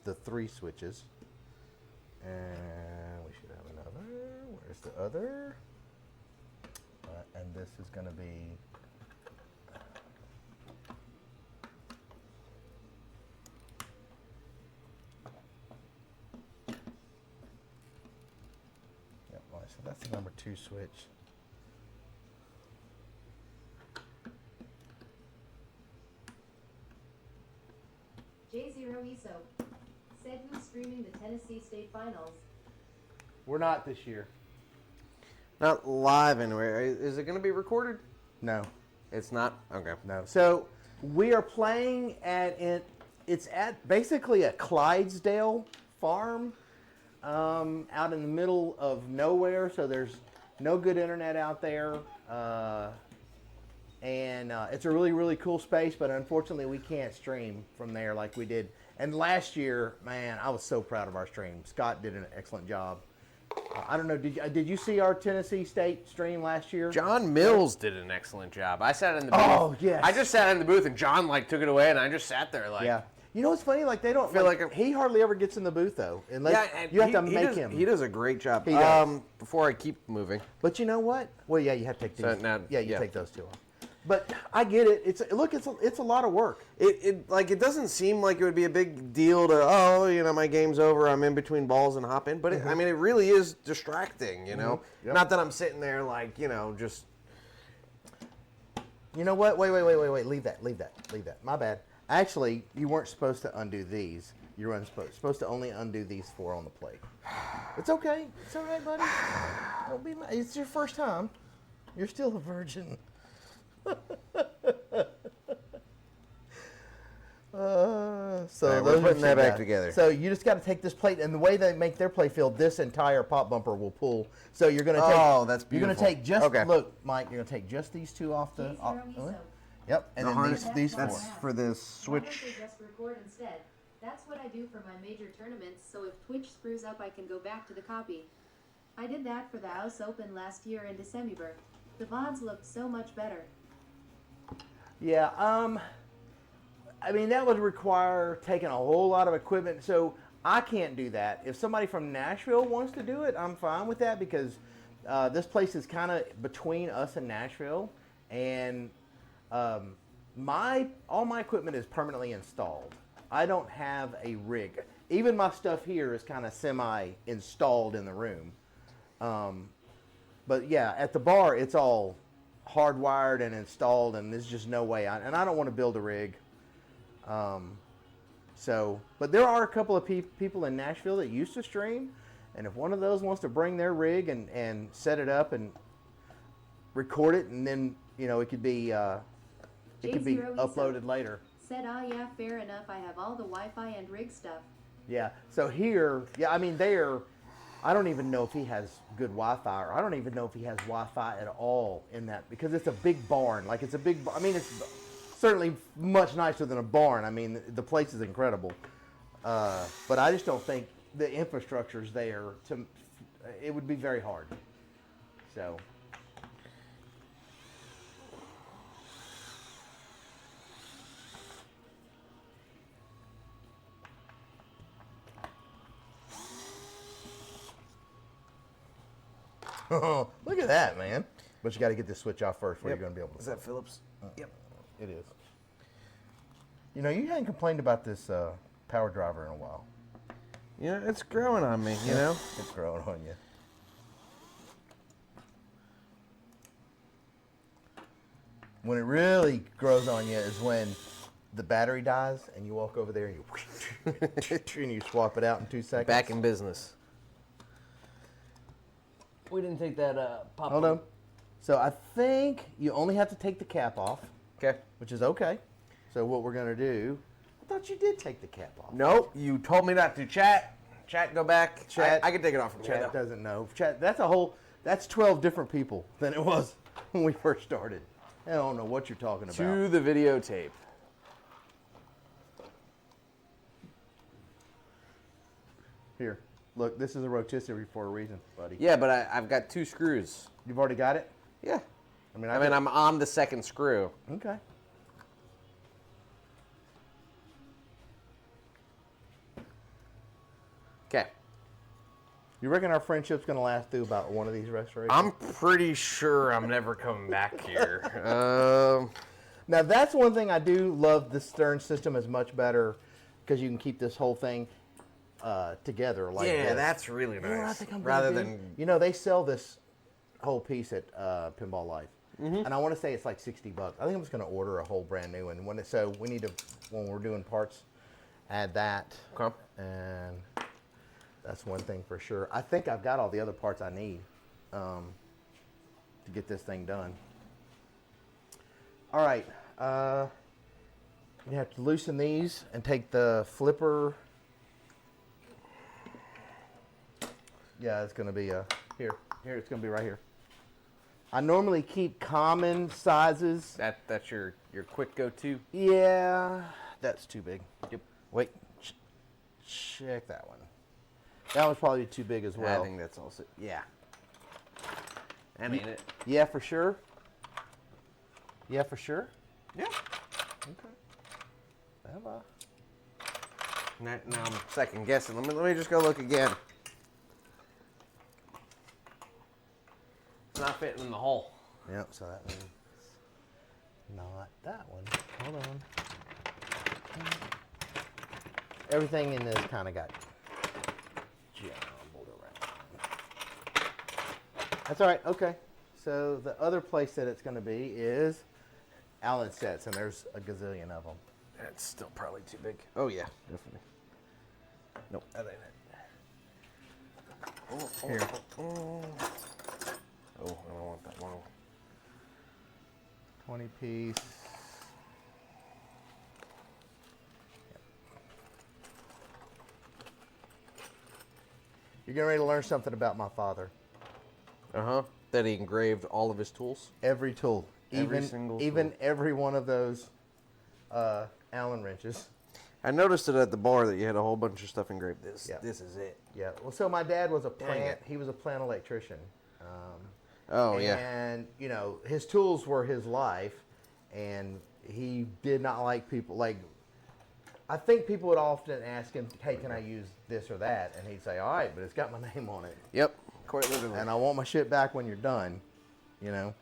the 3 switches, and we should have another. Where's the other? And this is going to be. Yep. All right, so that's the number 2 switch. J0 ESO. Said who's streaming the Tennessee State Finals. We're not this year. Not live anywhere. Is it going to be recorded? No. It's not. Okay. No. So we are playing at it. It's at basically a Clydesdale farm out in the middle of nowhere. So there's no good internet out there. And it's a really, really cool space, but unfortunately we can't stream from there like we did. And last year, man, I was so proud of our stream. Scott did an excellent job. I don't know, did you see our Tennessee State stream last year? John Mills did an excellent job. I sat in the booth. Oh, yes. I just sat in the booth and John took it away and I just sat there Yeah. You know what's funny? Like they don't feel like, like he hardly ever gets in the booth though. Unless Yeah, and you have to he make does, him. He does a great job. He does. Before I keep moving. But you know what? Well, yeah, you have to take these. So now- yeah, you yeah. take those 2 off. But I get it. It's a lot of work. It doesn't seem like it would be a big deal to my game's over. I'm in between balls and hop in. But it really is distracting. Yep. Not that I'm sitting there just. You know what? Wait. Leave that. My bad. Actually, you weren't supposed to undo these. You were supposed to only undo these 4 on the plate. It's okay. It's all right, buddy. Don't be mad. It's your first time. You're still a virgin. So right, we're putting that back together. So you just got to take this plate, and the way they make their play field, this entire pop bumper will pull. So you're going to take. Oh, that's beautiful. You're going to take just. Okay. Look, Mike, you're going to take just these 2 off the. Yep, and then these 4. That's for this Why don't switch. they just record instead? That's what I do for my major tournaments, so if Twitch screws up, I can go back to the copy. I did that for the House Open last year in December. The VODs looked so much better. Yeah, I mean, that would require taking a whole lot of equipment, so I can't do that. If somebody from Nashville wants to do it, I'm fine with that because this place is kind of between us and Nashville, and all my equipment is permanently installed. I don't have a rig. Even my stuff here is kind of semi-installed in the room. But yeah, at the bar, it's all hardwired and installed, and there's just no way. And I don't want to build a rig. But there are a couple of people in Nashville that used to stream, and if one of those wants to bring their rig and set it up and record it, and then it could be uploaded later. Said, yeah, fair enough. I have all the Wi-Fi and rig stuff. Yeah. So here, I mean, I don't even know if he has good Wi-Fi, or I don't even know if he has Wi-Fi at all in that, because it's a big barn. Like, it's a big, I mean, it's certainly much nicer than a barn. I mean, the place is incredible. But I just don't think the infrastructure's there it would be very hard. So. Oh, look at that, man. But you got to get this switch off first before you're going to be able to. Is that Phillips? Yep. It is. You hadn't complained about this power driver in a while. It's growing on me, It's growing on you. When it really grows on you is when the battery dies and you walk over there and you swap it out in 2 seconds. Back in business. We didn't take that pop. Hold on. So I think you only have to take the cap off. Okay. Which is okay. So what we're going to do, I thought you did take the cap off. Nope, you told me not to. Chat, go back. Chat. I can take it off from here. Chat doesn't know. Chat, that's 12 different people than it was when we first started. I don't know what you're talking about. To the videotape. Here, look, this is a rotisserie for a reason, buddy. Yeah, but I've got 2 screws. You've already got it? Yeah. I mean, I'm on the 2nd screw. Okay. Okay. You reckon our friendship's going to last through about one of these restorations? I'm pretty sure I'm never coming back here. Now, that's one thing I do love. The Stern system is much better because you can keep this whole thing together like yeah, this. that's really nice. You know what I think I'm Rather gonna do? than they sell this whole piece at Pinball Life, and I want to say it's like $60. I think I'm just going to order a whole brand new one. We need to, when we're doing parts, add that. Okay. And that's one thing for sure. I think I've got all the other parts I need to get this thing done. All right. You have to loosen these and take the flipper. Yeah, it's going to be here. It's going to be right here. I normally keep common sizes. that's your quick go-to. Yeah, that's too big. Yep. Wait, check that one. That one's probably too big as well. I think that's also, yeah. I mean it. Yeah, for sure. Yeah, for sure. Yeah. Okay. Now I'm second guessing. Let me just go look again. It's not fitting in the hole. Yep. So that means not that one. Hold on. Everything in this kind of got jumbled around. That's all right. Okay. So the other place that it's going to be is Allen sets, and there's a gazillion of them. That's still probably too big. Oh yeah, definitely. Nope, that ain't it. Here. Oh, I don't want that long. 20 piece. You're getting ready to learn something about my father. That he engraved all of his tools. Every tool, Every single even tool. every one of those Allen wrenches. I noticed it at the bar that you had a whole bunch of stuff engraved. This is it. Yeah. Well, so my dad was a Dang plant. it. He was a plant electrician. Oh yeah. And you know, his tools were his life, and he did not like people like. I think people would often ask him, "Hey, can I use this or that?" And he'd say, "All right, but it's got my name on it, Yep. Quite literally. and I want my shit back when you're done." You know.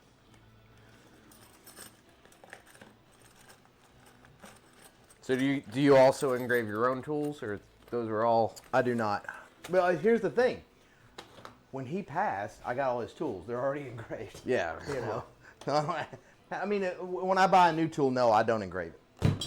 So do you also engrave your own tools, or those are all? I do not. Well, here's the thing. When he passed, I got all his tools. They're already engraved. Yeah. You know. I mean, when I buy a new tool, no, I don't engrave it.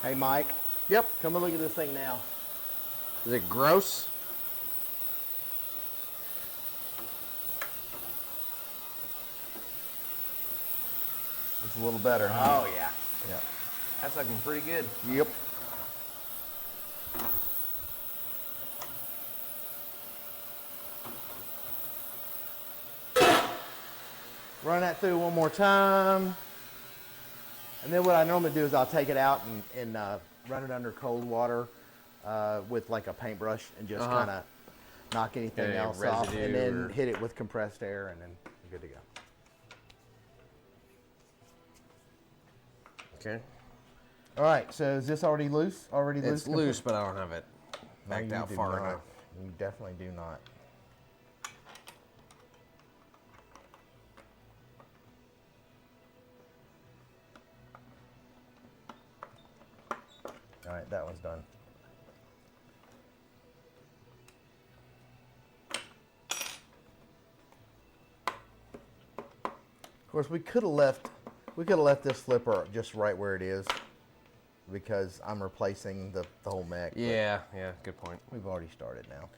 Hey, Mike. Yep. Come and look at this thing now. Is it gross? It's a little better, huh? Oh yeah. Yeah. That's looking pretty good. Yep. Run that through one more time. And then what I normally do is I'll take it out and run it under cold water with like a paintbrush and just kind of knock anything Any else off. residue And then or- hit it with compressed air, and then you're good to go. Okay. All right, so is this already loose? Already loose? It's loose, but I don't have it No, backed you out do far not. enough. You definitely do not. All right, that one's done. Of course, we could have left this flipper just right where it is, because I'm replacing the whole mech. but Yeah, good point. we've already started now.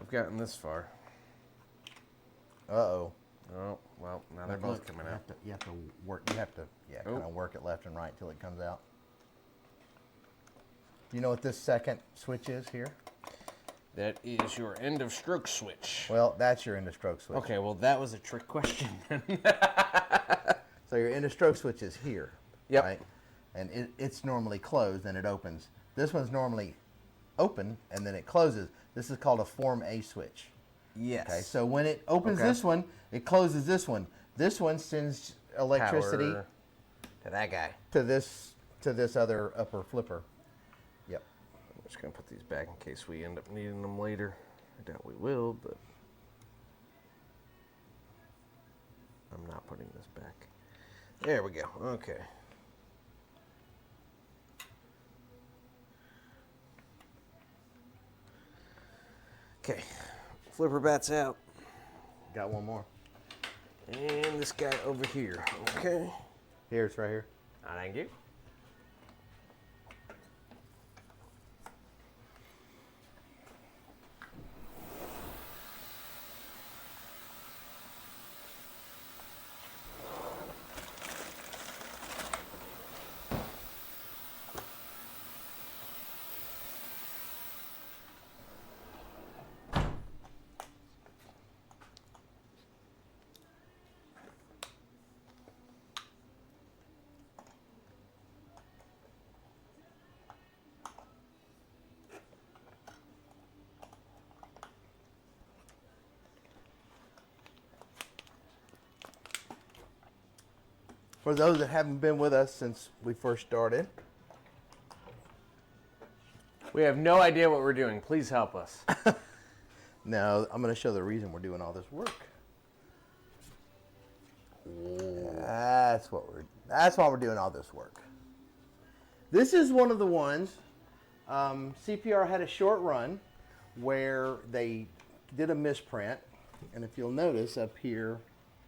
We've gotten this far. Uh-oh. Oh, well, now they're both coming out. You have to work. You have to, Oh. kind of work it left and right till it comes out. Do you know what this second switch is here? That is your end of stroke switch. Well, that's your end of stroke switch. Okay, well that was a trick question. So your end of stroke switch is here. Yep. Right? And it's normally closed and it opens. This one's normally open and then it closes. This is called a Form A switch. Yes. Okay, so when it opens this one, it closes this one. This one sends electricity Power to that guy. to this other upper flipper. Yep. I'm just gonna put these back in case we end up needing them later. I doubt we will, but I'm not putting this back. There we go. Okay. Okay. Flipper bat's out. Got one more. And this guy over here. Okay. Here, it's right here. Thank you. For those that haven't been with us since we first started, We have no idea what we're doing. Please help us. now I'm going to show the reason we're doing all this work. That's why we're doing all this work. This is one of the ones. CPR had a short run where they did a misprint, and if you'll notice up here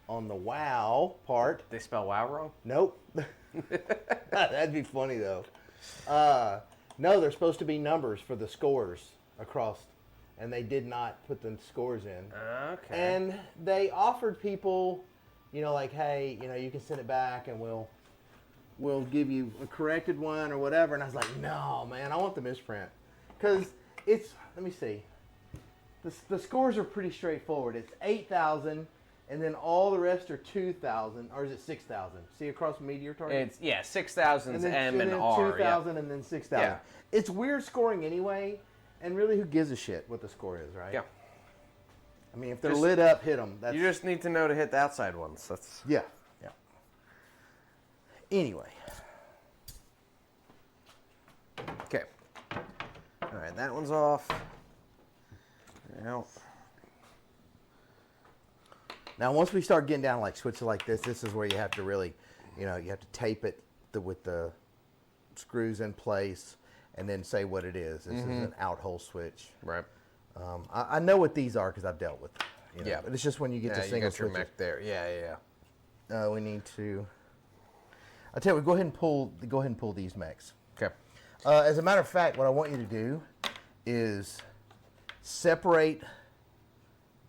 on the wow part, They spell wow wrong? nope. That'd be funny though. No, there's supposed to be numbers for the scores across, and they did not put the scores in. Okay. And they offered people, like, hey, you can send it back and we'll give you a corrected one or whatever. And I was like, no, man, I want the misprint. Because let me see. The scores are pretty straightforward. It's 8,000, and then all the rest are 2,000, or is it 6,000? See across meteor target? It's 6,000's M and then R. 2,000 and then 6,000. Yeah. It's weird scoring anyway, and really, who gives a shit what the score is, right? Yeah. I mean, if they're Just- lit up, hit them. You just need to know to hit the outside ones. That's Yeah. Anyway, okay. All right, that one's off. Now, now once we start getting down like switches like this is where you have to really, you have to tape it with the screws in place, and then say what it is. This is an out hole switch. right. I know what these are because I've dealt with them. Yeah. But it's just when you get Yeah, to you single got your switches. mech there. Yeah. We need to. I tell you, what, go ahead and pull these mechs. Okay. As a matter of fact, what I want you to do is separate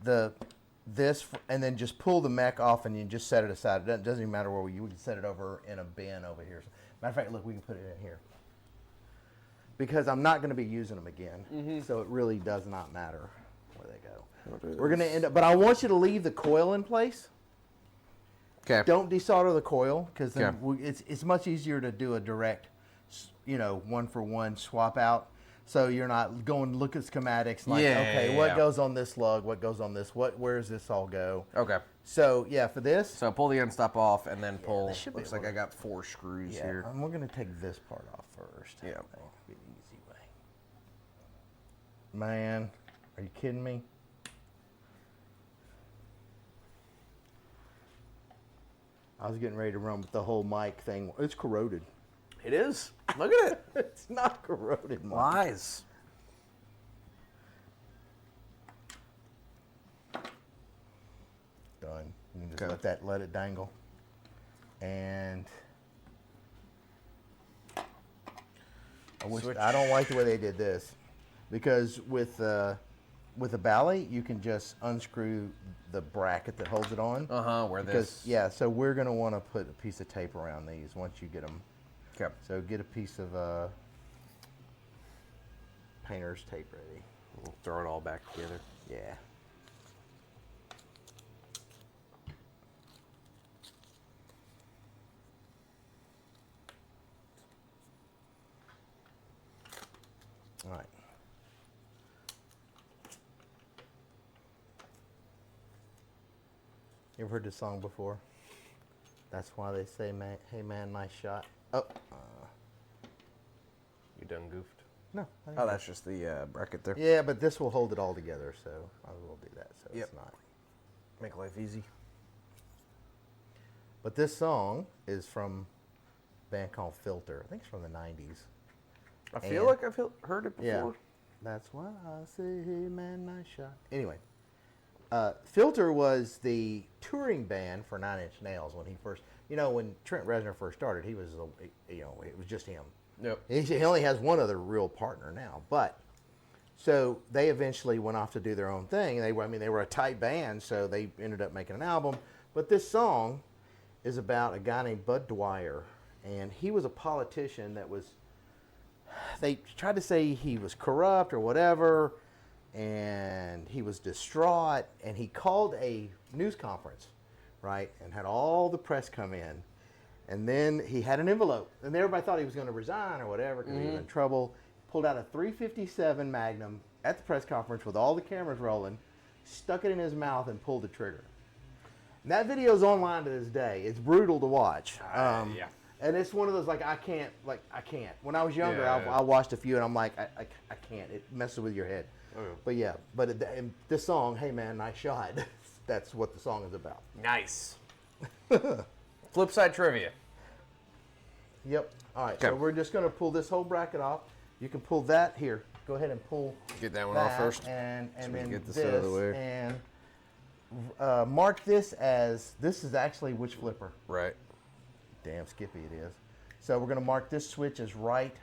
this and then just pull the mech off and you just set it aside. It doesn't even matter where we can set it over in a bin over here. Matter of fact, look, we can put it in here because I'm not going to be using them again, so it really does not matter where they go. We're going to end up, but I want you to leave the coil in place. Okay. Don't desolder the coil because then Okay. it's much easier to do a direct, one for one swap out. So you're not going to look at schematics like, okay, what goes on this lug, what goes on this, where does this all go? Okay. So yeah, for this, So pull the end stop off and then pull. this should be Looks like able I got 4 screws yeah, here. we're going to take this part off first. Yeah. That'll be the easy way. Man, are you kidding me? I was getting ready to run with the whole mic thing. It's corroded. It is. Look at it. It's not corroded, Mike. Lies. Done. You can just Okay. let it dangle. And Switch. I don't like the way they did this because with a Bally, you can just unscrew the bracket that holds it on. Where Because this. so we're gonna want to put a piece of tape around these once you get them. Okay. So get a piece of painter's tape ready. We'll throw it all back together. Yeah. All right. You ever heard this song before? That's why they say, man, hey man, nice shot. Oh, You done goofed. no. Oh, that's just the bracket there. Yeah, but this will hold it all together, so I will do that. So Yep. it's not. Make life easy. But this song is from a band called Filter. I think it's from the 90s. I feel And- like I've heard it before. Yeah. That's why I say, hey man, nice shot. Anyway, Filter was the touring band for Nine Inch Nails when he first, when Trent Reznor first started, he was, it was just him. Yep. He only has one other real partner now, but so they eventually went off to do their own thing. They were a tight band, so they ended up making an album. But this song is about a guy named Bud Dwyer, and he was a politician that was. They tried to say he was corrupt or whatever, and he was distraught, and he called a news conference, right, and had all the press come in. And then he had an envelope, and everybody thought he was going to resign or whatever because he was in trouble. Pulled out a .357 Magnum at the press conference with all the cameras rolling, stuck it in his mouth, and pulled the trigger. And that video's online to this day. It's brutal to watch. Yeah. And it's one of those, I can't. When I was younger, Yeah. I watched a few, and I'm like, I can't. It messes with your head. Oh, yeah. But in this song, hey man, nice shot. That's what the song is about. Nice. Flip side trivia. Yep. All right. So Okay. we're just going to pull this whole bracket off. You can pull that here. Go ahead and pull Get that one that off first. and So we then can get this out of the way. and mark this as this is actually which flipper. Right. Damn Skippy it is. So we're going to mark this switch as right.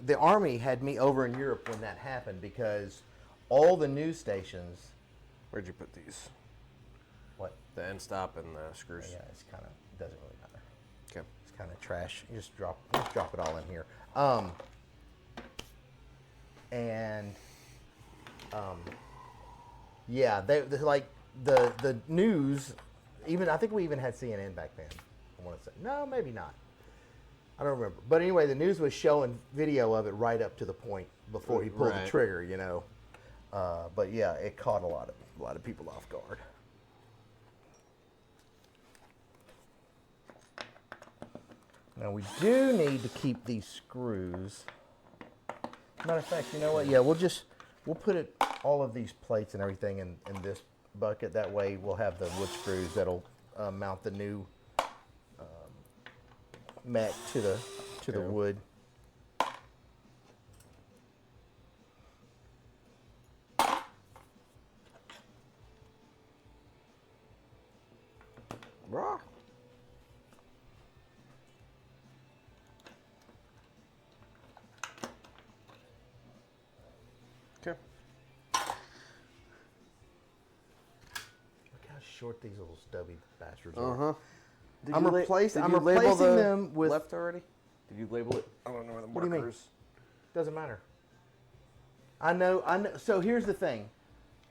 The Army had me over in Europe when that happened because all the news stations. Where'd you put these? What? The end stop and the screws. Yeah, it's kind of doesn't really matter. Okay. It's kind of trash. You just drop it all in here. Yeah, they like the news. Even I think we even had CNN back then. I want to say no, maybe not. I don't remember. But anyway, the news was showing video of it right up to the point before he pulled the Right. trigger. But yeah, it caught a lot of people off guard. Now we do need to keep these screws. Matter of fact, you know what? Yeah, we'll put all of these plates and everything in this bucket. That way we'll have the wood screws that'll mount the new mech to the Okay. wood. Raw. Okay. Look how short these little stubby bastards are. Uh-huh. I'm replacing label the them with. left already? Did you label it? I don't know where the What do you mean? markers. Doesn't matter. I know. So here's the thing.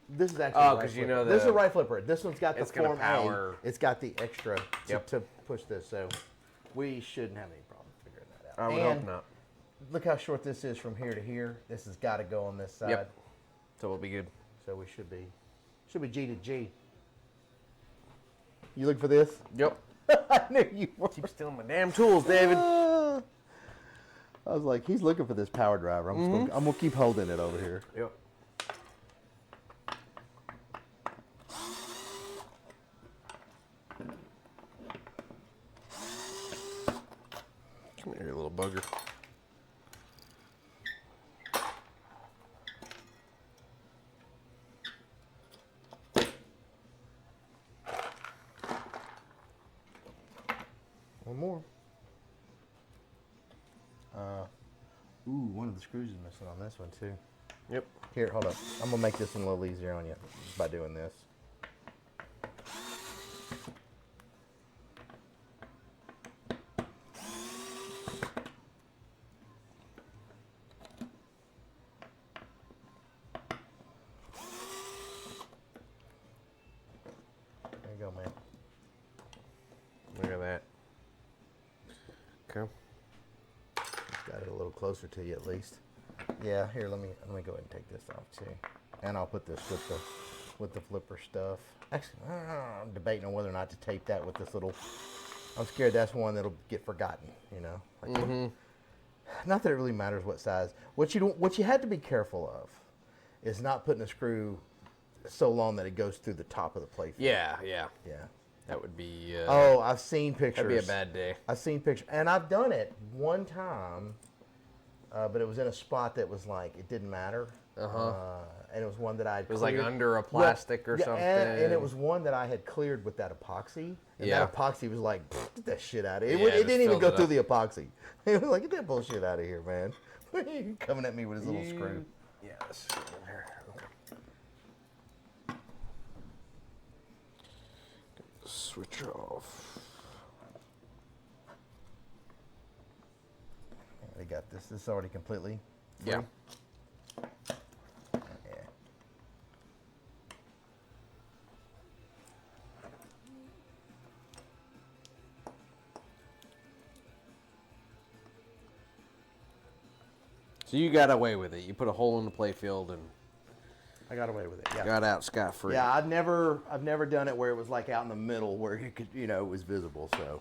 This is actually. Oh, a right 'cause you flipper. know this is a the- right flipper. This one's got the it's gonna form power- A. It's got the extra Yep. to push this, so we shouldn't have any problem figuring that out. I would And hope not. look how short this is from here to here. This has got to go on this side. Yep. So we'll be good. So we should be G to G. You look for this? Yep. I knew you were. Keep stealing my damn tools, David. I was like, he's looking for this power driver. I'm gonna keep holding it over here. Yep. Come here, you little bugger. One more. One of the screws is missing on this one too. Yep. Here, hold up. I'm gonna make this one a little easier on you by doing this. There you go, man. Look at that. Okay. Got it a little closer to you at least. Yeah, here, let me go ahead and take this off too. And I'll put this with the flipper stuff. Actually, I'm debating on whether or not to tape that with this little. I'm scared that's one that'll get forgotten, you know. Like, not that it really matters what size. What you have to be careful of is not putting a screw so long that it goes through the top of the plate. Yeah, yeah. Yeah. That would be. Oh, I've seen pictures. That'd be a bad day. I've seen pictures, and I've done it one time, but it was in a spot that was like it didn't matter. And it was one that I It was like under a plastic or something. And it was one that I had cleared with that epoxy. And that epoxy was like, get that shit out of here. Yeah, it didn't even go filled it through up. the epoxy. It was like, get that bullshit out of here, man. You're coming at me with his little screw. Yeah, let's see in here. Okay. Switch off. We got this. This is already completely free. Yeah. Yeah. So you got away with it. You put a hole in the playfield and I got away with it. Yeah. got out scot-free. Yeah, I've never done it where it was like out in the middle where you could, it was visible. So.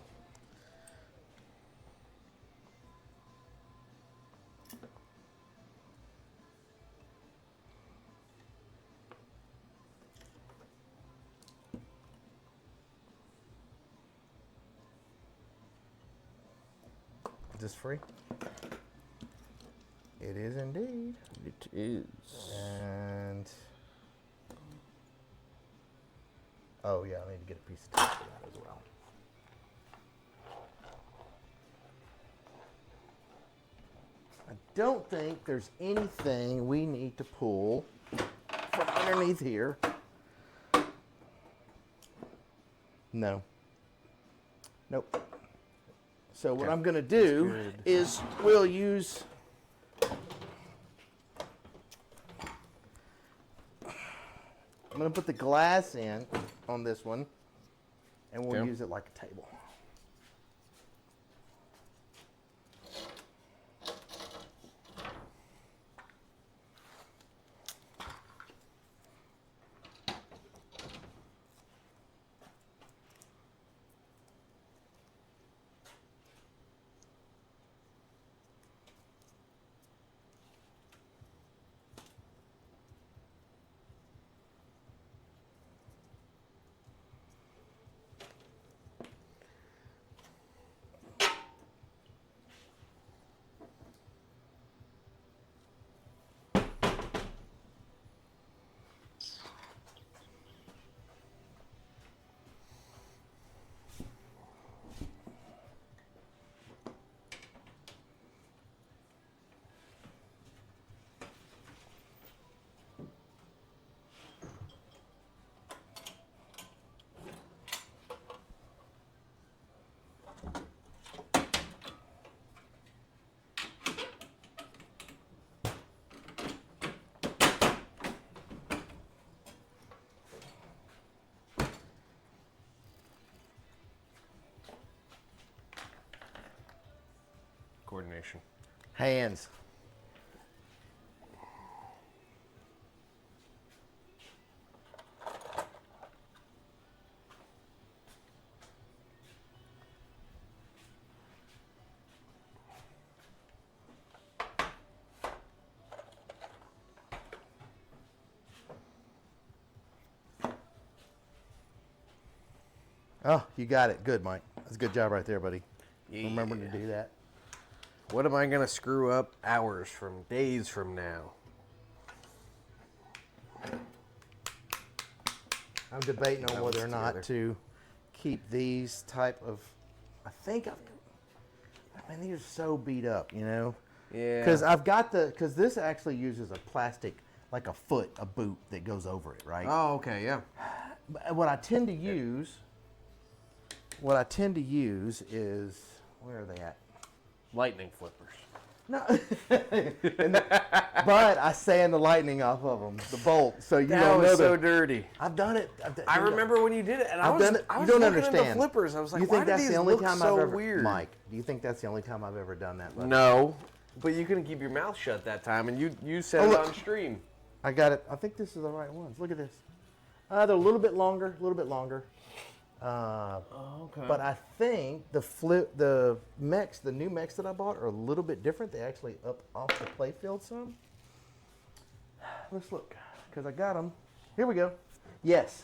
Is this free? It is indeed. It is. And oh yeah, I need to get a piece of tape for that as well. I don't think there's anything we need to pull from underneath here. No. Nope. So what I'm going to do is we'll use I'm going to put the glass in on this one, and we'll use it like a table. Coordination. Hands. Oh, you got it. Good, Mike. That's a good job right there, buddy. Remember to do that. What am I going to screw up hours from, days from now? I'm debating on whether or not to keep these type of. I mean, these are so beat up, Yeah. Because I've got because this actually uses a plastic, like a boot that goes over it, right? Oh, okay, yeah. But what I tend to use is, where are they at? Lightning flippers. No, but I sand the lightning off of them, the bolt, so you That don't was know so that. dirty. I've done it. I remember when you did it, and I I've was, done it. I You was don't looking at understand. the flippers. I was like, You why think do that's these the only look time so I've ever, weird? Mike? Do you think that's the only time I've ever done that? Buddy? No, but you couldn't keep your mouth shut that time, and you said Oh, it look. on stream. I got it. I think this is the right ones. Look at this. They're a little bit longer. Okay. But I think the new mechs that I bought are a little bit different. They actually up off the playfield some. Let's look, because I got them. Here we go. Yes,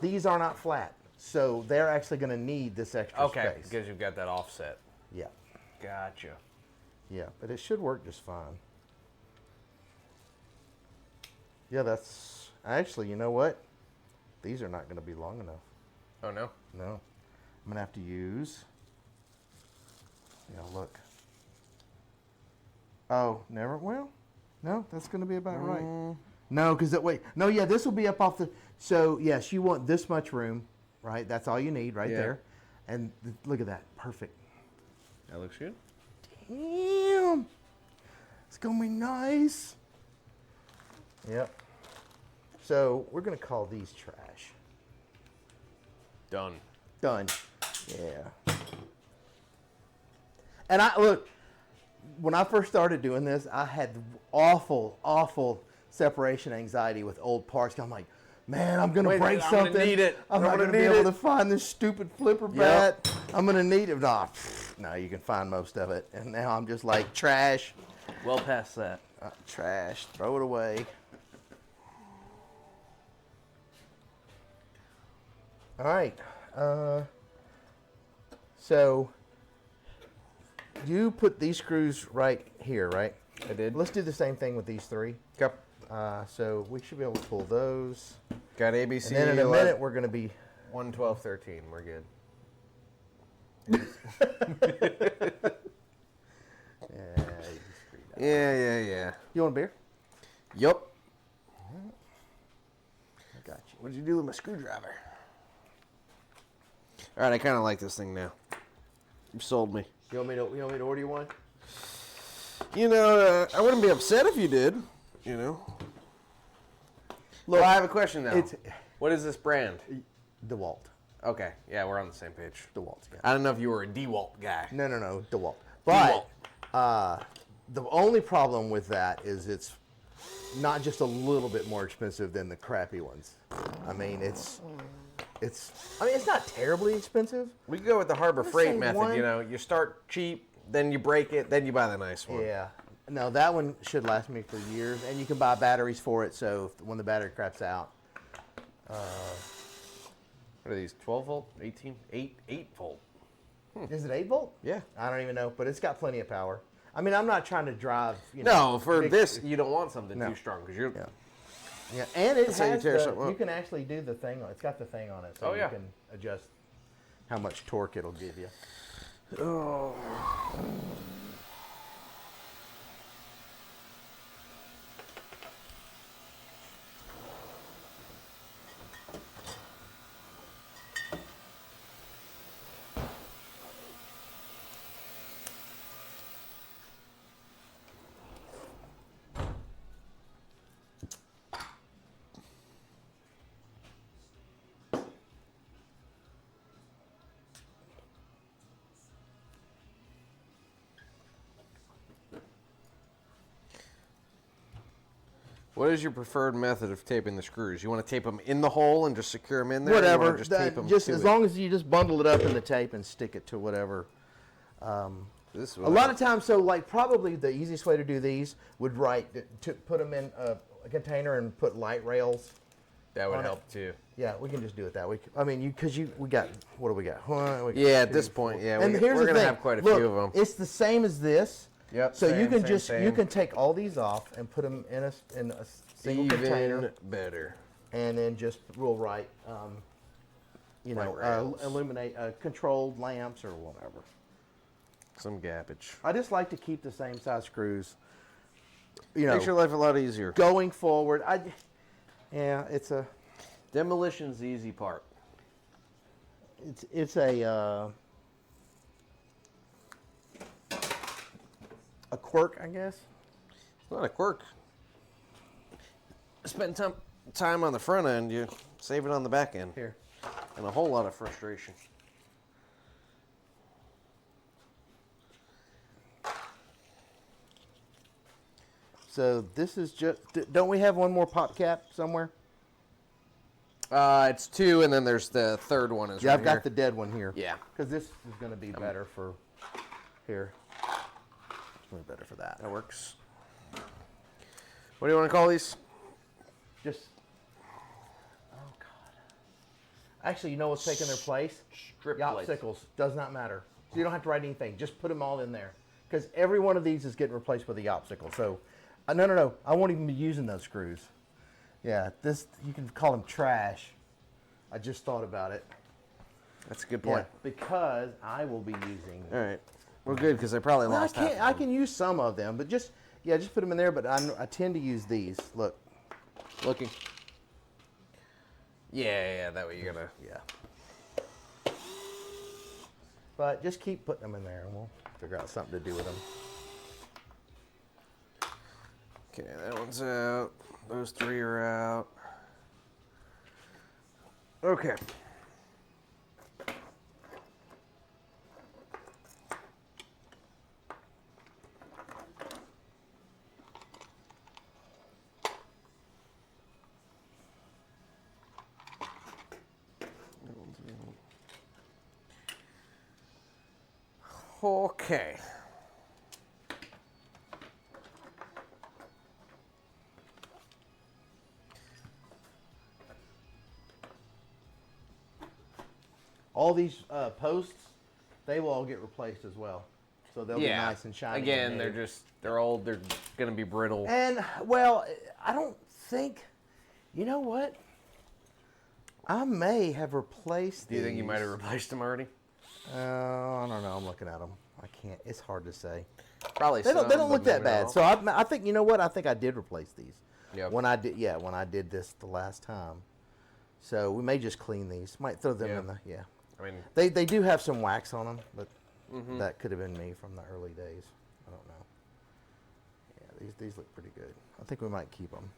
these are not flat. So they're actually going to need this extra Okay, space. because you've got that offset. Yeah. Gotcha. Yeah, but it should work just fine. Yeah, that's actually, you know what? These are not going to be long enough. Oh, no? No. I'm going to have to use. Yeah, look. Oh, never. Well, no, that's going to be about right. No, because wait. No, yeah, this will be up off the. So, yes, you want this much room, right? That's all you need right Yeah. there. And look at that. Perfect. That looks good. Damn. It's going to be nice. Yep. So, we're going to call these trash. Done. Done. Yeah. And look, when I first started doing this, I had awful separation anxiety with old parts. I'm like, man, I'm gonna Wait, break I'm something. gonna need it. I'm not gonna be need able it. to find this stupid flipper bat. I'm gonna need it. Nah, no, you can find most of it. And now I'm just like trash. Well past that. Trash. Throw it away. All right. So you put these screws right here, right? I did. Let's do the same thing with these three. Yep. So we should be able to pull those. Got ABC. And then in a minute, we're going to be... 1, 12, 13. We're good. Yeah. You want a beer? Yup. I got you. What did you do with my screwdriver? All right, I kind of like this thing now. You sold me. You want me to order you one? You know, I wouldn't be upset if you did. You know. Look, Well, I have a question now. it's What is this brand? DeWalt. Okay, yeah, we're on the same page. DeWalt. Yeah. I don't know if you were a DeWalt guy. No, DeWalt. But the only problem with that is it's not just a little bit more expensive than the crappy ones. I mean, it's not terribly expensive. We could go with the Harbor Let's Freight say method. one. You know, you start cheap, then you break it, then you buy the nice one. Yeah. No, that one should last me for years, and you can buy batteries for it. So when the battery craps out, What are these? 12 volt? 18? 8 volt. is it 8 volt? Yeah. I don't even know, but it's got plenty of power. I mean, I'm not trying to drive. No, for big- this, you don't want something No. too strong because you're. Yeah. Yeah, and it Let's say you has tear something you up. can actually do the thing. It's got the thing on it, so Oh, yeah. you can adjust how much torque it'll give you. Oh. What is your preferred method of taping the screws? You want to tape them in the hole and just secure them in there? or you wanna Whatever. Just tape them Just to as it? long as you just bundle it up in the tape and stick it to whatever. This is A what lot of times, so like probably the easiest way to do these would to put them in a container and put light rails. that would on it. help too. Yeah, we can just do it that way. I mean, we got, what do we got? One, we got Yeah, at two, this point, yeah, And we- here's we're the gonna thing. have quite a Look, few of 'em. It's the same as this. Yep. So you same, can same, just same. you can take all these off and put them in a single Even container, better. and then just we'll write, Light rails. illuminate controlled lamps or whatever. Some gappage. I just like to keep the same size screws. You know, Makes your life a lot easier. going forward, it's a Demolition's the easy part. it's a quirk, I guess. It's not a quirk. Spend time on the front end, you save it on the back end. Here. And a whole lot of frustration. So this is just. Don't we have one more pop cap somewhere? It's 2, and then there's the third one. Is Yeah, right I've got here. the dead one here. Yeah. Because this is going to be better for here. It's going to be better for that. That works. What do you want to call these? Just. Oh God. Actually, you know what's taking their place? Strip Yopp plates. sickles. Does not matter. So you don't have to write anything. Just put them all in there. Because every one of these is getting replaced with a Yopp sickle. So, no. I won't even be using those screws. Yeah, this, you can call them trash. I just thought about it. That's a good point. Yeah, because I will be using. All right. Well, good, because I probably Well, lost half of I them. can use some of them, but just put them in there. But I tend to use these. Look, Looking. Yeah, that way you're going to... yeah. But just keep putting them in there, and we'll figure out something to do with them. Okay, that one's out. Those 3 are out. Okay. Okay. All these posts, they will all get replaced as well. So they'll be nice and shiny. Again, and new. they're old. They're going to be brittle. And, well, I don't think, you know what? I may have replaced Do you think you these. might have replaced them already? I don't know. I'm looking at them. I can't. It's hard to say. Probably. They don't some, look but that maybe bad. not. So I think, you know what? I think I did replace these. Yep. When I did this the last time. So we may just clean these. Might throw them in the, I mean, They do have some wax on them, but that could have been me from the early days. I don't know. Yeah, these look pretty good. I think we might keep them.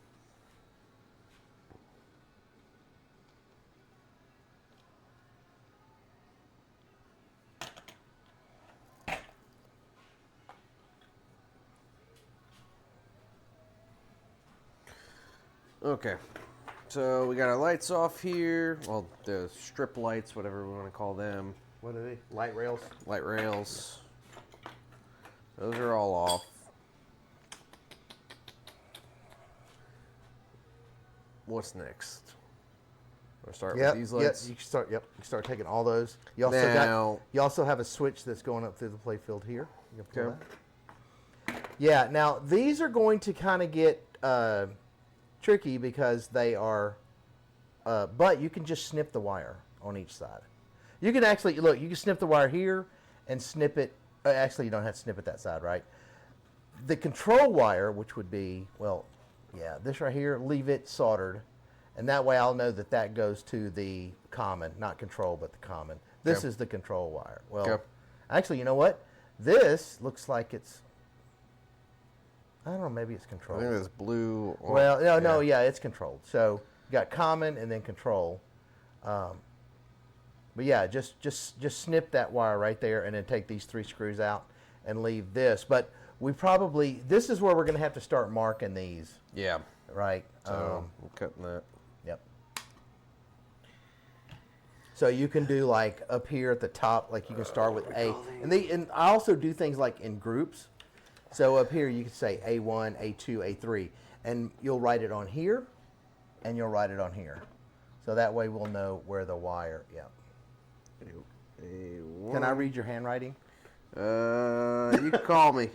okay. So we got our lights off here. Well, the strip lights, whatever we want to call them. What are they? Light rails? Light rails. Those are all off. What's next? We'll start with these lights. You can start. Yep, you can start taking all those. You also have a switch that's going up through the play field here. You can pull Okay. that. Yeah. Now these are going to kind of get tricky because they are. But you can just snip the wire on each side. You can actually look. You can snip the wire here and snip it. Actually, you don't have to snip it that side, right? The control wire, which would be this right here, leave it soldered. And that way I'll know that that goes to the common, not control, but the common. This is the control wire. Well, actually, you know what? This looks like it's, I don't know, maybe it's I controlled. think it's blue. Well, no, it's controlled. So you got common and then control. But yeah, just snip that wire right there and then take these 3 screws out and leave this. But this is where we're going to have to start marking these. Yeah. Right. So I'm cutting that. Yep. So you can do like up here at the top, like you can start with A. And I also do things like in groups. So up here you can say A1, A2, A3. And you'll write it on here and you'll write it on here. So that way we'll know where the wire, A1. Can I read your handwriting? You can call me.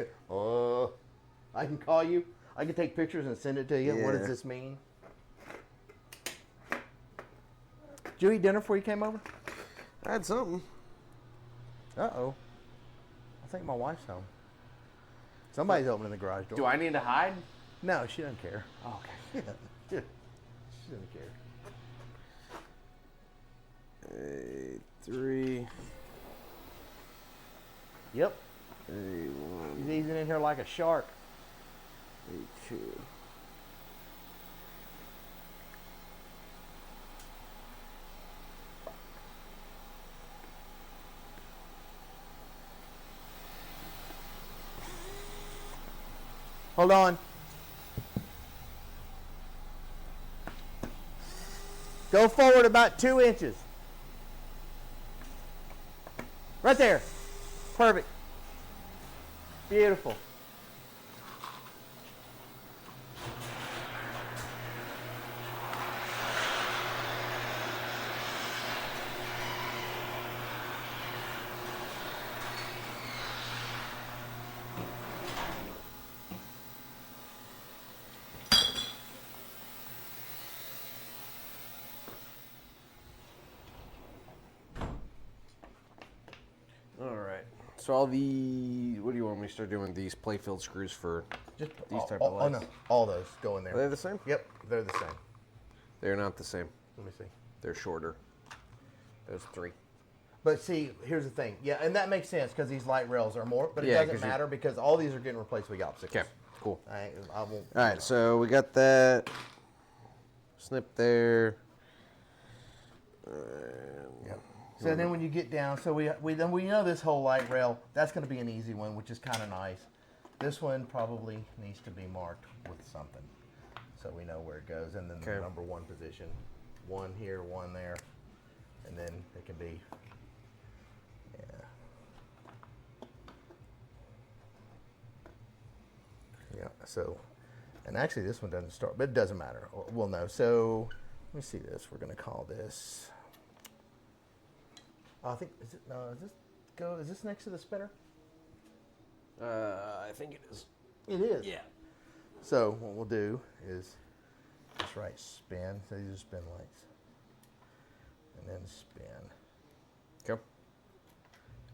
I can call you. I can take pictures and send it to you. What Yeah. does this mean? Did you eat dinner before you came over? I had something. Uh-oh. I think my wife's home. Somebody's opening the garage door. Do I need to hide? No, she doesn't care. Oh, okay. Yeah. She doesn't care. A3. Yep. A1. He's easing in here like a shark. A2. Hold on. Go forward about 2 inches. Right there. Perfect. Beautiful. So all the, what do you want me to start doing? These playfield screws for Just these type all, of lights? no, all those go in there. Are they the same? Yep, they're the same. They're not the same. Let me see. They're shorter. There's 3. But see, here's the thing. Yeah, and that makes sense because these light rails are more, but it Yeah, doesn't 'cause matter because all these are getting replaced with Yopp 6s. Okay, cool. I won't. All right, so we got that snip there. Yep. So then when you get down, so we know this whole light rail, that's going to be an easy one, which is kind of nice. This one probably needs to be marked with something so we know where it goes. And then the number 1 position, 1 here, 1 there, and then it can be, yeah, so, and actually this one doesn't start, but it doesn't matter. We'll know. So let me see this. We're going to call this. I think is this next to the spinner? I think it is. It is. Yeah. So what we'll do is just write spin. So these are spin lights, and then spin. Okay.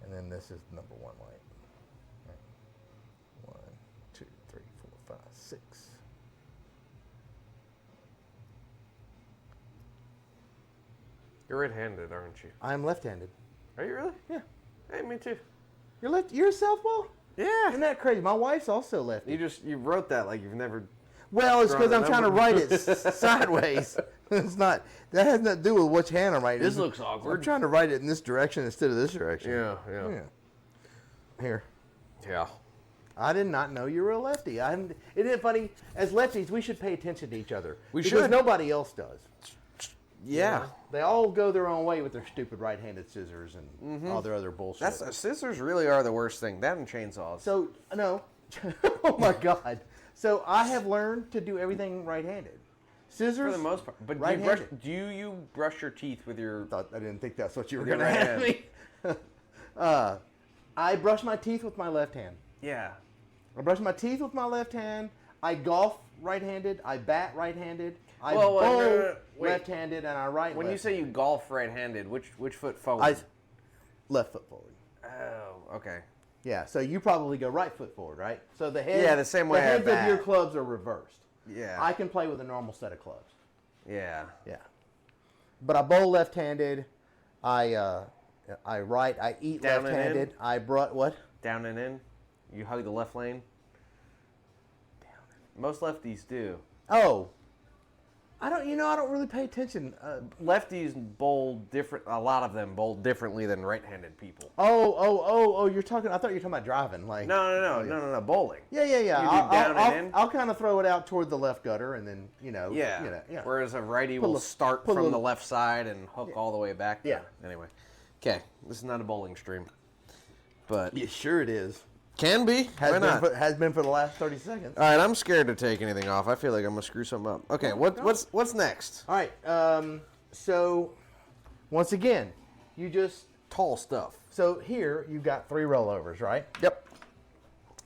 And then this is number 1 light. Right. 1, 2, 3, 4, 5, 6. You're right-handed, aren't you? I'm left-handed. Are you really? Yeah. Hey, me too. You're left. You're a southpaw. Yeah. Isn't that crazy? My wife's also lefty. You wrote that like you've never. Well, it's because Drawn I'm a trying to number. write it sideways. It's not. That has nothing to do with which hand I'm writing. This It's- looks awkward. I'm trying to write it in this direction instead of this direction. Yeah. Here. Yeah. I did not know you were a lefty. Isn't it funny? As lefties, we should pay attention to each other. We because should. nobody else does. Yeah. They all go their own way with their stupid right-handed scissors and all their other bullshit. Scissors really are the worst thing. That and chainsaws. So, no. Oh, my God. So, I have learned to do everything right-handed. Scissors, for the most part. But right-handed. do you brush your teeth with your? I didn't think that's what you were With going your to right ask me. I brush my teeth with my left hand. Yeah. I brush my teeth with my left hand. I golf right-handed. I bat right-handed. I Well, bowl wait. left-handed, and I right. When you say you golf right-handed, which foot forward? I left foot forward. Oh, okay. Yeah, so you probably go right foot forward, right? So the head. Yeah, the same way I The heads of bat. your clubs are reversed. Yeah. I can play with a normal set of clubs. Yeah. Yeah. But I bowl left-handed. I eat Down and in? left-handed. I brought what? Down and in. You hug the left lane. Most lefties do. Oh. I don't really pay attention. Lefties bowl different. A lot of them bowl differently than right-handed people. You're talking. I thought you were talking about driving. Like No. Bowling. Yeah. You do down and in? I'll kind of throw it out toward the left gutter, and then Yeah. yeah. Whereas a righty Put a will little- start put a from little- the left side and hook all the way back. Yeah. Anyway. Okay. This is not a bowling stream. But Yeah, sure it is. can be. Why not? Has been for the last 30 seconds. All right, I'm scared to take anything off. I feel like I'm gonna screw something up. Okay, what's next? All right. So once again, you just Tall stuff. so here you've got 3 rollovers, right? Yep.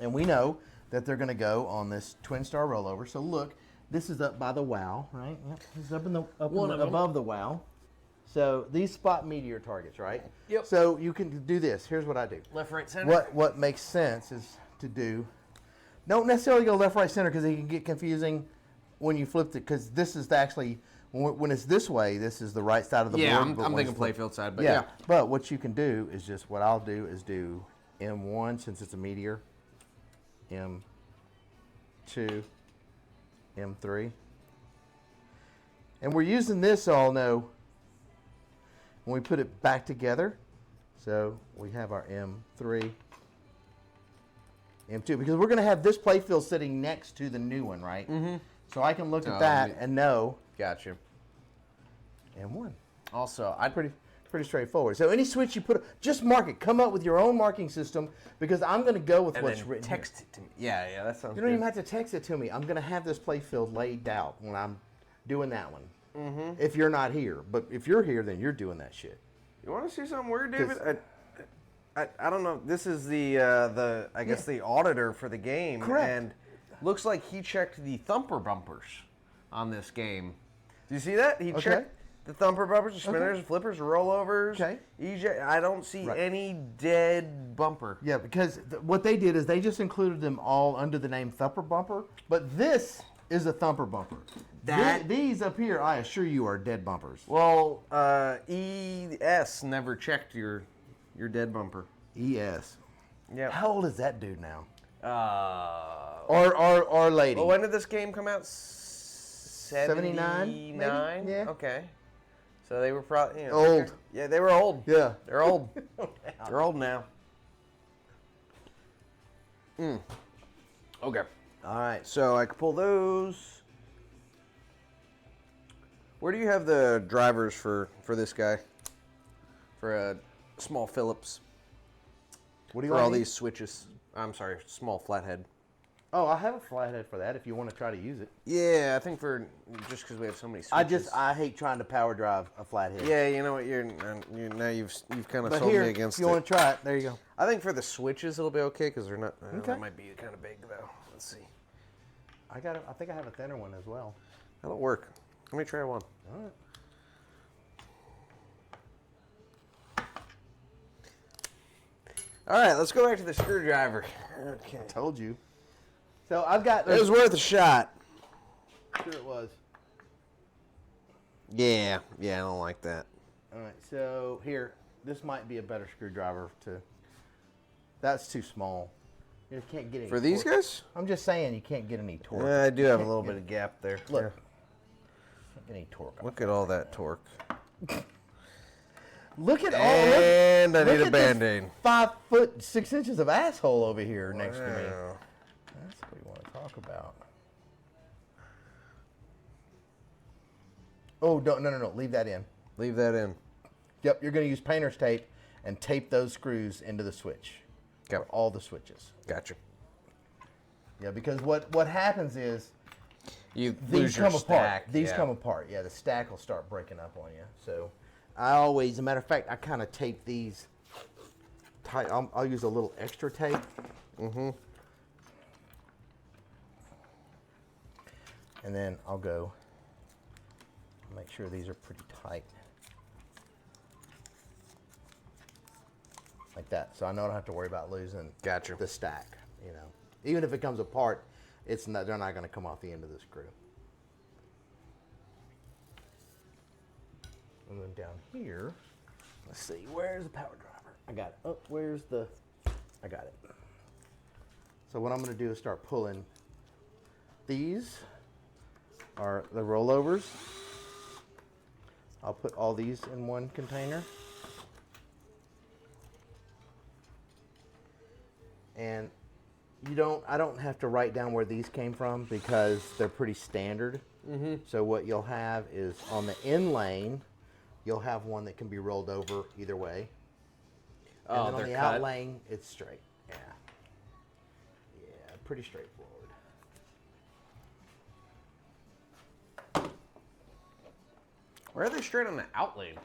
And we know that they're going to go on this twin star rollover. So look, this is up by the wow, right? Yep. This is up in the above the wow. So these spot meteor targets, right? Yep. So you can do this. Here's what I do. Left, right, center. What makes sense is to do. Don't necessarily go left, right, center because it can get confusing when you flip it. Because this is actually when it's this way, this is the right side of the Yeah, board. but I'm when thinking it's playfield side, but yeah. yeah. But what you can do is just what I'll do is do M1 since it's a meteor, M2, M3, and we're using this so I'll know when we put it back together. So we have our M3, M2 because we're going to have this playfield sitting next to the new one, right? Mm-hmm. So I can look at that and know Got you. M1. Also, Pretty straightforward. So any switch you put, just mark it. Come up with your own marking system because I'm going to go with and what's then written. text it to me. Yeah, that sounds You good. don't even have to text it to me. I'm going to have this playfield laid out when I'm doing that one. Mm-hmm. If you're not here, but if you're here, then you're doing that shit. You want to see something weird, David? I don't know. This is the I guess the auditor for the game, Correct. and looks like he checked the thumper bumpers on this game. Do you see that? He checked The thumper bumpers, the spinners, the flippers, the rollovers. Okay. EJ. I don't see Right. any dead bumper. Yeah, because what they did is they just included them all under the name thumper bumper, but this is a thumper bumper. These up here, I assure you, are dead bumpers. Well, ES never checked your dead bumper. ES. Yeah. How old is that dude now? Or Or lady? well, when did this game come out? 79, maybe? Yeah. Okay. So they were probably Old. Yeah, they were old. Yeah. They're old. They're old now. Okay. All right. So I could pull those. Where do you have the drivers for this guy? For a small Phillips. What do you For want? all these switches. I'm sorry, small flathead. Oh, I have a flathead for that if you want to try to use it. Yeah, I think for just because we have so many switches. I hate trying to power drive a flathead. Yeah, you know what? You're now you've kind of But sold here, me against if you it. want to try it, there you go. I think for the switches it'll be okay because they're not. Okay. That might be kind of big though. Let's see. I think I have a thinner one as well. That'll work. Let me try one. All right. All right, let's go back to the screwdriver. Okay. Told you. So I've got. It was worth a shot. Sure it was. Yeah, I don't like that. All right. So here, this might be a better screwdriver to. That's too small. You can't get any For these torque. guys? I'm just saying you can't get any torque. I do have a little bit of gap there. Look. Yeah. Can't get any torque. Look at all that torque. Look at all. And I need a at this Band-Aid. 5 foot 6 inches of asshole over here next to me. Wow. That's what we want to talk about. Oh, no. Leave that in. Leave that in. Yep, you're going to use painter's tape and tape those screws into the switch. Okay. For all the switches. Gotcha. Yeah, because what happens is You these lose your come apart. stack. These yeah. come apart. Yeah, the stack will start breaking up on you. So I always, as a matter of fact, I kind of tape these tight. I'll use a little extra tape. Mm-hmm. And then I'll go make sure these are pretty tight. Like that. So I know I don't have to worry about losing Gotcha. the stack, you know. Even if it comes apart, it's not, they're not going to come off the end of the screw. And then down here, let's see, where's the power driver? I got it. Oh, where's the, I got it. So what I'm going to do is start pulling. These are the rollovers. I'll put all these in one container. And I don't have to write down where these came from because they're pretty standard. Mm-hmm. So what you'll have is on the in lane, you'll have one that can be rolled over either way. And Oh, then on they're the cut? out lane, it's straight. Yeah. Yeah, pretty straightforward. Where are they straight on the out lane?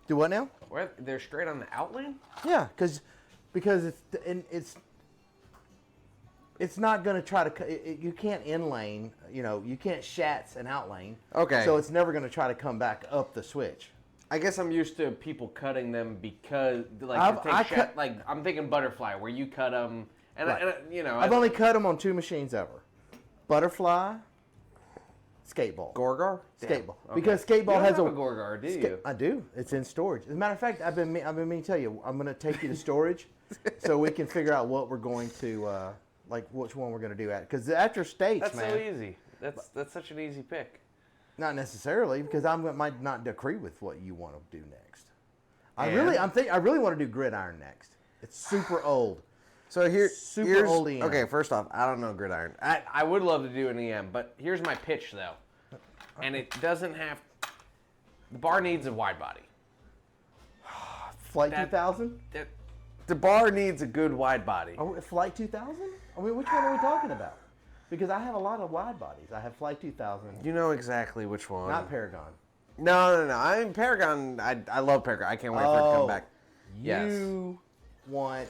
Do what now? Where they're straight on the out lane? Yeah, because it's not going to try to you can't in lane, you can't shats and out lane. Okay. So it's never going to try to come back up the switch. I guess I'm used to people cutting them because, I'm thinking butterfly, where you cut them, and, Right. I've only cut them on 2 machines ever. Butterfly, skateball. Gorgar? Skateball. Okay. Because skateball You don't has have a Gorgar, do you? I do. It's in storage. As a matter of fact, I've been meaning to tell you, I'm going to take you to storage so we can figure out what we're going to, which one we're going to do at. Because after states, That's man. so easy. That's such an easy pick. Not necessarily, because might not agree with what you want to do next. I And? really want to do gridiron next. It's super old. So here's old EM. Okay, first off, I don't know gridiron. I would love to do an EM, but here's my pitch though, and it doesn't have. The bar needs a wide body. Flight 2000? The bar needs a good wide body. Oh, Flight 2000? I mean, which one are we talking about? Because I have a lot of wide bodies. I have Flight 2000, You know exactly which one. not Paragon. No. I mean Paragon. I love Paragon. I can't wait for it to come back. Yes. You want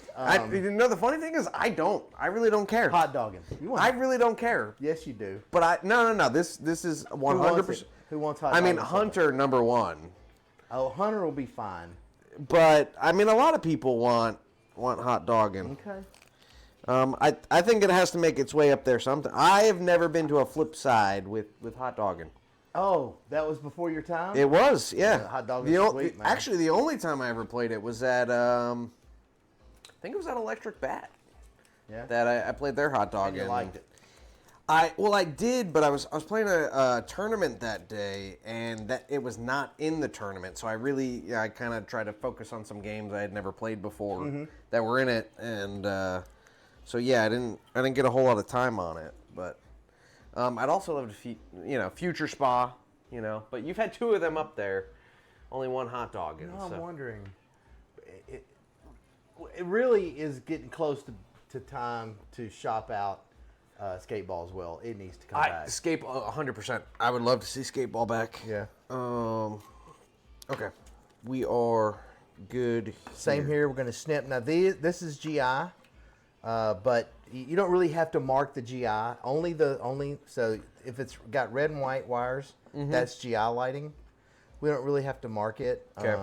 you know, the funny thing is, I don't. I really don't care. hot dogging. You want? I really don't care. Yes, you do. But no. This is 100%. Who wants hot? I mean, dogging? Hunter number one. Oh, Hunter will be fine. But I mean, a lot of people want hot dogging. Okay. I think it has to make its way up there sometime. I have never been to a flip side with hot dogging. Oh, that was before your time? It was, yeah. Hot dog The is o- sweet, man. Actually, the only time I ever played it was at, I think it was at Electric Bat. Yeah. That I played their hot dog And you in. liked it. I did, but I was playing a tournament that day, and that it was not in the tournament. So I kind of tried to focus on some games I had never played before Mm-hmm. that were in it, and so yeah, I didn't get a whole lot of time on it. But I'd also love to, Future Spa, But you've had two of them up there, only one hot dog. No, I'm wondering. It really is getting close to time to shop out skateball as well. It needs to come back. Skate 100%. I would love to see skateball back. Yeah. Okay, we are good. Same here. We're going to snip. Now, this is GI, but you don't really have to mark the GI. So if it's got red and white wires, that's GI lighting. We don't really have to mark it. Okay.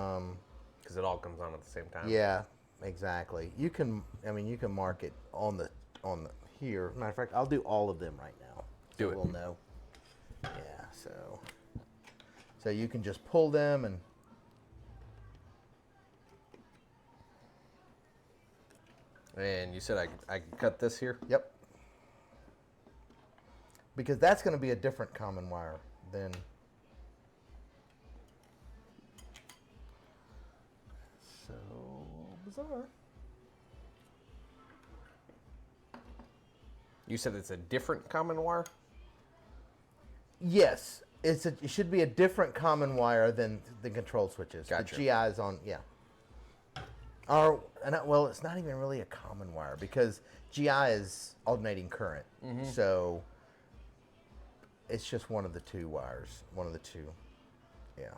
Because it all comes on at the same time. Yeah, exactly. You can mark it on the here. Matter of fact, I'll do all of them right now. Do it. We'll know. Yeah. So you can just pull them and. And you said I could cut this here? Yep. Because that's going to be a different common wire than. So bizarre. You said it's a different common wire? Yes, it should be a different common wire than the control switches. Gotcha. The GI is on, yeah. It's not even really a common wire because GI is alternating current. So it's just one of the two wires. One of the two. Yeah.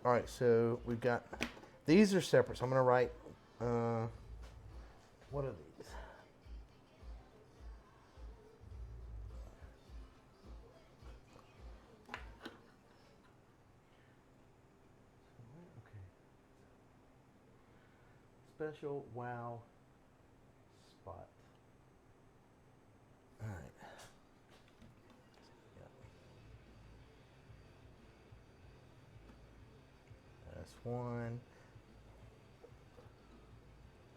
All right, so we've got, these are separate. So I'm going to write, what are these? Special wow spot. All right. That's one.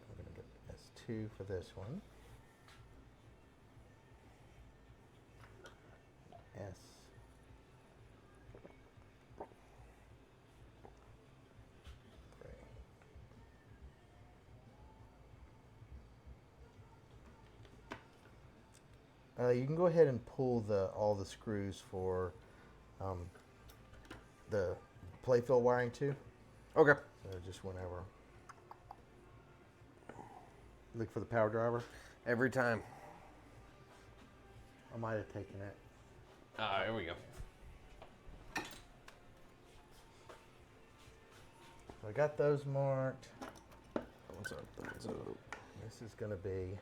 I'm going to get S2 for this one. S. You can go ahead and pull all the screws for the playfill wiring too. Okay. So just whenever. Look for the power driver. Every time. I might have taken it. Here we go. So I got those marked. Thumbs up, thumbs up. This is going to be.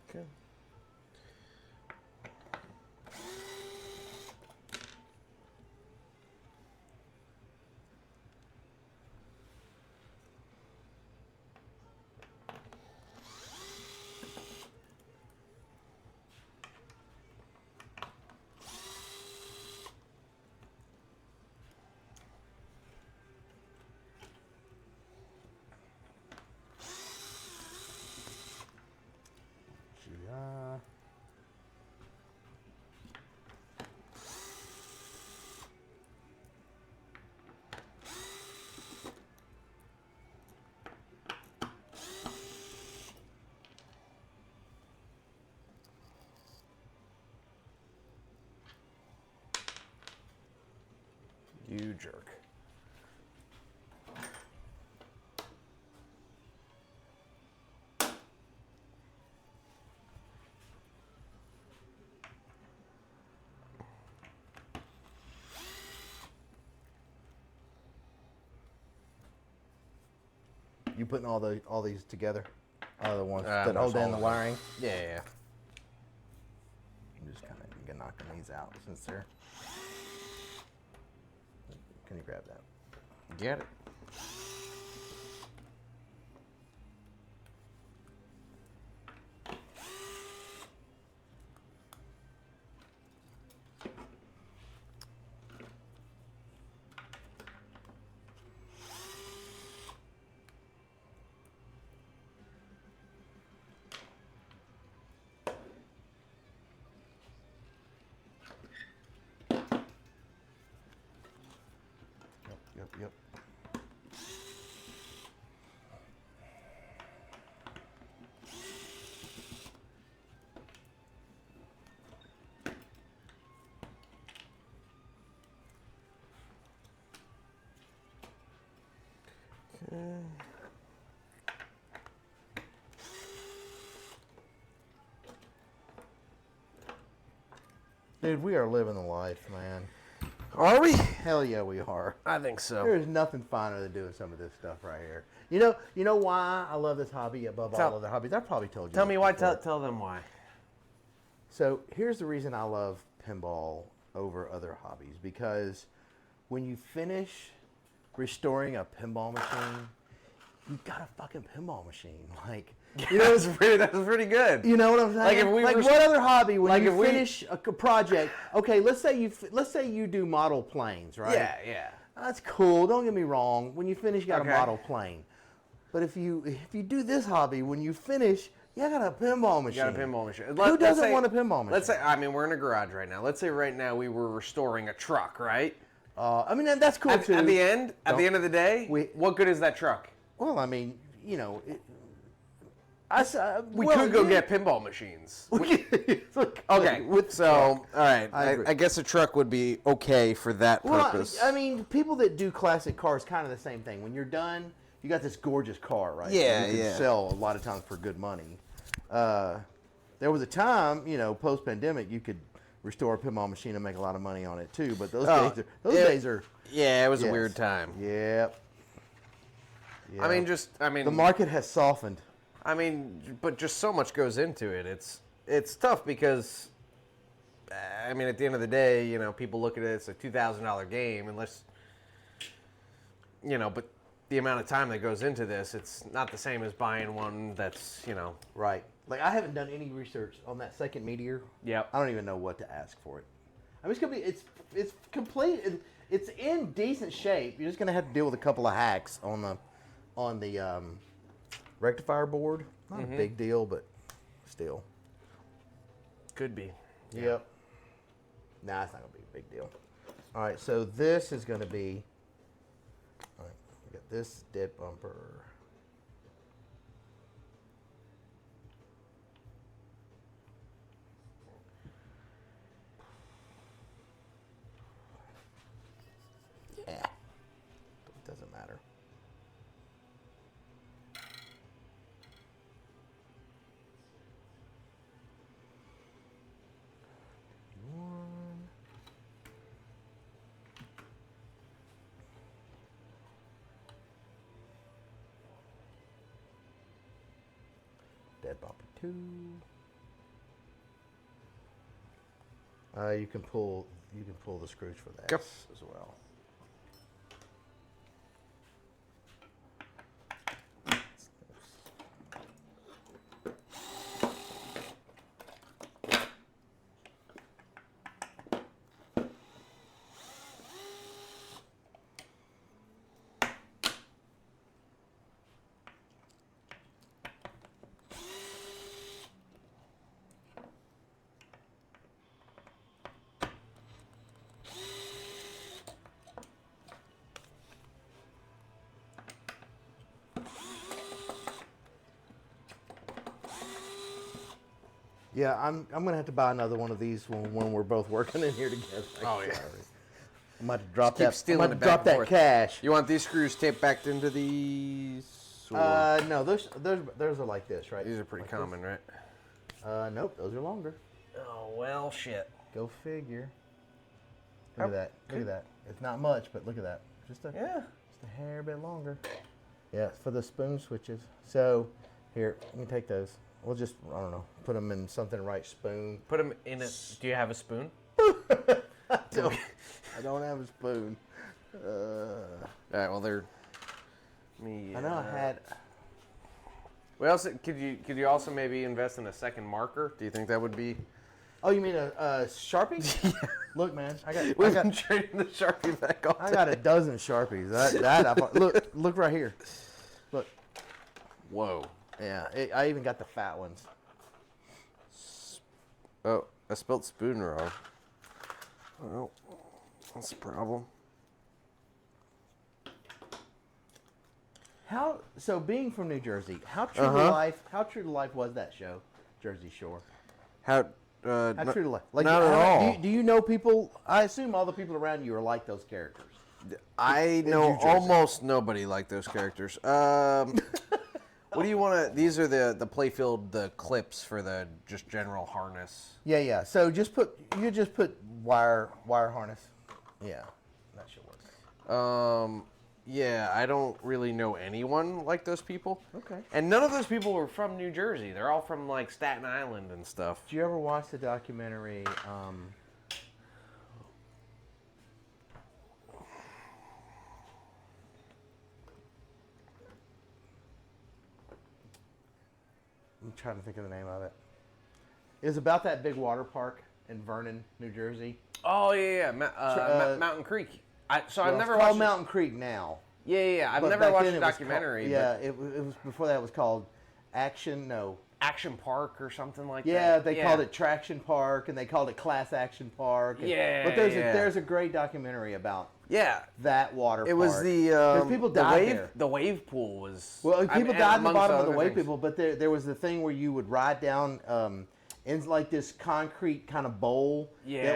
Okay. GI. You jerk. You putting all these together? All the ones that Most hold down all the of them. wiring? Yeah. I'm just kind of knocking these out since they're. Can you grab that? Get it. Yep. Dude, we are living the life, man. Are we? Hell yeah, we are. I think so. There's nothing finer than doing some of this stuff right here. You know why I love this hobby above all other hobbies? I've probably told you. Tell this me why. before. Tell them why. So here's the reason I love pinball over other hobbies, because when you finish restoring a pinball machine, you got a fucking pinball machine. Like, you know, That's pretty good. you know what I'm saying? Like if we like were- what other hobby when like you if we- finish a project? Okay, let's say you do model planes, right? Yeah. That's cool. Don't get me wrong. When you finish, you got Okay. a model plane. But if you do this hobby, when you finish, you got a pinball machine. You got a pinball machine. Who doesn't want a pinball machine? Let's say, I mean, we're in a garage right now. Let's say right now we were restoring a truck, right? I mean, and that's cool At too. the end of the day, We- what good is that truck? Well, I mean, you know, We could go get pinball machines. Okay, all right. I agree. I guess a truck would be okay for that purpose. I mean, people that do classic cars, kind of the same thing. When you're done, you got this gorgeous car, right? Yeah, You can yeah. sell a lot of times for good money. There was a time, post-pandemic, you could restore a pinball machine and make a lot of money on it too. But those days are. Yeah, it was a Yes. weird time. Yep. I mean, the market has softened. I mean, but just so much goes into it. It's tough because, I mean, at the end of the day, people look at it, it's a $2,000 game, unless, but the amount of time that goes into this, it's not the same as buying one that's, Right. Like, I haven't done any research on that second Meteor. Yep. I don't even know what to ask for it. I mean, it's gonna be it's complete. It's in decent shape. You're just gonna have to deal with a couple of hacks on the rectifier board. Not a big deal, but still. Could be. Yep. Nah, it's not gonna be a big deal. All right, so this is gonna be. All right, we got this dead bumper. Yeah. It doesn't matter. Dead bumper 2. You can pull the screws for that Yep. as well. Yeah, I'm gonna have to buy another one of these when we're both working in here together. Oh, yeah. I'm about to drop Keep that. stealing I'm it about to back drop and that forth. cash. You want these screws taped back into these? Or- No, those are like this, right? these are pretty Like common, right? this? Nope, those are longer. Oh, well, shit. Go figure. Look at that. Look at that. It's not much, but look at that. Just a Yeah. hair bit longer. Yeah, for the spoon switches. So, here, let me take those. We'll just, I don't know, put them in something right spoon. Put them in a. Do you have a spoon? I don't have a spoon. All right. Well, they're. Me. I know I had. What else? Could you also maybe invest in a second marker? Do you think that would be? Oh, you mean a Sharpie? Yeah. Look, man, We've been trading the Sharpie back all I got a dozen Sharpies. Look right here. Look. Whoa. Yeah, I even got the fat ones. Oh, I spelled spoon wrong. Well, that's a problem. So being from New Jersey, how true to life was that show, Jersey Shore? How true to life? Like, not at all. Do you know people? I assume all the people around you are like those characters. I know almost nobody like those characters. What do you want to? These are the playfield, the clips for the just general harness. Yeah. So just put wire harness. Yeah, that should work. Yeah, I don't really know anyone like those people. Okay. And none of those people were from New Jersey. They're all from like Staten Island and stuff. Did you ever watch the documentary? I'm trying to think of the name of it. It was about that big water park in Vernon, New Jersey. Oh yeah. Mountain Creek. I've never it's called watched Mountain Creek now. Yeah. I've But never back watched then the it was documentary. called, it was before that. It was called Action Park or something like Yeah, that. they called it Traction Park, and they called it Class Action Park. And, Yeah, but there's a great documentary about that water park. It was the people died there. The wave pool was. People died in the bottom of the wave things. pool, but there was the thing where you would ride down in like this concrete kind of bowl. Yeah.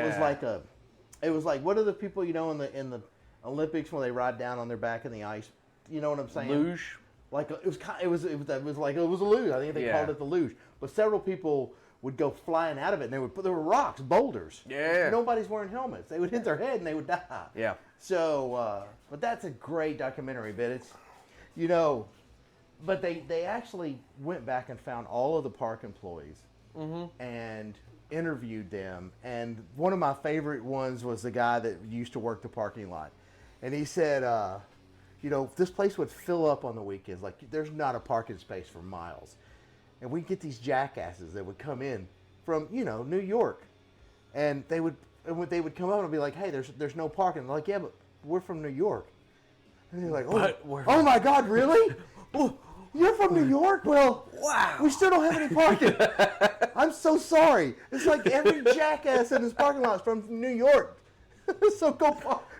It was like what are the people in the Olympics when they ride down on their back in the ice? You know what I'm saying? Luge. Like it was a luge. I think they called it the luge. But several people would go flying out of it, and there were rocks, boulders. Yeah. Nobody's wearing helmets. They would hit their head and they would die. Yeah. So, but that's a great documentary. But it's, but they actually went back and found all of the park employees and interviewed them. And one of my favorite ones was the guy that used to work the parking lot, and he said. This place would fill up on the weekends. Like, there's not a parking space for miles. And we'd get these jackasses that would come in from, New York. And they would come up and be like, hey, there's no parking. They're like, yeah, but we're from New York. And they're like, oh my God, really? Oh, you're from New York? Well, wow. We still don't have any parking. I'm so sorry. It's like every jackass in this parking lot is from New York. So go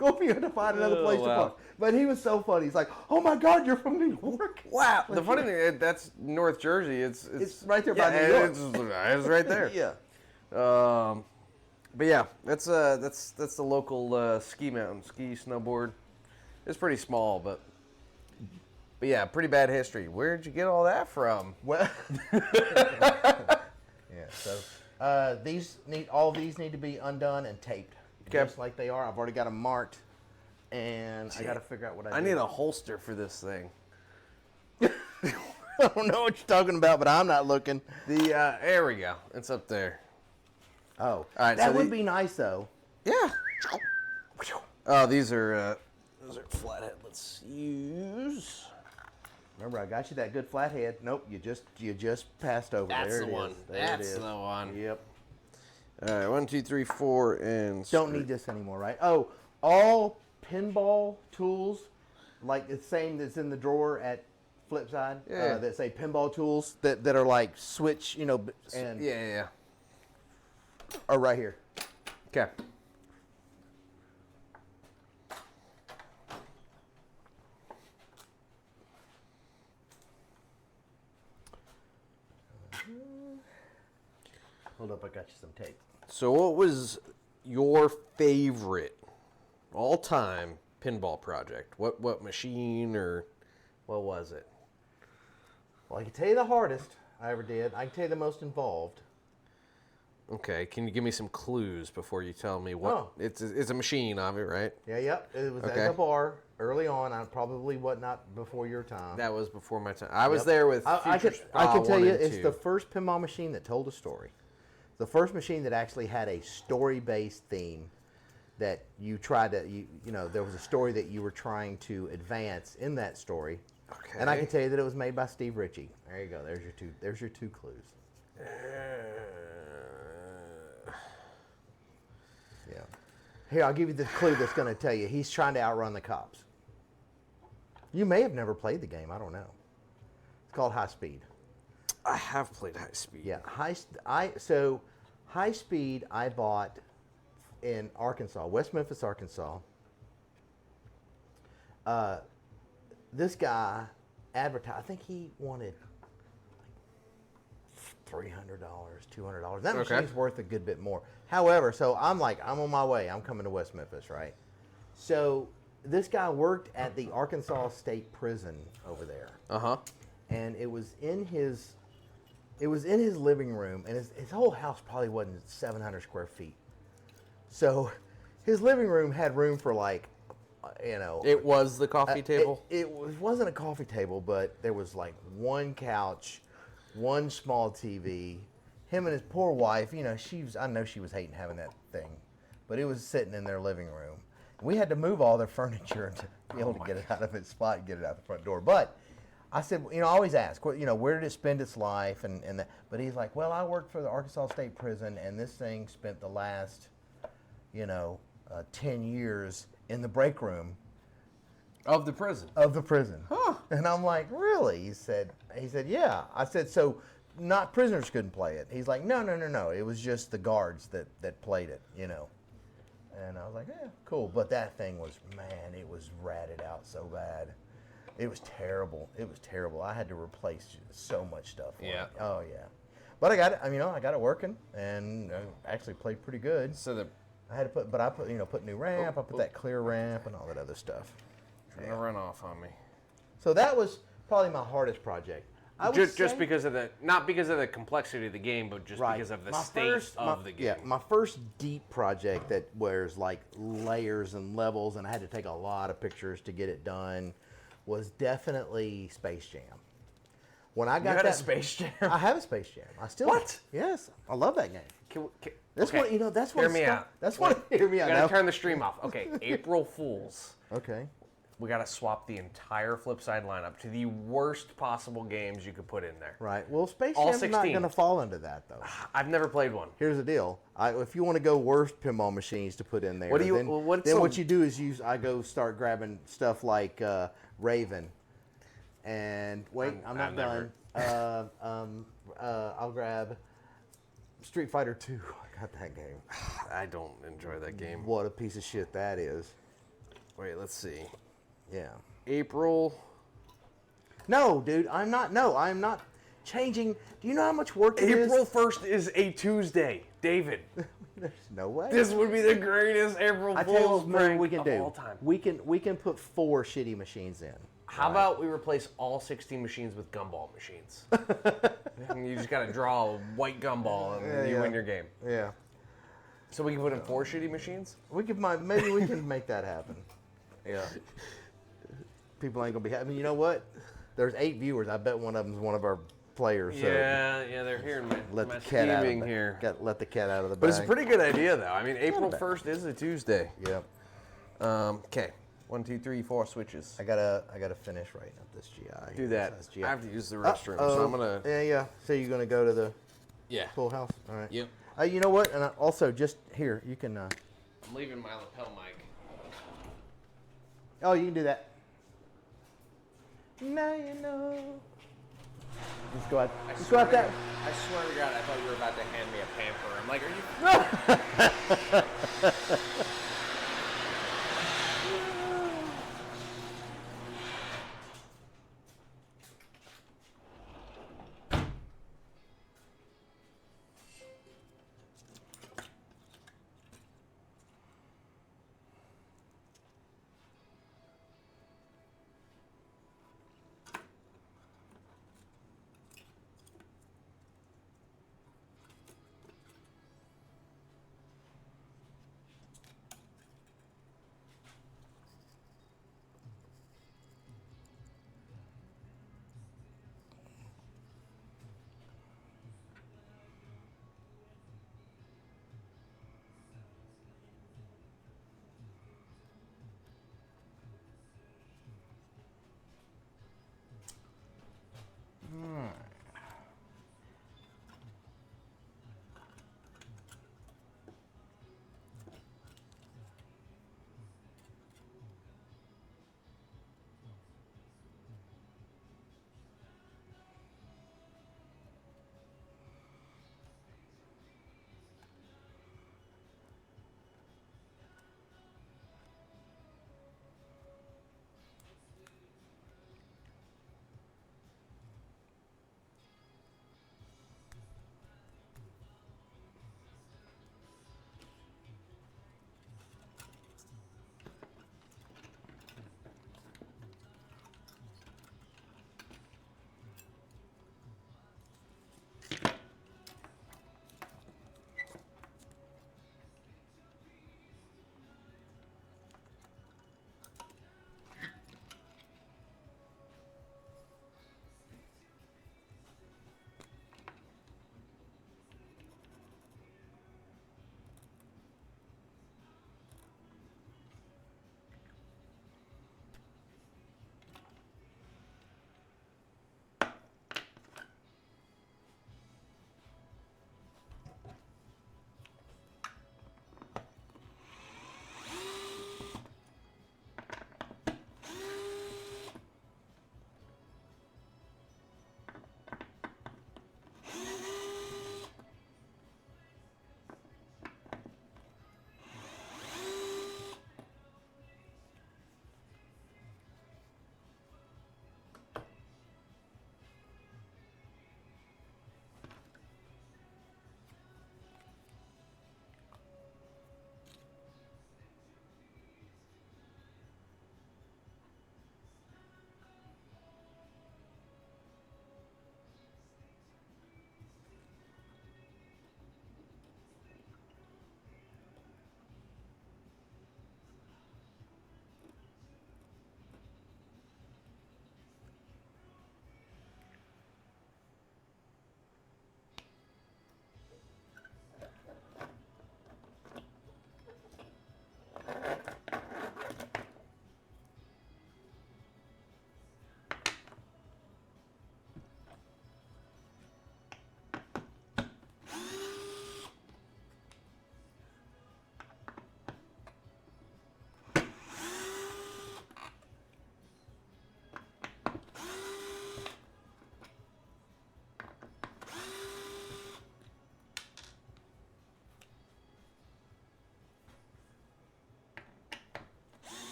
if you have to find another place to park. But he was so funny. He's like, "Oh my God, you're from New York!" Wow. The funny thing, that's North Jersey. It's right there by New York. It's right there. Yeah. But yeah, that's the local ski mountain, snowboard. It's pretty small, but yeah, pretty bad history. Where'd you get all that from? Well, yeah. So all these need to be undone and taped, just like they are. I've already got them marked. And I got to figure out what I do. need a holster for this thing. I don't know what you're talking about, but I'm not looking. There we go. It's up there. Oh, all right. That would be nice, though. Yeah. Oh, those are flathead. Let's use. Remember, I got you that good flathead. Nope, you just passed over. That's there the one. That's the one. Yep. All right, 1, 2, 3, 4, and. Don't need this anymore, right? Oh, all pinball tools, like the same that's in the drawer at Flipside, that say pinball tools that are like switch, and yeah, are right here. Okay. Hold up, I got you some tape. So, what was your favorite all-time pinball project? What machine or what was it? Well, I can tell you the hardest I ever did. I can tell you the most involved. Okay, can you give me some clues before you tell me what? Oh. It's a machine of it, right? Yeah, yep. It was Okay. as a bar early on. I probably what not before your time. That was before my time. I was Yep. there with I Future I can Spa tell 1 you, and it's 2. the first pinball machine that told a story. The first machine that actually had a story-based theme that you tried to, you know, there was a story that you were trying to advance in that story. Okay. And I can tell you that it was made by Steve Ritchie. There you go. There's your two clues. Yeah. Here, I'll give you the clue that's going to tell you. He's trying to outrun the cops. You may have never played the game. I don't know. It's called High Speed. I have played High Speed. Yeah, High Speed I bought in Arkansas, West Memphis, Arkansas. This guy advertised. I think he wanted like $300, $200. That Okay. machine's worth a good bit more. However, so I'm on my way. I'm coming to West Memphis, right? So this guy worked at the Arkansas State Prison over there, Uh-huh. and it was in his living room, and his whole house probably wasn't 700 square feet. So his living room had room for like, you know. It was the coffee table? It wasn't a coffee table, but there was like one couch, one small TV. Him and his poor wife, you know, I know she was hating having that thing, but it was sitting in their living room. We had to move all their furniture to be able to get it out of its spot and get it out the front door. But I said, you know, I always ask, you know, where did it spend its life? And that. But he's like, well, I worked for the Arkansas State Prison, and this thing spent the last, 10 years in the break room Of the prison. of the prison. Huh. And I'm like, really? He said, yeah. I said, so not prisoners couldn't play it. He's like, no. It was just the guards that played it, you know. And I was like, yeah, cool. But that thing was, man, it was ratted out so bad. It was terrible. It was terrible. I had to replace so much stuff. on Yeah. it. Oh, yeah. But I got it, I got it working, and actually played pretty good. So the I had to put new ramp. I put that clear ramp and all that other stuff. trying to run off on me. So that was probably my hardest project. I would Just say- because of not because of the complexity of the game, but just Right. because of the My state first- of my- the game. Yeah, my first deep project that wears like layers and levels, and I had to take a lot of pictures to get it done, was definitely Space Jam. When I got had a that Space Jam? I have a Space Jam. I still What? Yes, I love that game. That's okay. what That's what. Hear me out. That's what. Hear me We out. gotta now. turn the stream off. Okay, April Fools. Okay. We gotta swap the entire flip side lineup to the worst possible games you could put in there. Right. Well, Space All Jam's not 16. going to fall into that though. I've never played one. Here's the deal. If you want to go worst pinball machines to put in there, What do you- then, well, what's then the- what you do is I go start grabbing stuff like Raven, and wait, I'm not I've done. I'll grab Street Fighter 2. I got that game. I don't enjoy that game. What a piece of shit that is. Wait, let's see. Yeah. April. No, dude, I'm not. No, I'm not changing. Do you know how much work it is? April 1st is a Tuesday, David. There's no way. This would be the greatest April I tell you Fool's what maybe prank we can of do. all time. We can put 4 shitty machines in. How about we replace all 16 machines with gumball machines? And you just gotta draw a white gumball and you yeah. win your game. Yeah. So we can put in 4 shitty machines? Maybe we can make that happen. Yeah. People ain't gonna be happy. I mean, you know what? There's 8 viewers. I bet one of them's one of our players. So Yeah, they're hearing let my the cat out of scheming the, here. Let the cat out of the bag. But it's a pretty good idea, though. I mean, April bad. 1st is a Tuesday. Yep. Okay. 1, 2, 3, 4 switches. I gotta finish writing up this GI. Do that. This GI. I have to use the restroom, so I'm gonna. Yeah. So you're gonna go to the Yeah. pool house? All right. Yep. You know what? And also, just here, you can. I'm leaving my lapel mic. Oh, you can do that. Now you know. Just go out. Just go out there. I swear to God, I thought you were about to hand me a pamper. I'm like, are you?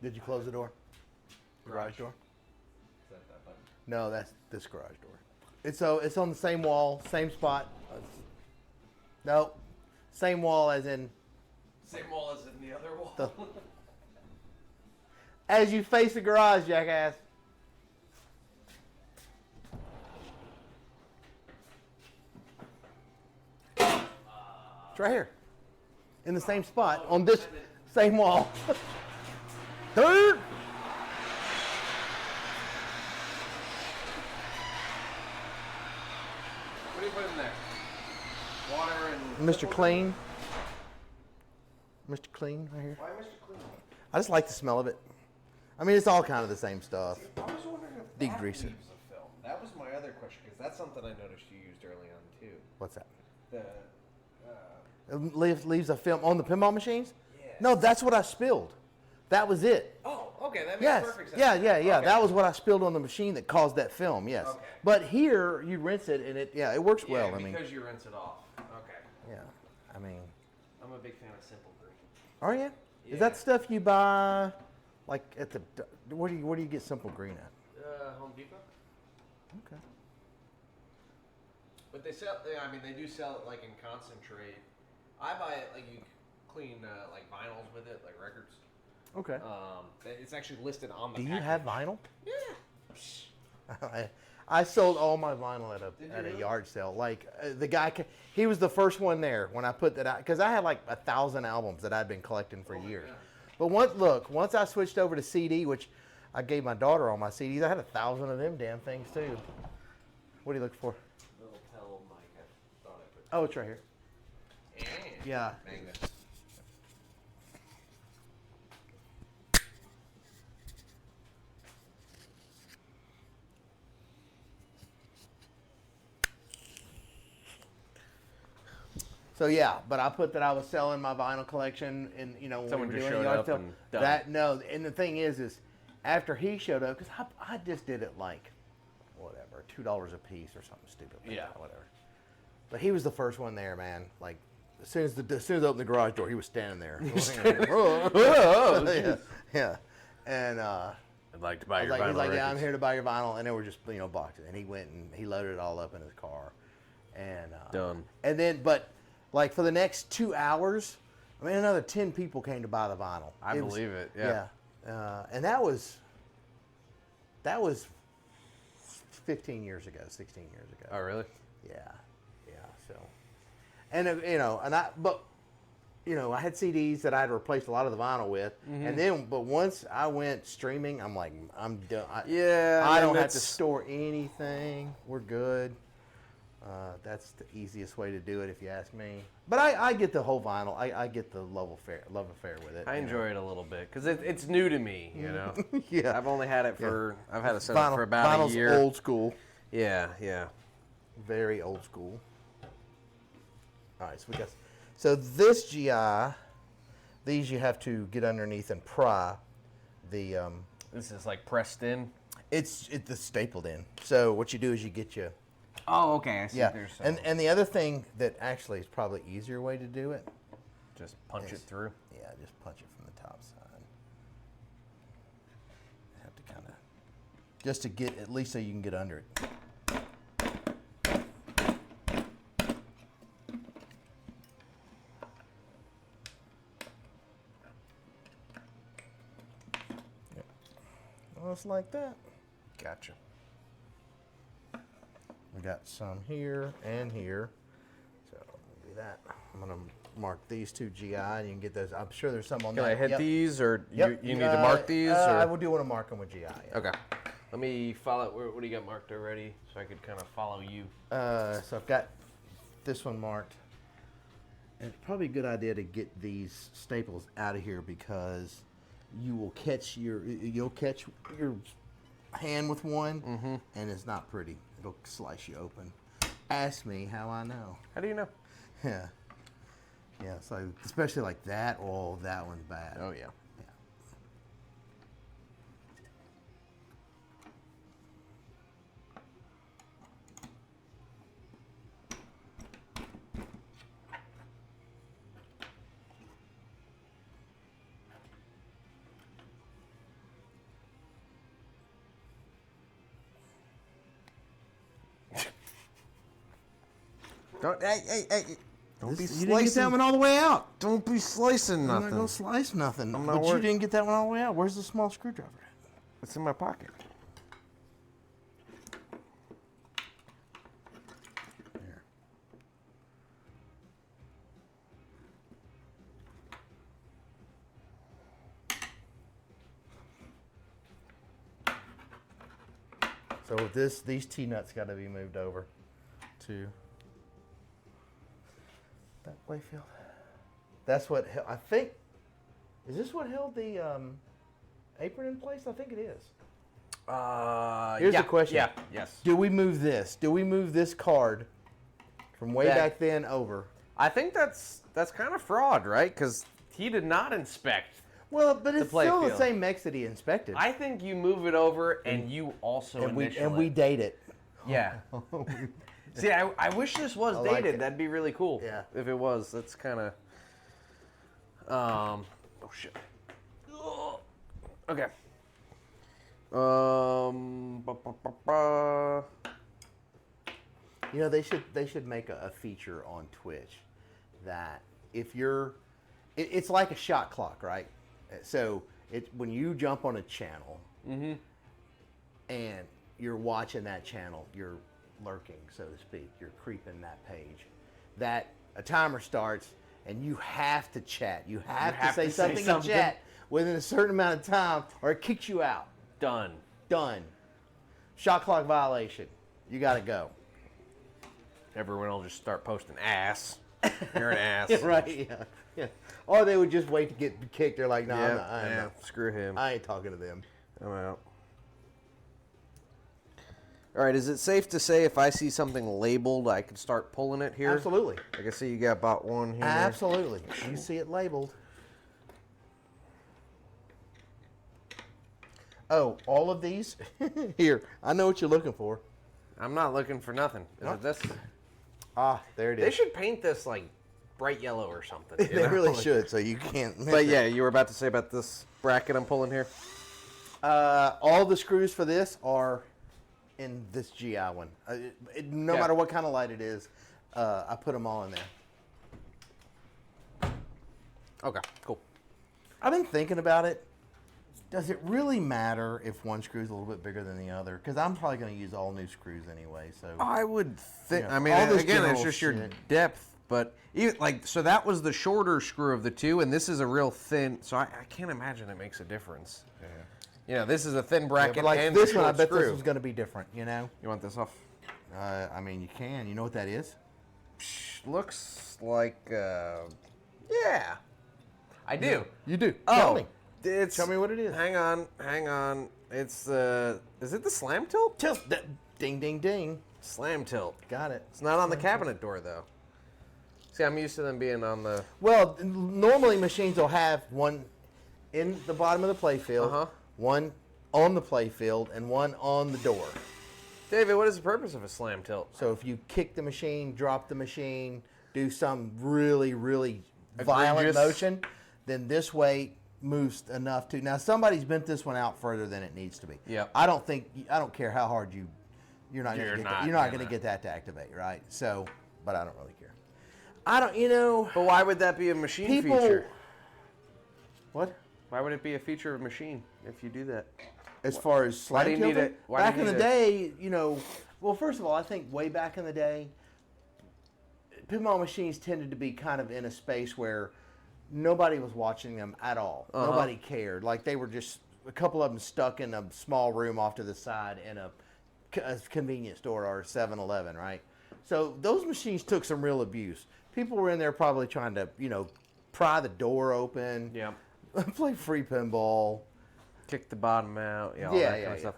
Did you close the door? The garage door? Is that button? No, that's this garage door. It's on the same wall, same spot. No, same wall as in Same wall as in the other wall. as you face the garage, jackass. It's right here, in the same spot on this same wall. Dude. What do you put in there? Water and... Mr. Clean. Mr. Clean right here. Why Mr. Clean? I just like the smell of it. I mean, it's all kind of the same stuff. I was wondering if Deep that greaser. leaves a film. That was my other question, because that's something I noticed you used early on, too. What's that? The... It leaves a film on the pinball machines? Yeah. No, that's what I spilled. That was it. Oh, okay, that makes Yes. perfect sense. Yeah. Okay. That was what I spilled on the machine that caused that film. Yes. Okay. But here you rinse it and it works Yeah, well. I mean, because you rinse it off. Okay. yeah. I mean, I'm a big fan of Simple Green. are you? Yeah. Is that stuff you buy like at the where do you get Simple Green at? Home Depot. Okay. But they sell. I mean, they do sell it like in concentrate. I buy it like you clean like vinyls with it, like records. Okay. It's actually listed on the. Do you package. have vinyl? Yeah. I sold all my vinyl at Did you a really? yard sale. Like the guy, he was the first one there when I put that out because I had like 1,000 albums that I'd been collecting for years. God. But once I switched over to CD, which I gave my daughter all my CDs, I had 1,000 of them damn things too. What are you looking for? Little tell mic. I thought I put. Oh, it's right here. And Yeah. magnets. So yeah, but I put that I was selling my vinyl collection, and when Someone we were just doing showed yard up sale, and done. that no, and the thing is after he showed up, because I just did it like, whatever, $2 a piece or something stupid. Like Yeah. that, whatever. But he was the first one there, man. Like as soon as I opened the garage door, he was standing there. Yeah, yeah, and I'd like to buy he's your vinyl like, yeah, I'm records. here to buy your vinyl, and they were just boxes, and he went and he loaded it all up in his car, and Done. And then, but like for the next 2 hours, I mean, another 10 people came to buy the vinyl. I believe it, yeah. And that was 15 years ago, 16 years ago. Oh, really? Yeah. So, and I had CDs that I had replaced a lot of the vinyl with, and then, but once I went streaming, I'm like, I'm done. Yeah. I don't have to that's- store anything. We're good. That's the easiest way to do it, if you ask me. But I get the whole vinyl. I get the love affair with it. I enjoy it a little bit because it's new to me. Yeah. I've only had it for. I've had it set Vinyl, up for about vinyl's a year. old school. Yeah. Very old school. All right, so this GI, these you have to get underneath and pry. The This is like pressed in. it's stapled in. So what you do is you get you. Oh, okay. I see. Yeah, and the other thing that actually is probably easier way to do it. just punch it through. Yeah, just punch it from the top side. You have to kind of just to get at least so you can get under it. Just like that. Gotcha. We got some here and here. So do that. I'm gonna mark these two GI, and you can get those. I'm sure there's some on Can that. I hit Yep. these, or Yep. you need to mark these? I Or? will do want to mark them with GI. Yeah. Okay. Let me follow. What do you got marked already, so I could kind of follow you? So I've got this one marked. And it's probably a good idea to get these staples out of here because you'll catch your hand with one, and it's not pretty. It'll slice you open. Ask me how I know. How do you know? Yeah. Yeah, so especially like that, that one's bad. Oh yeah. Yeah. Don't, hey. Don't be You didn't get that slicing. one all the way out. Don't be slicing I'm not nothing. gonna slice nothing. I'm not But you worried. didn't get that one all the way out. Where's the small screwdriver at? It's in my pocket. There. So these T-nuts got to be moved over to that playfield. That's what I think. Is this what held the apron in place? I think it is. Here's the question. Yeah. Yes. Do we move this? Do we move this card from way back then over? I think that's kind of fraud, right? Because he did not inspect. Well, but it's still the playfield. same mix that he inspected. I think you move it over and you also and initial we it. date it. Yeah. See, I wish this was I like dated. it. That'd be really cool. Yeah. If it was, that's kind of. Oh shit. Okay. You know, they should make a feature on Twitch that if you're, it's like a shot clock, right? So when you jump on a channel, and you're watching that channel, you're lurking, so to speak. You're creeping that page. That a timer starts, and you have to chat. You have to say something in chat within a certain amount of time, or it kicks you out. Done. Shot clock violation. You got to go. Everyone will just start posting ass. You're an ass. Right, yeah. Or they would just wait to get kicked. They're like, no, I'm not. I'm yeah. not. Screw him. I ain't talking to them. I'm out. All right, is it safe to say if I see something labeled, I can start pulling it here? Absolutely. Like I see you got about one here. Absolutely. You see it labeled. Oh, all of these? Here, I know what you're looking for. I'm not looking for nothing. Is it this? Ah, there it is. They should paint this like bright yellow or something. you They know? really Like- should, so you can't miss But it. yeah, you were about to say about this bracket I'm pulling here. All the screws for this are in this GI one. No Yeah. matter what kind of light it is, I put them all in there. Okay, cool. I've been thinking about it. Does it really matter if one screw is a little bit bigger than the other? Because I'm probably going to use all new screws anyway. So I would think. Yeah, I mean, all this again, it's general just your shit. depth. But even like, so that was the shorter screw of the two, and this is a real thin. So I can't imagine it makes a difference. Yeah. You know, this is a thin yeah, bracket but like and this the one, I short bet screw. this one's going to be different. You know? You want this off? I mean, you can. You know what that is? Looks like. Yeah, I do. You do. Oh, Tell me. It's, Tell me what it is. Hang on. It's is it the slam tilt? Ding, ding, ding. Slam tilt. Got it. It's not on the cabinet door though. See, I'm used to them being on the. Well, normally machines will have one in the bottom of the playfield, one on the playfield, and one on the door. David, what is the purpose of a slam tilt? So if you kick the machine, drop the machine, do some really, really violent Egregious. motion, then this way moves enough to. Now somebody's bent this one out further than it needs to be. Yep. I don't care how hard you're not You're going not to gonna. get that to activate, right? So, but I don't really care. I don't, you know. But why would that be a machine People. feature? What? Why would it be a feature of machine if you do that? As far as Why slam do you need tilting, it? Why do back you in the need it? day, you know, well, first of all, I think way back in the day, pinball machines tended to be kind of in a space where nobody was watching them at all. Nobody cared. Like they were just a couple of them stuck in a small room off to the side in a convenience store or 7-Eleven, right? So those machines took some real abuse. People were in there probably trying to, you know, pry the door open, Yeah. play free pinball. Kick the bottom out. Yeah, all Yeah, that yeah, kind of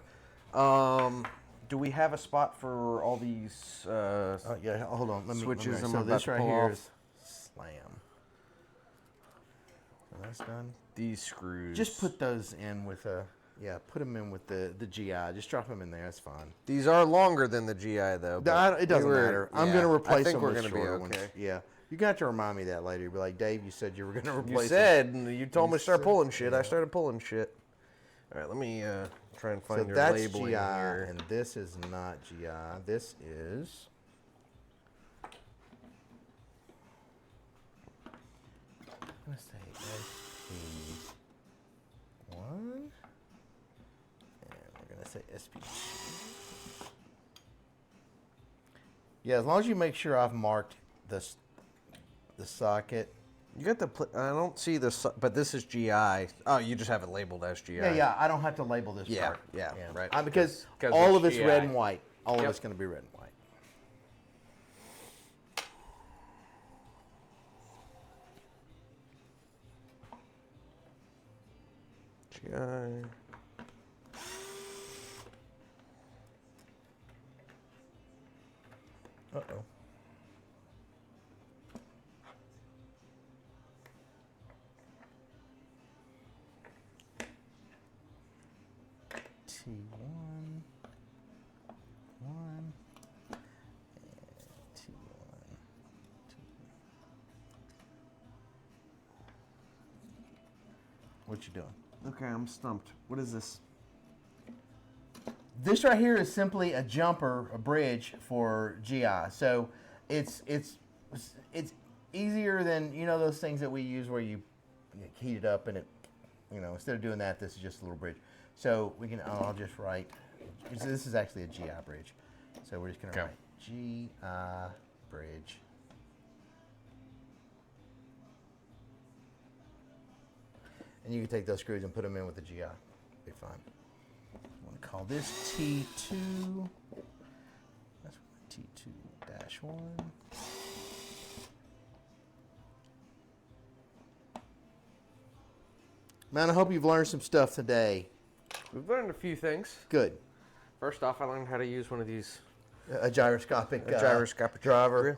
stuff. Do we have a spot for all these? Oh yeah, hold on. Let me. Switches I'm so about this to right pull here off. is slam. So that's done. These screws. Just put those in with a. Yeah, put them in with the GI. Just drop them in there. That's fine. These are longer than the GI though. but It doesn't we were- matter. I'm yeah, going to I replace think them we're with gonna be shorter okay. ones. Yeah, you got to remind me that later. Be like, Dave, you said you were going to replace. You them. said, and you told me to start said- pulling shit. yeah. I started pulling shit. All right, let me try and find So your that's labeling GI, here. and this is not GI. This is. gonna say SP1, and we're gonna say SP2. Yeah, as long as you make sure I've marked the socket. You got the. I don't see the. But this is GI. Oh, you just have it labeled as GI. Yeah. I don't have to label this Yeah, part. yeah, right. Because 'Cause all it's of it's GI. red and white. All of Yep. it's gonna be red and white. GI. Uh-oh. T1, 1, and T1, 2. What you doing? Okay, I'm stumped. What is this? This right here is simply a jumper, a bridge for GI. So it's easier than, you know, those things that we use where you heat it up and it, you know, instead of doing that, this is just a little bridge. So we can, I'll just write, this is actually a GI bridge. So we're just gonna write GI bridge. And you can take those screws and put them in with the GI. Be fine. I'm going to call this T2. That's T2-1. Man, I hope you've learned some stuff today. We've learned a few things. Good. First off, I learned how to use one of these. A gyroscopic Gyroscopic driver. drill.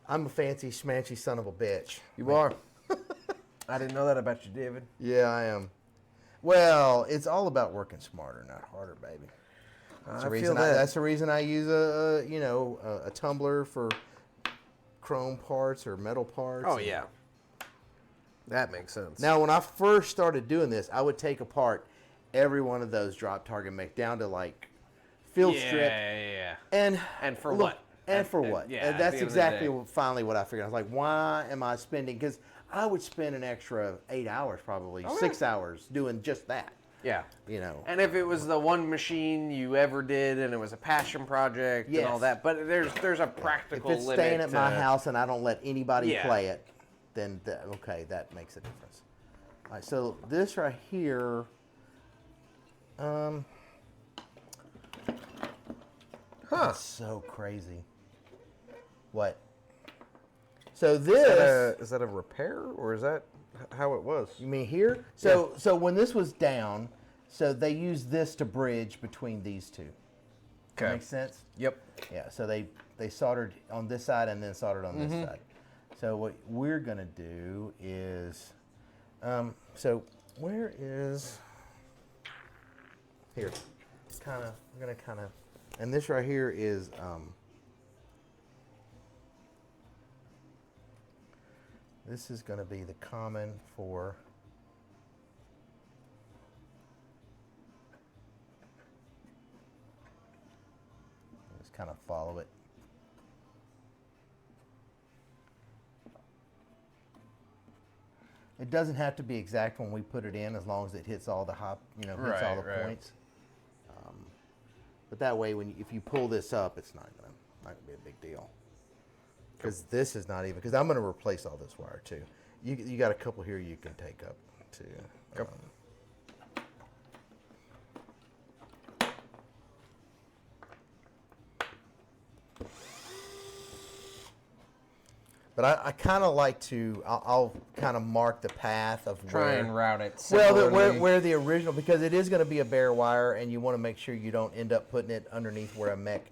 I'm a fancy schmancy son of a bitch. You are. I didn't know that about you, David. Yeah, I am. Well, it's all about working smarter, not harder, baby. That's the reason I use a tumbler for chrome parts or metal parts. Oh, yeah. That makes sense. Now, when I first started doing this, I would take apart every one of those drop target make down to like field strip. Yeah. And for look, what? And for what? Yeah, And at that's the end of the exactly day. finally what I figured. I was like, why am I spending? Because I would spend an extra 8 hours, probably 6 hours, doing just that. Yeah. You know. And if it was the one machine you ever did and it was a passion project and all Yes. that, but there's a practical If it's limit staying at my to- house and I don't let anybody Yeah. play it, then okay, that makes a difference. All right, so this right here, that's so crazy. What? So this, Is that a repair or is that how it was? you mean here? So when this was down, so they used this to bridge between these two. That makes sense? Yep. Yeah, so they soldered on this side and then soldered on this side. So what we're gonna do is, so where is, here, we're gonna kind of, and this right here is, this is gonna be the common for, just kind of follow it. It doesn't have to be exact when we put it in, as long as it hits all the hits all the points. But that way, if you pull this up, it's not gonna be a big deal. Because this is not even. Because I'm gonna replace all this wire too. You got a couple here you can take up too. Yep. But I kind of like to. I'll kind of mark the path of Try where. and route it. Well, similarly. where the original, because it is going to be a bare wire, and you want to make sure you don't end up putting it underneath where a mech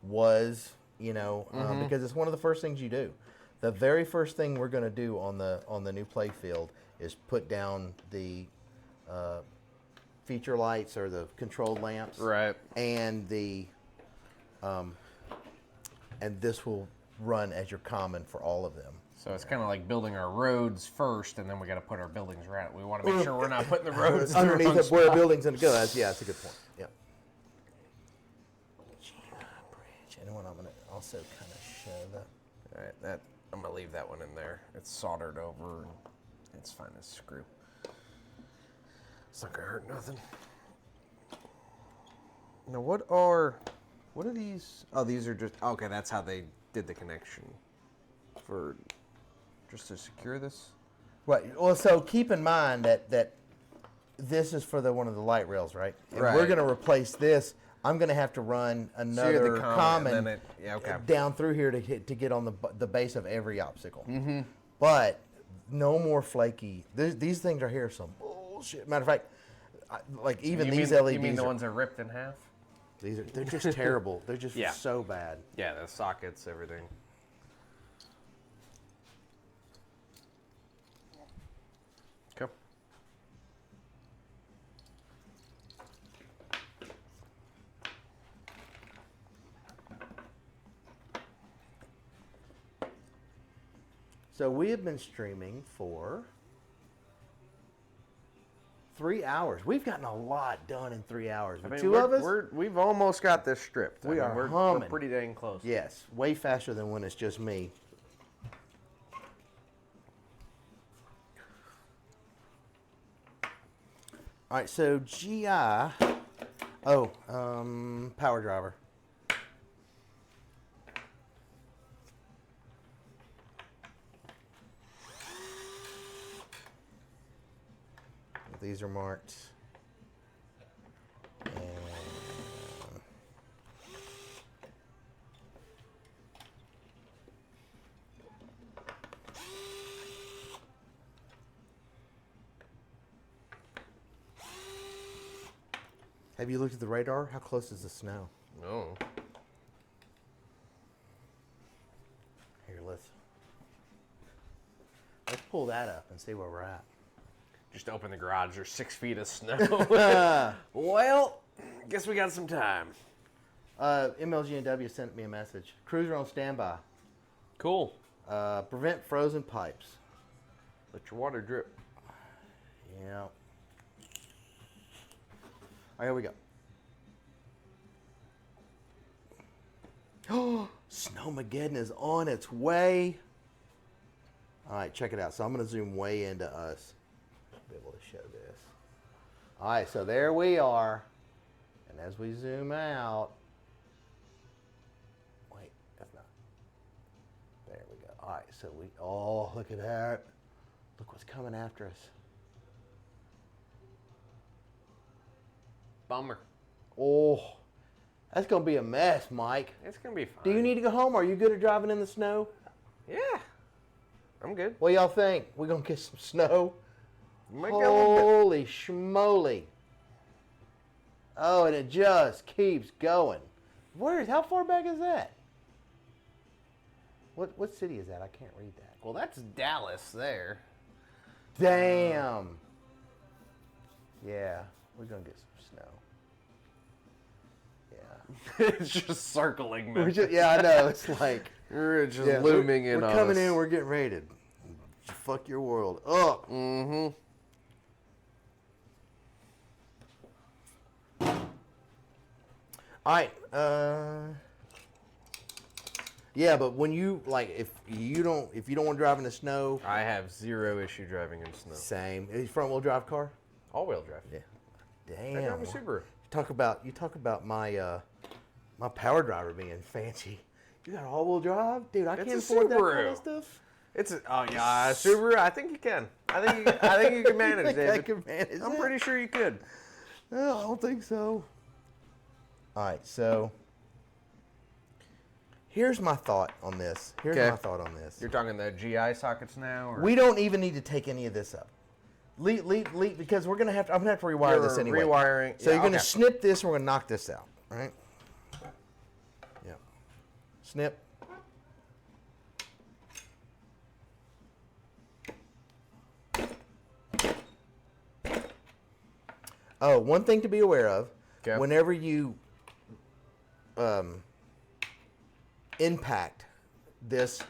was, because it's one of the first things you do. The very first thing we're going to do on the new play field is put down the feature lights or the controlled lamps, Right. and and this will run as your common for all of them. So it's kind of like building our roads first, and then we got to put our buildings around it. We want to make sure we're not putting the roads in the Underneath wrong it where a spot. building's going to go. That's a good point. Yeah. Bridge. And what I'm going to also kind of show the. All right, I'm gonna leave that one in there. It's soldered over. It's fine as screw. It's not gonna hurt nothing. Now what are these? Oh, these are just, okay, that's how they did the connection. For, just to secure this? Right. Well, so keep in mind that this is for one of the light rails, right? And we're Right. going to replace this. I'm going to have to run another common and then okay. down through here to get on the base of every obstacle. Mm-hmm. But no more flaky. These things are here some bullshit. Matter of fact, like even these LEDs. You mean the ones that are ripped in half? They're just terrible. They're just Yeah. so bad. Yeah, the sockets, everything. Okay. So we have been streaming for 3 hours. We've gotten a lot done in 3 hours. With two of us, we've almost got this stripped. We are we're humming. pretty dang close. yes, way faster than when it's just me. All right, so GI. Power driver. These are marked. And have you looked at the radar? How close is the snow? No. Here, let's pull that up and see where we're at. Just open the garage. There's 6 feet of snow. Well, guess we got some time. MLG&W sent me a message. Cruiser on standby. Cool. Prevent frozen pipes. Let your water drip. Yeah. All right, here we go. Oh, Snowmageddon is on its way. All right, check it out. So I'm going to zoom way into us. Be able to show this. All right, so there we are. And as we zoom out, wait, that's not. There we go. All right, so look at that. Look what's coming after us. Bummer. Oh, that's going to be a mess, Mike. It's going to be fine. Do you need to go home? Are you good at driving in the snow? Yeah. I'm good. What y'all think? We're going to get some snow? Might get a little bit. Holy schmoly. Oh, and it just keeps going. How far back is that? What city is that? I can't read that. Well, that's Dallas there. Damn. Yeah, we're going to get some snow. Yeah. It's just circling, We're man. yeah, I know. It's like... We're just yeah, looming in we're on coming us. in, we're getting ready to fuck your world up. Mm-hmm. All right. Yeah, but when you if you don't want to drive in the snow, I have zero issue driving in snow. same. Is it front wheel drive car? All-wheel drive. Yeah. I Damn. drive a Subaru. You talk about my my power driver being fancy. You got all-wheel drive, dude. I It's can't a afford that kind Subaru. of stuff. Subaru. I think you can. I think you can manage, I think David. I can manage I'm that. pretty sure you could. No, I don't think so. All right, so here's my thought on this. Okay. You're You're talking the GI sockets now, or We don't even need to take any of this up. Leave, because I'm gonna have to rewire You're this anyway. rewiring. So Yeah, you're gonna okay. snip this, and we're gonna knock this out, right? Yeah. Snip. Oh, one thing to be aware of: Okay. whenever you impact this,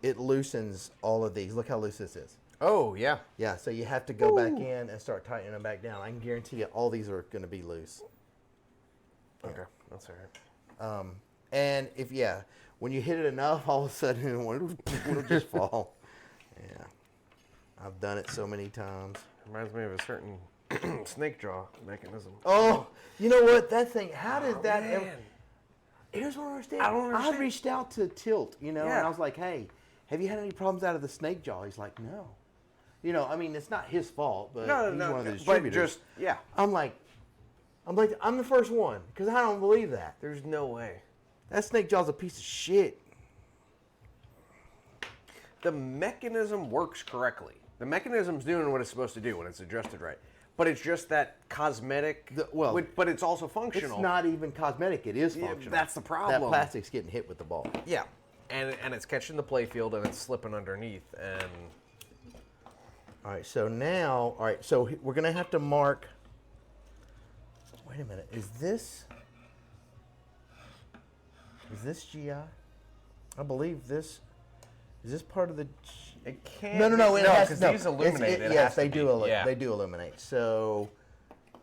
it loosens all of these. Look how loose this is. Oh yeah. Yeah, so you have to go back in and start tightening them back down. I can guarantee you all these are going to be loose. Okay, that's all right. And when you hit it enough, all of a sudden it'll just fall. Yeah. I've done it so many times. Reminds me of a certain snake jaw mechanism. Oh, you know what? That thing, how does that ever... Man. Here's what I don't understand. I don't understand. I reached out to Tilt, you know, Yeah. and I was like, hey, have you had any problems out of the snake jaw? He's like, no. You know, I mean, it's not his fault, but he's one of the distributors. But just, yeah. I'm the first one, because I don't believe that. There's no way. That snake jaw's a piece of shit. The mechanism works correctly. The mechanism's doing what it's supposed to do when it's adjusted right. But it's just that cosmetic, but it's also functional. It's not even cosmetic. It is Yeah, functional. that's the problem. That plastic's getting hit with the ball. Yeah. And it's catching the play field and it's slipping underneath. And All right, so now, so we're going to have to mark. Wait a minute. Is this GI? I believe this. Is this part of the? it can't. No. It has because no. these illuminate. Yes, it has they to do. be. Yeah. They do illuminate. So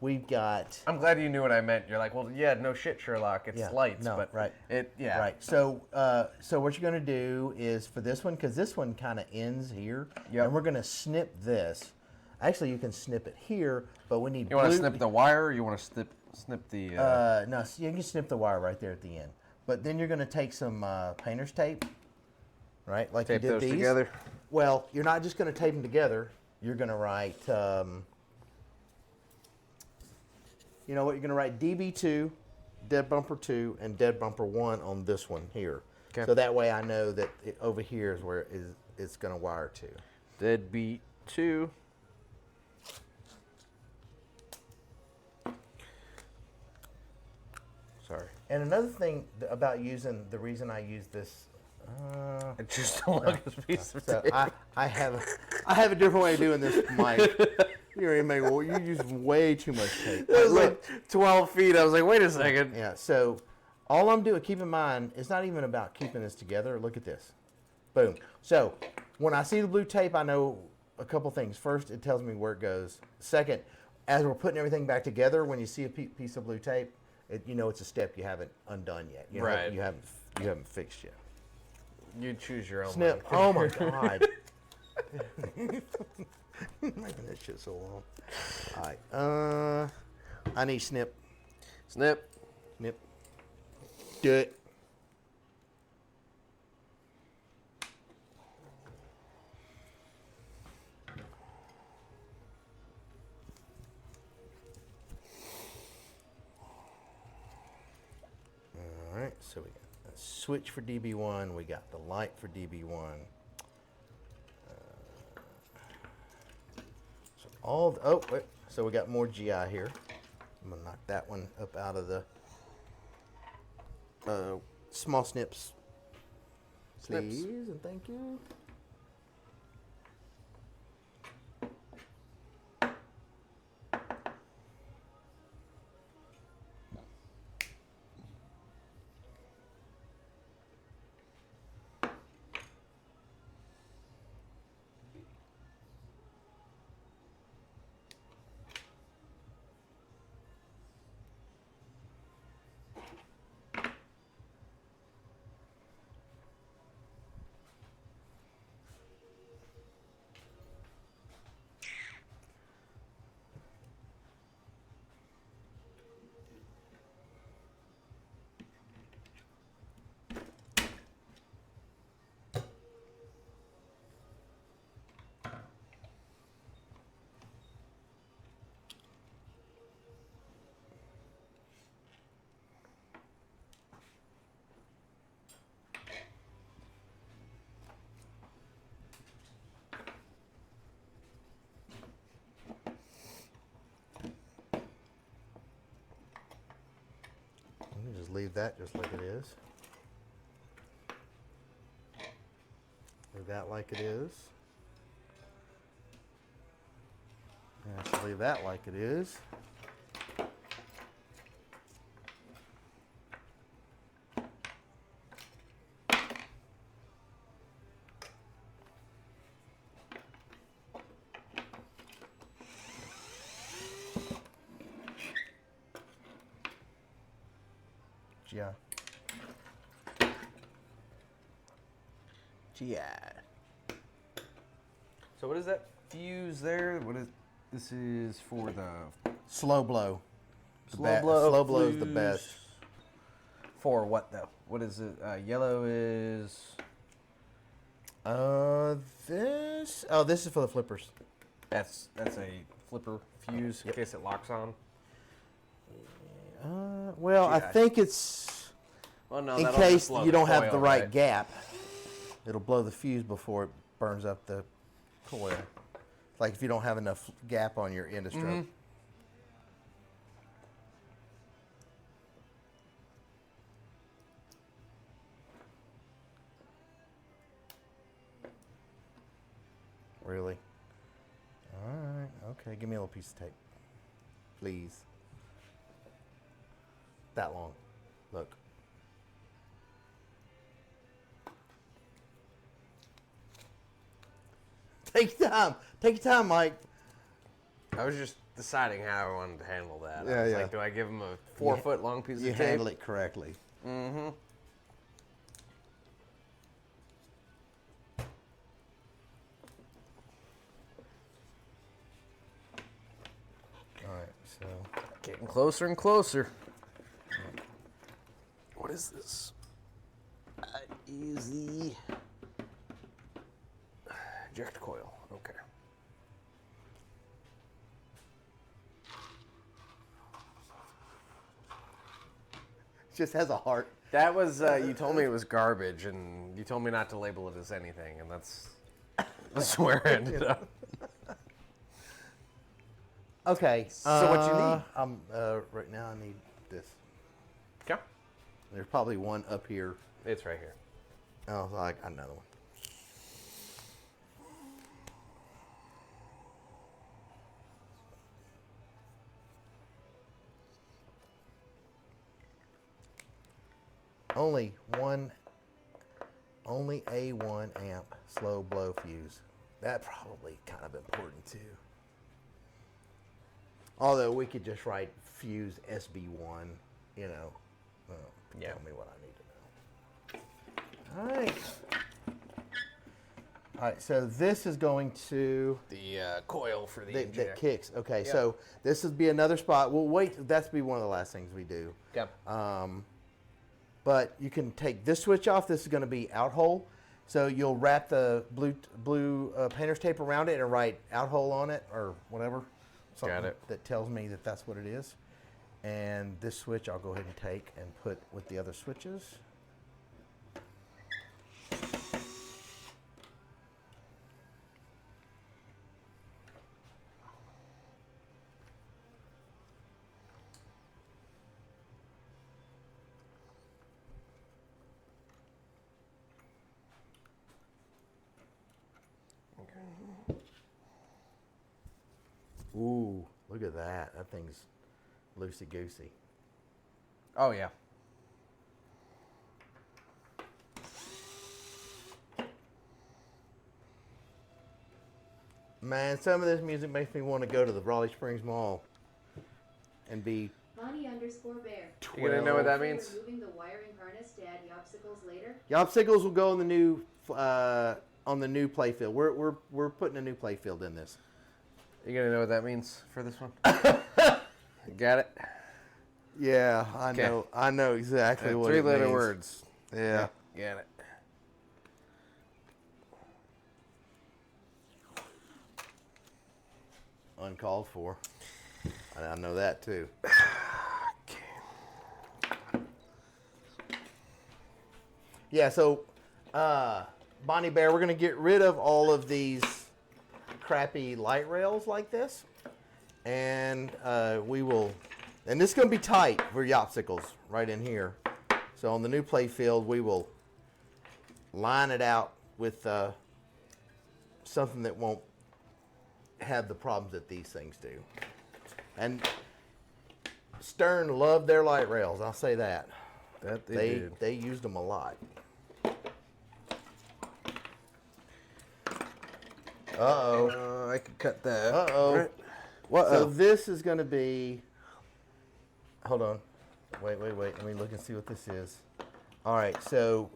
we've got. I'm glad you knew what I meant. You're like, well, yeah, no shit, Sherlock. It's Yeah, lights, no, but right. Yeah. Right. So, so what you're going to do is for this one, because this one kind of ends here, Yep. and we're going to snip this. Actually, you can snip it here, but we need. You want blue- to snip the wire, or you want to snip the? No, so you can snip the wire right there at the end. But then you're going to take some painter's tape, right? Like tape you did those these. together. Well, you're not just going to tape them together. You're going to write. You know what? You're going to write DB2, dead bumper 2, and dead bumper 1 on this one here. Okay. So that way I know that over here is where it's going to wire to. Deadbeat 2. Sorry. And another thing about using, the reason I use this. I just don't like this piece of So tape. I have a different way of doing this, Mike. You use way too much tape. It was Look, like 12 feet. I was like, wait a second. yeah. So all I'm doing, keep in mind, it's not even about keeping this together. Look at this. Boom. So when I see the blue tape, I know a couple things. First, it tells me where it goes. Second, as we're putting everything back together, when you see a piece of blue tape, you know it's a step you haven't undone yet. Right. You haven't fixed yet. You choose your own. Snip. Mind. Oh my God. Making this shit so long. All right. I need snip. Snip. Snip. Do it. All right. So we got a switch for DB1. We got the light for DB1. So we got more GI here. I'm gonna knock that one up out of the small snips, Snips. please, and thank you. Let me just leave that just like it is. Leave that like it is. And I should leave that like it is. GI. GI. So what is that? fuse there. What is this? Is for the Slow blow. slow blow. Slow blow is the fuse. best. For what though? What is it? Yellow is. This is for the flippers. That's a flipper fuse in case it locks on. Well, I Yeah. think it's Well, no, in that'll case just blow you the don't have the coil, right gap. It'll blow the fuse before it burns up the coil. Like if you don't have enough gap on your end of stroke. Really? All right. Okay. Give me a little piece of tape, please. That long. Look. Take your time. Take your time, Mike. I was just deciding how I wanted to handle that. Yeah, I was yeah. like, do I give him a 4-foot long piece You of tape? handle it correctly. Mm-hmm. All right. So. Getting closer and closer. What is this? Is the eject coil. Okay. Just has a heart. That was, you told me it was garbage, and you told me not to label it as anything, and that's where it ended up. Okay. So what you need? Right now I need this. Okay. There's probably one up here. It's right here. Oh, like another one. Only a 1 amp slow blow fuse. That probably kind of important too. Although we could just write fuse SB1, you know. Yeah. Tell me what I need to know. All right. All right, so this is going to The coil for the that inject. kicks. Okay, Yeah. so this would be another spot. We'll wait. That's be one of the last things we do. Okay. But you can take this switch off. This is going to be out hole. So you'll wrap the blue painter's tape around it and write out hole on it or whatever. Something it. that tells me that that's what it is. And this switch I'll go ahead and take and put with the other switches. Ooh, look at that. That thing's loosey-goosey. Oh, yeah. Man, some of this music makes me want to go to the Raleigh Springs Mall and be Bonnie_bear. 12. You gonna know what that Are you means? removing the wiring harness to add Yopsicles later? Yopsicles will go on the new playfield. We're putting a new playfield in this. You gonna know what that means for this one? Got it? Yeah, Okay. I know exactly what it means. 3-letter words. Yeah. Got it. Uncalled for. I know that too. Yeah, so Bonnie Bear, we're gonna get rid of all of these crappy light rails like this, and we will. And this is gonna be tight for Yopsicles right in here. So on the new play field, we will line it out with something that won't have the problems that these things do. And Stern loved their light rails. I'll say that. That they did. They used them a lot. Uh-oh. I could cut that. Uh-oh. Right. What? So this is going to be... Hold on. Wait. Let me look and see what this is. All right, so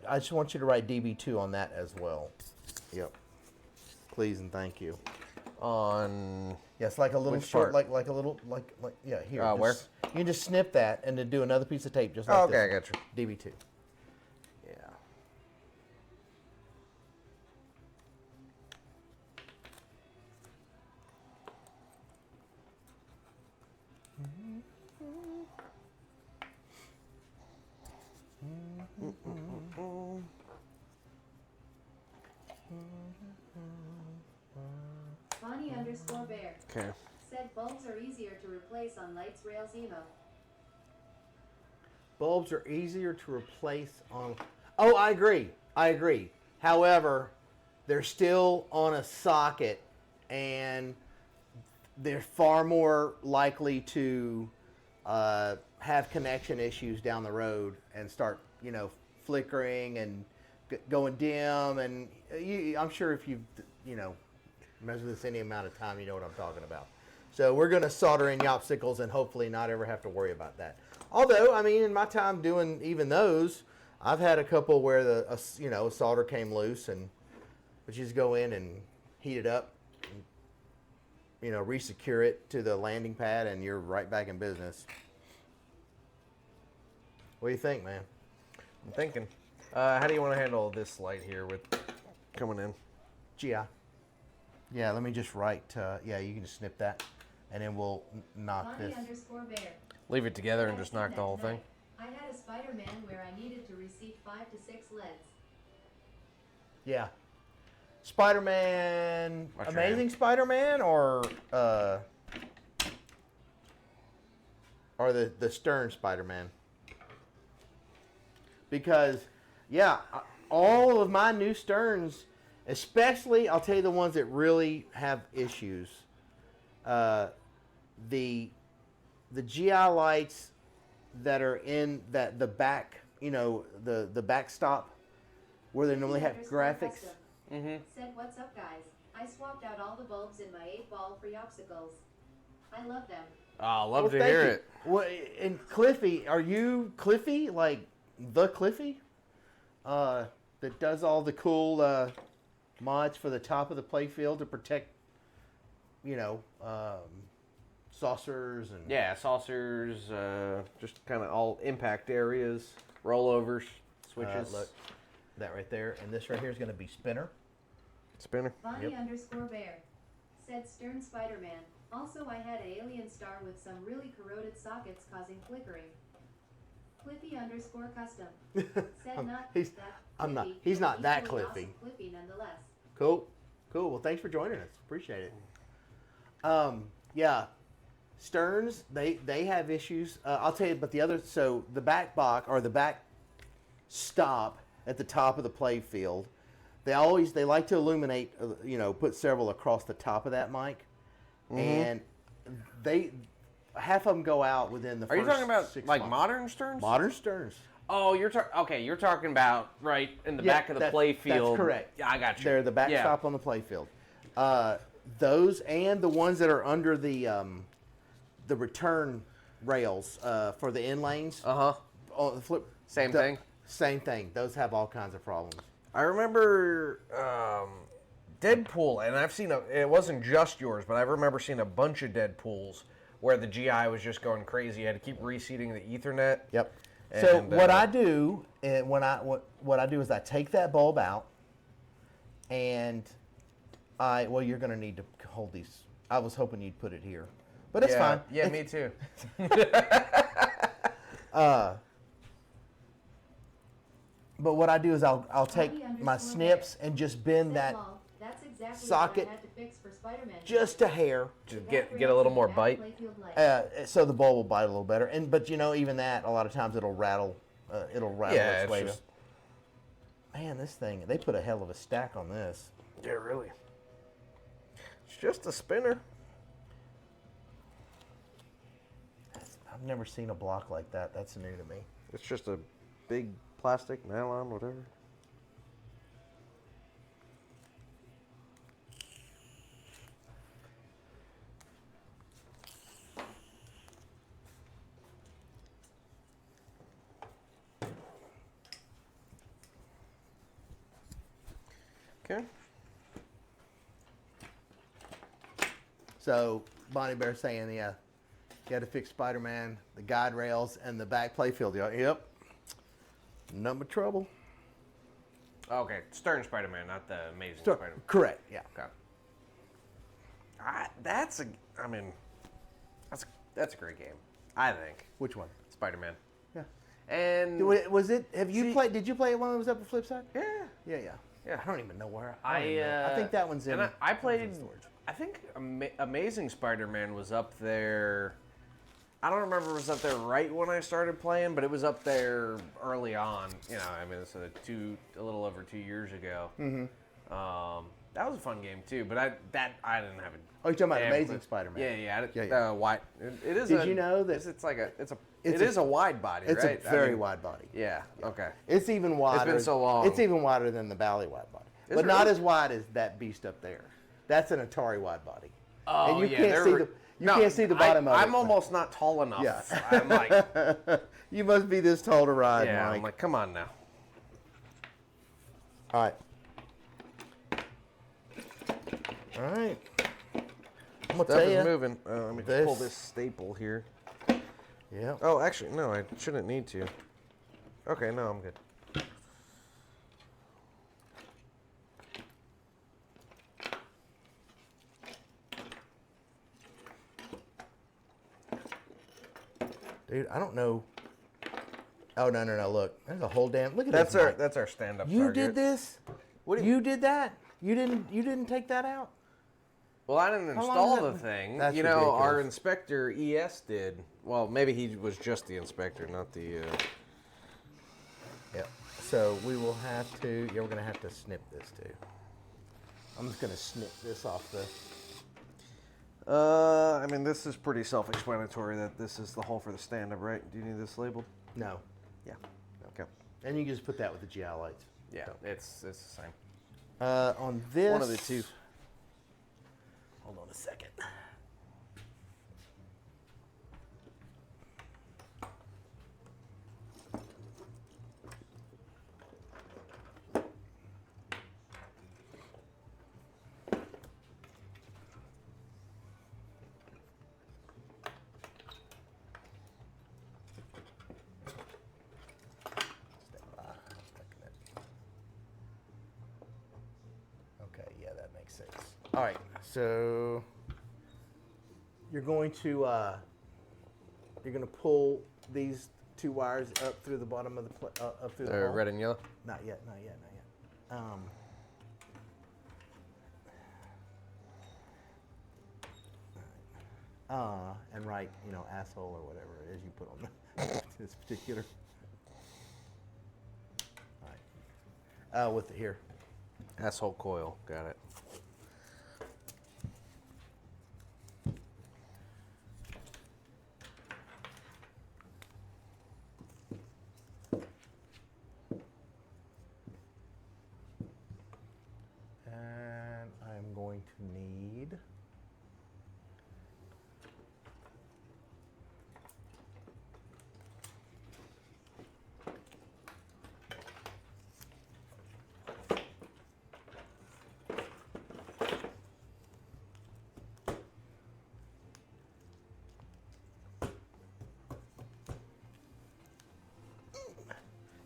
I just want you to write DB2 on that as well. Yep. Please and thank you. On Yeah, it's like a little Which short, part? like a little, yeah, here. Where? You can just snip that and then do another piece of tape just like Oh, okay, this. I got you. DB2. Yeah. Bonnie_bear Okay. said bulbs are easier to replace on lights rails emo. Bulbs are easier to replace on. Oh, I agree. I agree. However, they're still on a socket, and they're far more likely to have connection issues down the road and start, flickering and going dim. And I'm sure if you've, measured this any amount of time, you know what I'm talking about. So we're going to solder in Yoppsicles and hopefully not ever have to worry about that. Although, I mean, in my time doing even those, I've had a couple where the solder came loose, and but you just go in and heat it up, and, resecure it to the landing pad, and you're right back in business. What do you think, man? I'm thinking. How do you want to handle this light here with coming in? GI. Yeah, let me just write. Yeah, you can just snip that, and then we'll knock this. Bonnie_bear. Leave it together and just knock the whole thing? I had a Spider-Man where I needed to receive 5 to 6 leads. Yeah. Spider-Man, Watch your Amazing hand. Spider-Man, or the Stern Spider-Man? Because, yeah, all of my new Sterns, especially, I'll tell you the ones that really have issues. The GI lights that are in the back, the backstop where they normally have graphics. Said, what's up, guys? I swapped out all the bulbs in my 8-ball for Yoppsicles. I love them. Oh, love to Thank hear you. it. Well, and Cliffy, are you Cliffy, like the Cliffy? That does all the cool mods for the top of the playfield to protect, saucers and Yeah, saucers, just kind of all impact areas, rollovers, switches. look, that right there, and this right here is going to be spinner. Spinner. Bonnie_bear said Stern Spider-Man. Also, I had an alien star with some really corroded sockets causing flickering. Cliffy_custom said not he's- that I'm not- Cliffy, he's but not that equally Cliffy. awesome Cliffy nonetheless. Cool. Well, thanks for joining us. Appreciate it. Yeah, Sterns, they have issues. I'll tell you, but the other, so the back box or the back stop at the top of the play field, they like to illuminate, put several across the top of that mic, and half of them go out within the Are first you talking about 6 like months. modern Sterns? Modern Sterns? Oh, you're talking about right in the back of the play field. That's correct. Yeah, I got you. They're the backstop Yeah. on the play field. Those and the ones that are under the return rails for the in lanes. Uh-huh. On the flip. Same thing? Same thing. Those have all kinds of problems. I remember Deadpool, and I've seen it wasn't just yours, but I remember seeing a bunch of Deadpools where the GI was just going crazy. You had to keep reseating the Ethernet. Yep. So And, what I do, and what I do is I take that bulb out, and you're going to need to hold these. I was hoping you'd put it here, but it's fine. Yeah, me too. But what I do is I'll take my snips and just bend that Lol, that's exactly socket what I had to fix for Spider-Man. just a hair. Just get a little more bite. So the bulb will bite a little better, but even that a lot of times it'll rattle. Yeah, its it's way just- to. Man, this thing, they put a hell of a stack on this. Yeah, really. It's just a spinner. I've never seen a block like that. That's new to me. It's just a big plastic, nylon, whatever. Okay. So Bonnie Bear saying, yeah, you had to fix Spider-Man, the guide rails, and the back playfield. Yep. Nothing but trouble. Okay, Stern Spider-Man, not the Amazing Spider-Man. Correct. Yeah. Okay. That's a great game, I think. Which one? Spider-Man. Yeah. And Was it? Have you played? Did you play it when it was up at Flipside? yeah. Yeah. I don't even know where. I think that one's in. And I played. in storage. I think Amazing Spider-Man was up there. I don't remember if it was up there right when I started playing, but it was up there early on. You know, I mean, it's a little over 2 years ago. Mm-hmm. That was a fun game too, but I didn't have it. Oh, you're talking about Amazing Spider-Man? Yeah. Wide. It is. Did you know that it is a wide body, it's right? a very wide body. Yeah. Okay. It's even wider. It's been so long. It's even wider than the Bally wide body, Is but it not really? as wide as that beast up there. That's an Atari wide body. Oh, and you yeah, can't see the can't see the bottom of it. I'm almost not tall enough. Yeah. I'm like, You must be this tall to ride, yeah. Mike. I'm like, come on now. All right. All right. I'm gonna Stuff tell is you. moving. Let me this- pull this staple here. Yeah. Oh, actually, no, I shouldn't need to. Okay, no, I'm good. Dude, I don't know. Oh no! Look, there's a whole damn. Look at this. Mike. That's our stand-up. You target. did this? What do you did that? You didn't take that out? Well, I didn't How long install has the that- thing. That's You know, our ridiculous. inspector ES did. Well, maybe he was just the inspector, not the. Yep. So we will have to. Yeah, we're gonna have to snip this too. I'm just gonna snip this off the. I mean, this is pretty self-explanatory that this is the hole for the stand-up, right? Do you need this labeled? No. Yeah. Okay. And you can just put that with the GI lights. Yeah, it's the same. On this. One of the two. Hold on a second. Okay, yeah, that makes sense. All right, so you're going to pull these two wires up through the bottom of the up through the hole. Red and yellow. Not yet. And write, asshole or whatever it is you put on this particular. All right. With it here. Asshole coil. Got it. And I'm going to need.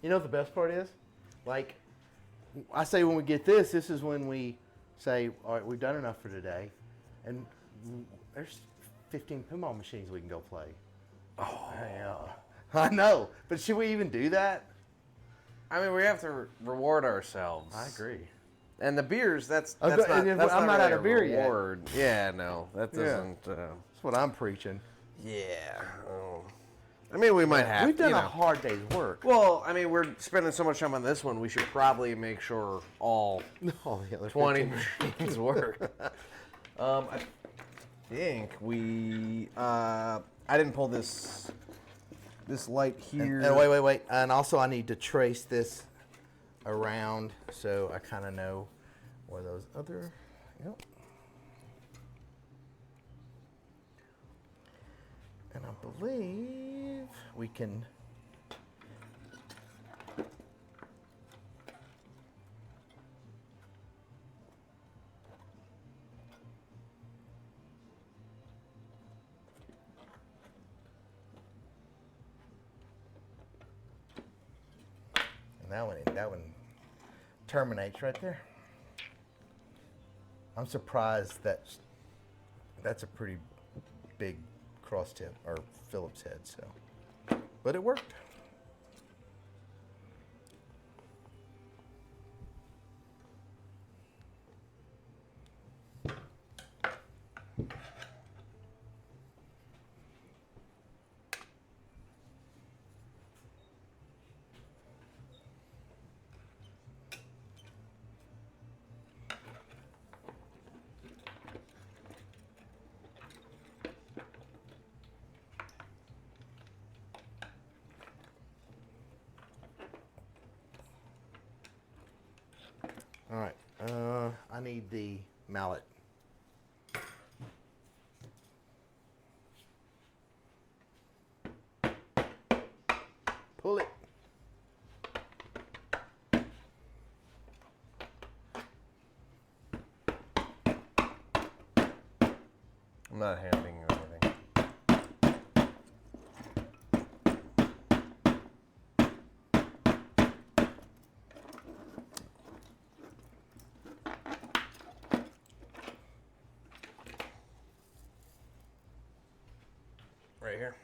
You know what the best part is? Like, I say when we get this is when we say, all right, we've done enough for today. And there's 15 pinball machines we can go play. Oh, yeah. I know. But should we even do that? I mean, we have to reward ourselves. I agree. And the beers, that's Oh, not, but- and if that's I'm not not out really of beer a yet. reward. Yeah, no, that Yeah. doesn't. That's what I'm preaching. Yeah. I mean, we might have. We've done you a know. hard day's work. Well, I mean, we're spending so much time on this one. We should probably make sure all All the other 20 15. machines work. I think we. I didn't pull this light here. And wait. And also I need to trace this around so I kind of know where those other. Yep. And I believe we can. And that one terminates right there. I'm surprised that's a pretty big cross tip or Phillips head, so, but it worked. All right, I need the mallet. Pull it. I'm not handing you anything. Right here.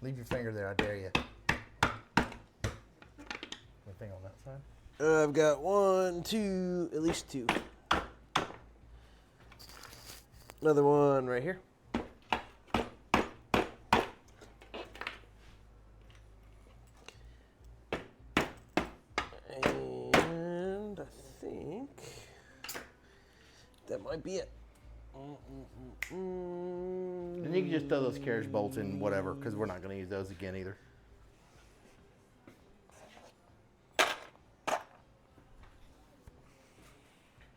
Leave your finger there, I dare you. Anything on that side? I've got 1, 2, at least 2. Another one right here. And I think that might be it. And you can just throw those carriage bolts in whatever, because we're not going to use those again either.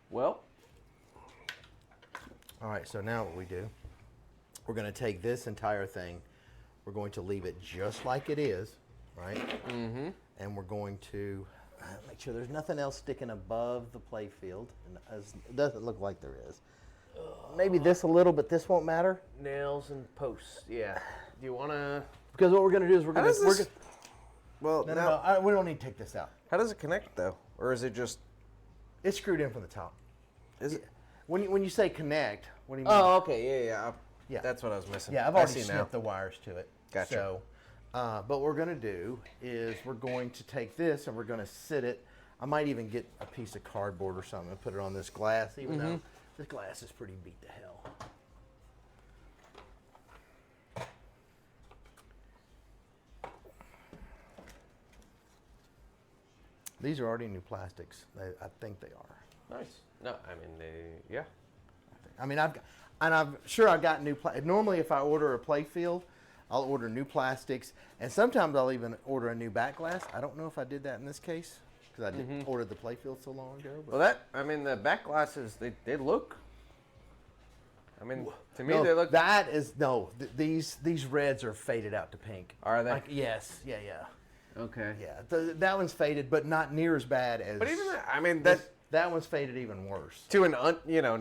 Well, All right, so now what we do, we're going to take this entire thing, we're going to leave it just like it is, right? Mm-hmm. And we're going to make sure there's nothing else sticking above the play field. And it doesn't look like there is. Maybe this a little, but this won't matter. nails and posts. Yeah. Do you want to? Because what we're going to do is we're How going does to... this? Well, No, now, no, no, we don't need to take this out. how does it connect though, or is it just? It's screwed in from the top. Is it? When you say connect, what do you mean? Oh, okay. Yeah. Yeah. That's what I was missing. Yeah, I've I already see now. snipped the wires to it. Gotcha. So, but what we're going to do is we're going to take this and we're going to sit it. I might even get a piece of cardboard or something and put it on this glass, even though this glass is pretty beat to hell. These are already new plastics. I think they are. Nice. No, I mean they. Yeah. I mean, I'm sure I've got new. Normally, if I order a play field, I'll order new plastics, and sometimes I'll even order a new back glass. I don't know if I did that in this case because I did ordered the play field so long ago. But. Well, I mean, the back glasses, they look. I mean, to me, No, they look. That is no. These reds are faded out to pink. Are they? Like, yes. Yeah. Okay. Yeah. That one's faded, but not near as bad as. But even that, I mean, that one's faded even worse. to an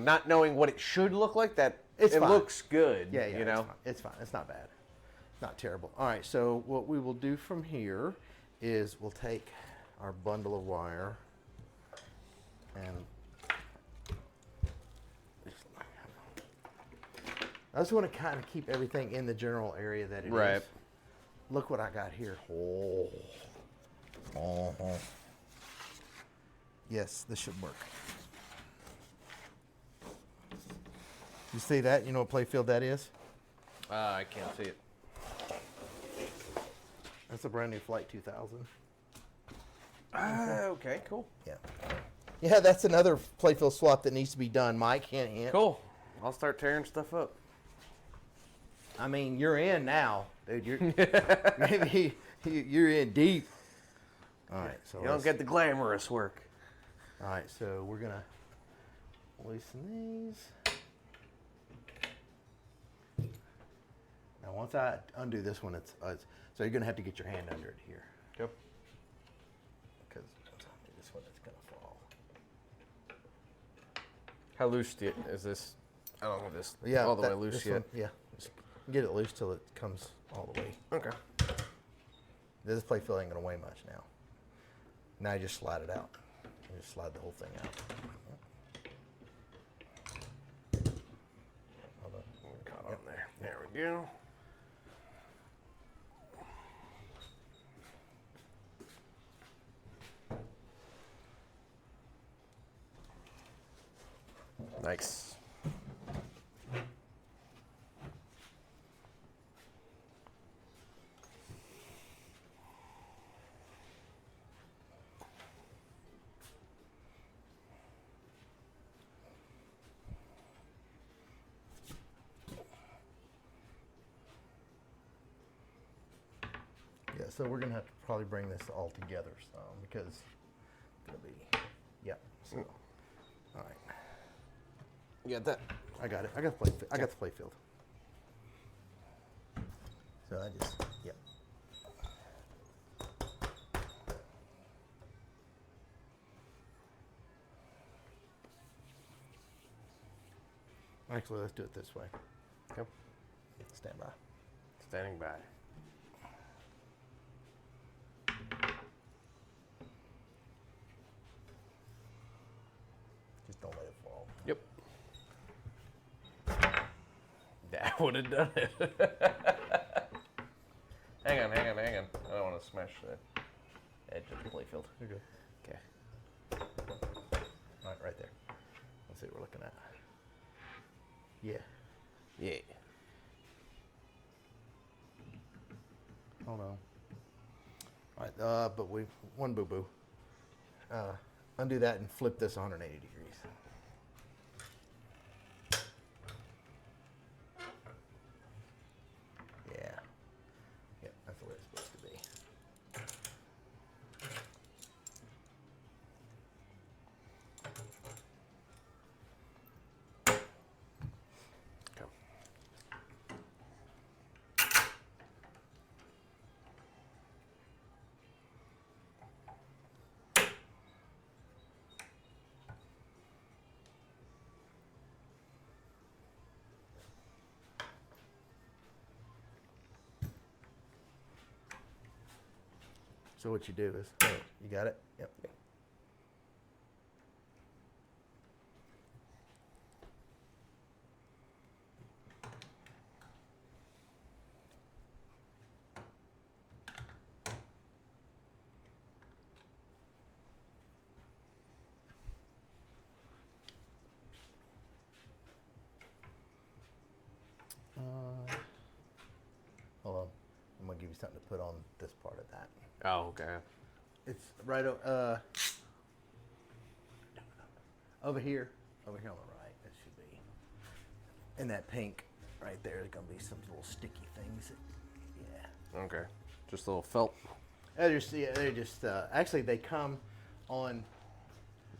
not knowing what it should look like, that It's it fine. looks good. Yeah. You know. It's fine. It's not bad. It's not terrible. All right. So what we will do from here is we'll take our bundle of wire and I just want to kind of keep everything in the general area that it is. Right. Look what I got here. Oh. Yes, this should work. You see that? You know what playfield that is? I can't see it. That's a brand new Flight 2000. Okay. Cool. Yeah. Yeah, that's another playfield swap that needs to be done. Mike, hint, hint. Cool. I'll start tearing stuff up. I mean, you're in now, dude. You're maybe you're in deep. All right, so You don't get the glamorous work. All right, so we're gonna loosen these. Now, once I undo this one, it's so you're gonna have to get your hand under it here, Yep. because this one is gonna fall. How loose is this? I don't have this Yeah, all the way this loose one, yet. yeah, just get it loose till it comes all the way. Okay. This play fill ain't gonna weigh much now. Now you just slide it out. You just slide the whole thing out. Hold on. Caught on there. There we go. Nice. Yeah, so we're gonna have to probably bring this all together some because it's gonna be, yeah. So, all right, You got that? I got it. I got the play. I got the play field. So I just, yeah. Actually, let's do it this way. Okay. Stand by. Standing by. Just don't let it fall. Yep. That would have done it. hang on. I don't want to smash the edge of the playfield. You're good. Okay. All right there. Let's see what we're looking at. Yeah. Yeah. Hold on. All right, but one boo-boo. Undo that and flip this 180 degrees. Yeah. Yep, that's the way it's supposed to be. Okay. So what you do is, you got it? Yep. Hold on. I'm gonna give you something to put on this part of that. Oh, okay. It's right over here on the right. It should be. And that pink right there is gonna be some little sticky things. Yeah. Okay. Just a little felt. They're just actually they come on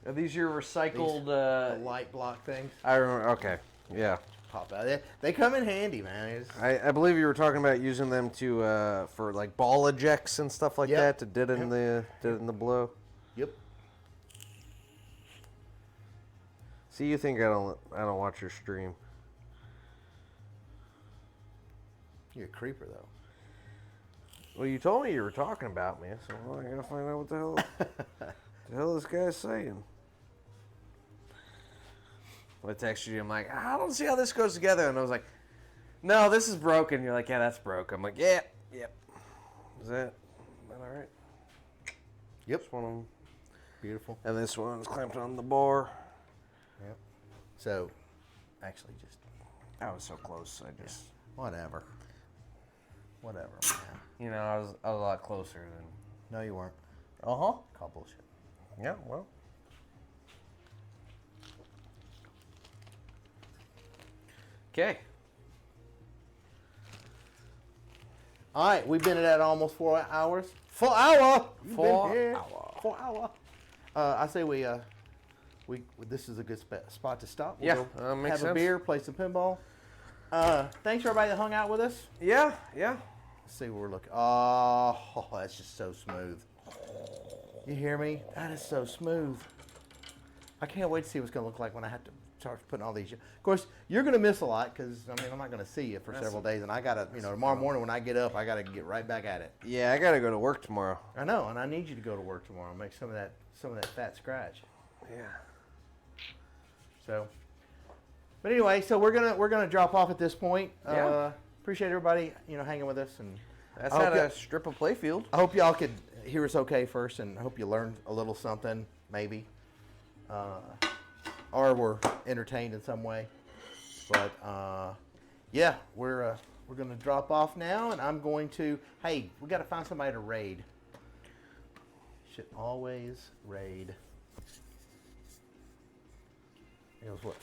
Are these your recycled? the light block things. I remember. Okay. Yeah. Pop out. They come in handy, man. I believe you were talking about using them to for like ball ejects and stuff like Yep. that to did in the blow. Yep. See, you think I don't watch your stream? You're a creeper though. Well, you told me you were talking about me, so I gotta find out what the hell this guy's saying. I texted you. I'm like, I don't see how this goes together, and I was like, no, this is broken. You're like, yeah, that's broke. I'm like, yeah, yep. Is that all right? Yep. This one, Beautiful. and this one's clamped on the bar. Yep. So, actually, just I was so close. I just, whatever. Whatever, man. you know, I was a lot closer than. No, you weren't. Call bullshit. Yeah. Well. Okay. All right, we've been at that almost 4 hours. 4 hour. You've been here. 4 hour. I say we this is a good spot to stop. We'll Yeah, go makes have a sense. beer, play some pinball. Thanks for everybody that hung out with us. Yeah. Let's see what we're looking. Oh, that's just so smooth. You hear me? That is so smooth. I can't wait to see what it's gonna look like when I have to starts putting all these. Of course, you're gonna miss a lot because I mean I'm not gonna see you for several days, and I gotta tomorrow morning when I get up, I gotta get right back at it. Yeah, I gotta go to work tomorrow. I know, and I need you to go to work tomorrow. Make some of that fat scratch. Yeah. So, but anyway, so we're gonna drop off at this point. Yeah. Appreciate everybody hanging with us, and That's I hope not a y'all- strip of playfield. I hope y'all could hear us okay first, and I hope you learned a little something, maybe, or were entertained in some way. But yeah, we're gonna drop off now, and I'm going to. Hey, we got to find somebody to raid. Should always raid. It was what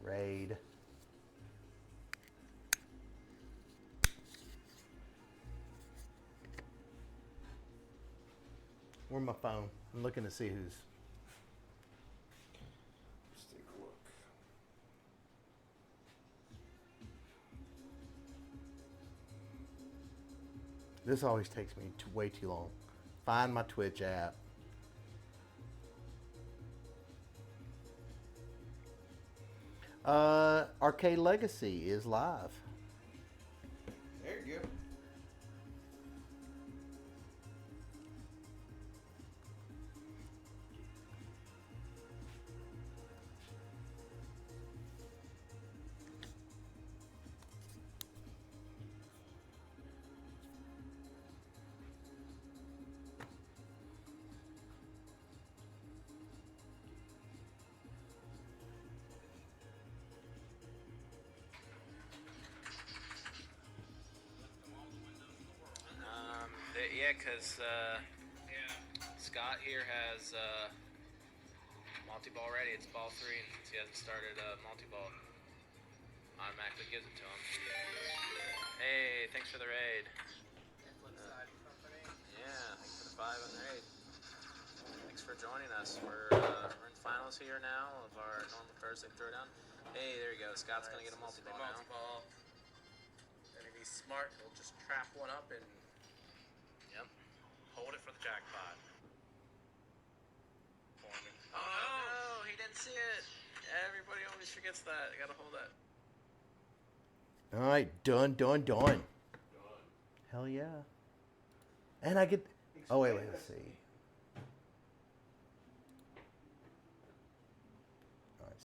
/ raid. Where's my phone? I'm looking to see who's. Let's take a look. This always takes me way too long. Find my Twitch app. Arcade Legacy is live. There you go. Yeah, because Scott here has multi-ball ready. It's ball 3, and since he hasn't started multi-ball, automatically gives it to him. Hey, thanks for the raid. Yeah, thanks for the 5 on the raid. Thanks for joining us. We're in finals here now of our normal Thursday throwdown. Hey, there you go. Scott's gonna get a multi-ball now. And if he's smart, he'll just trap one up and Yep. hold it for the jackpot. Oh no, he didn't see it. Everybody always forgets that. I gotta hold that. All right, done. Hell yeah. And I get. Oh wait, let's see.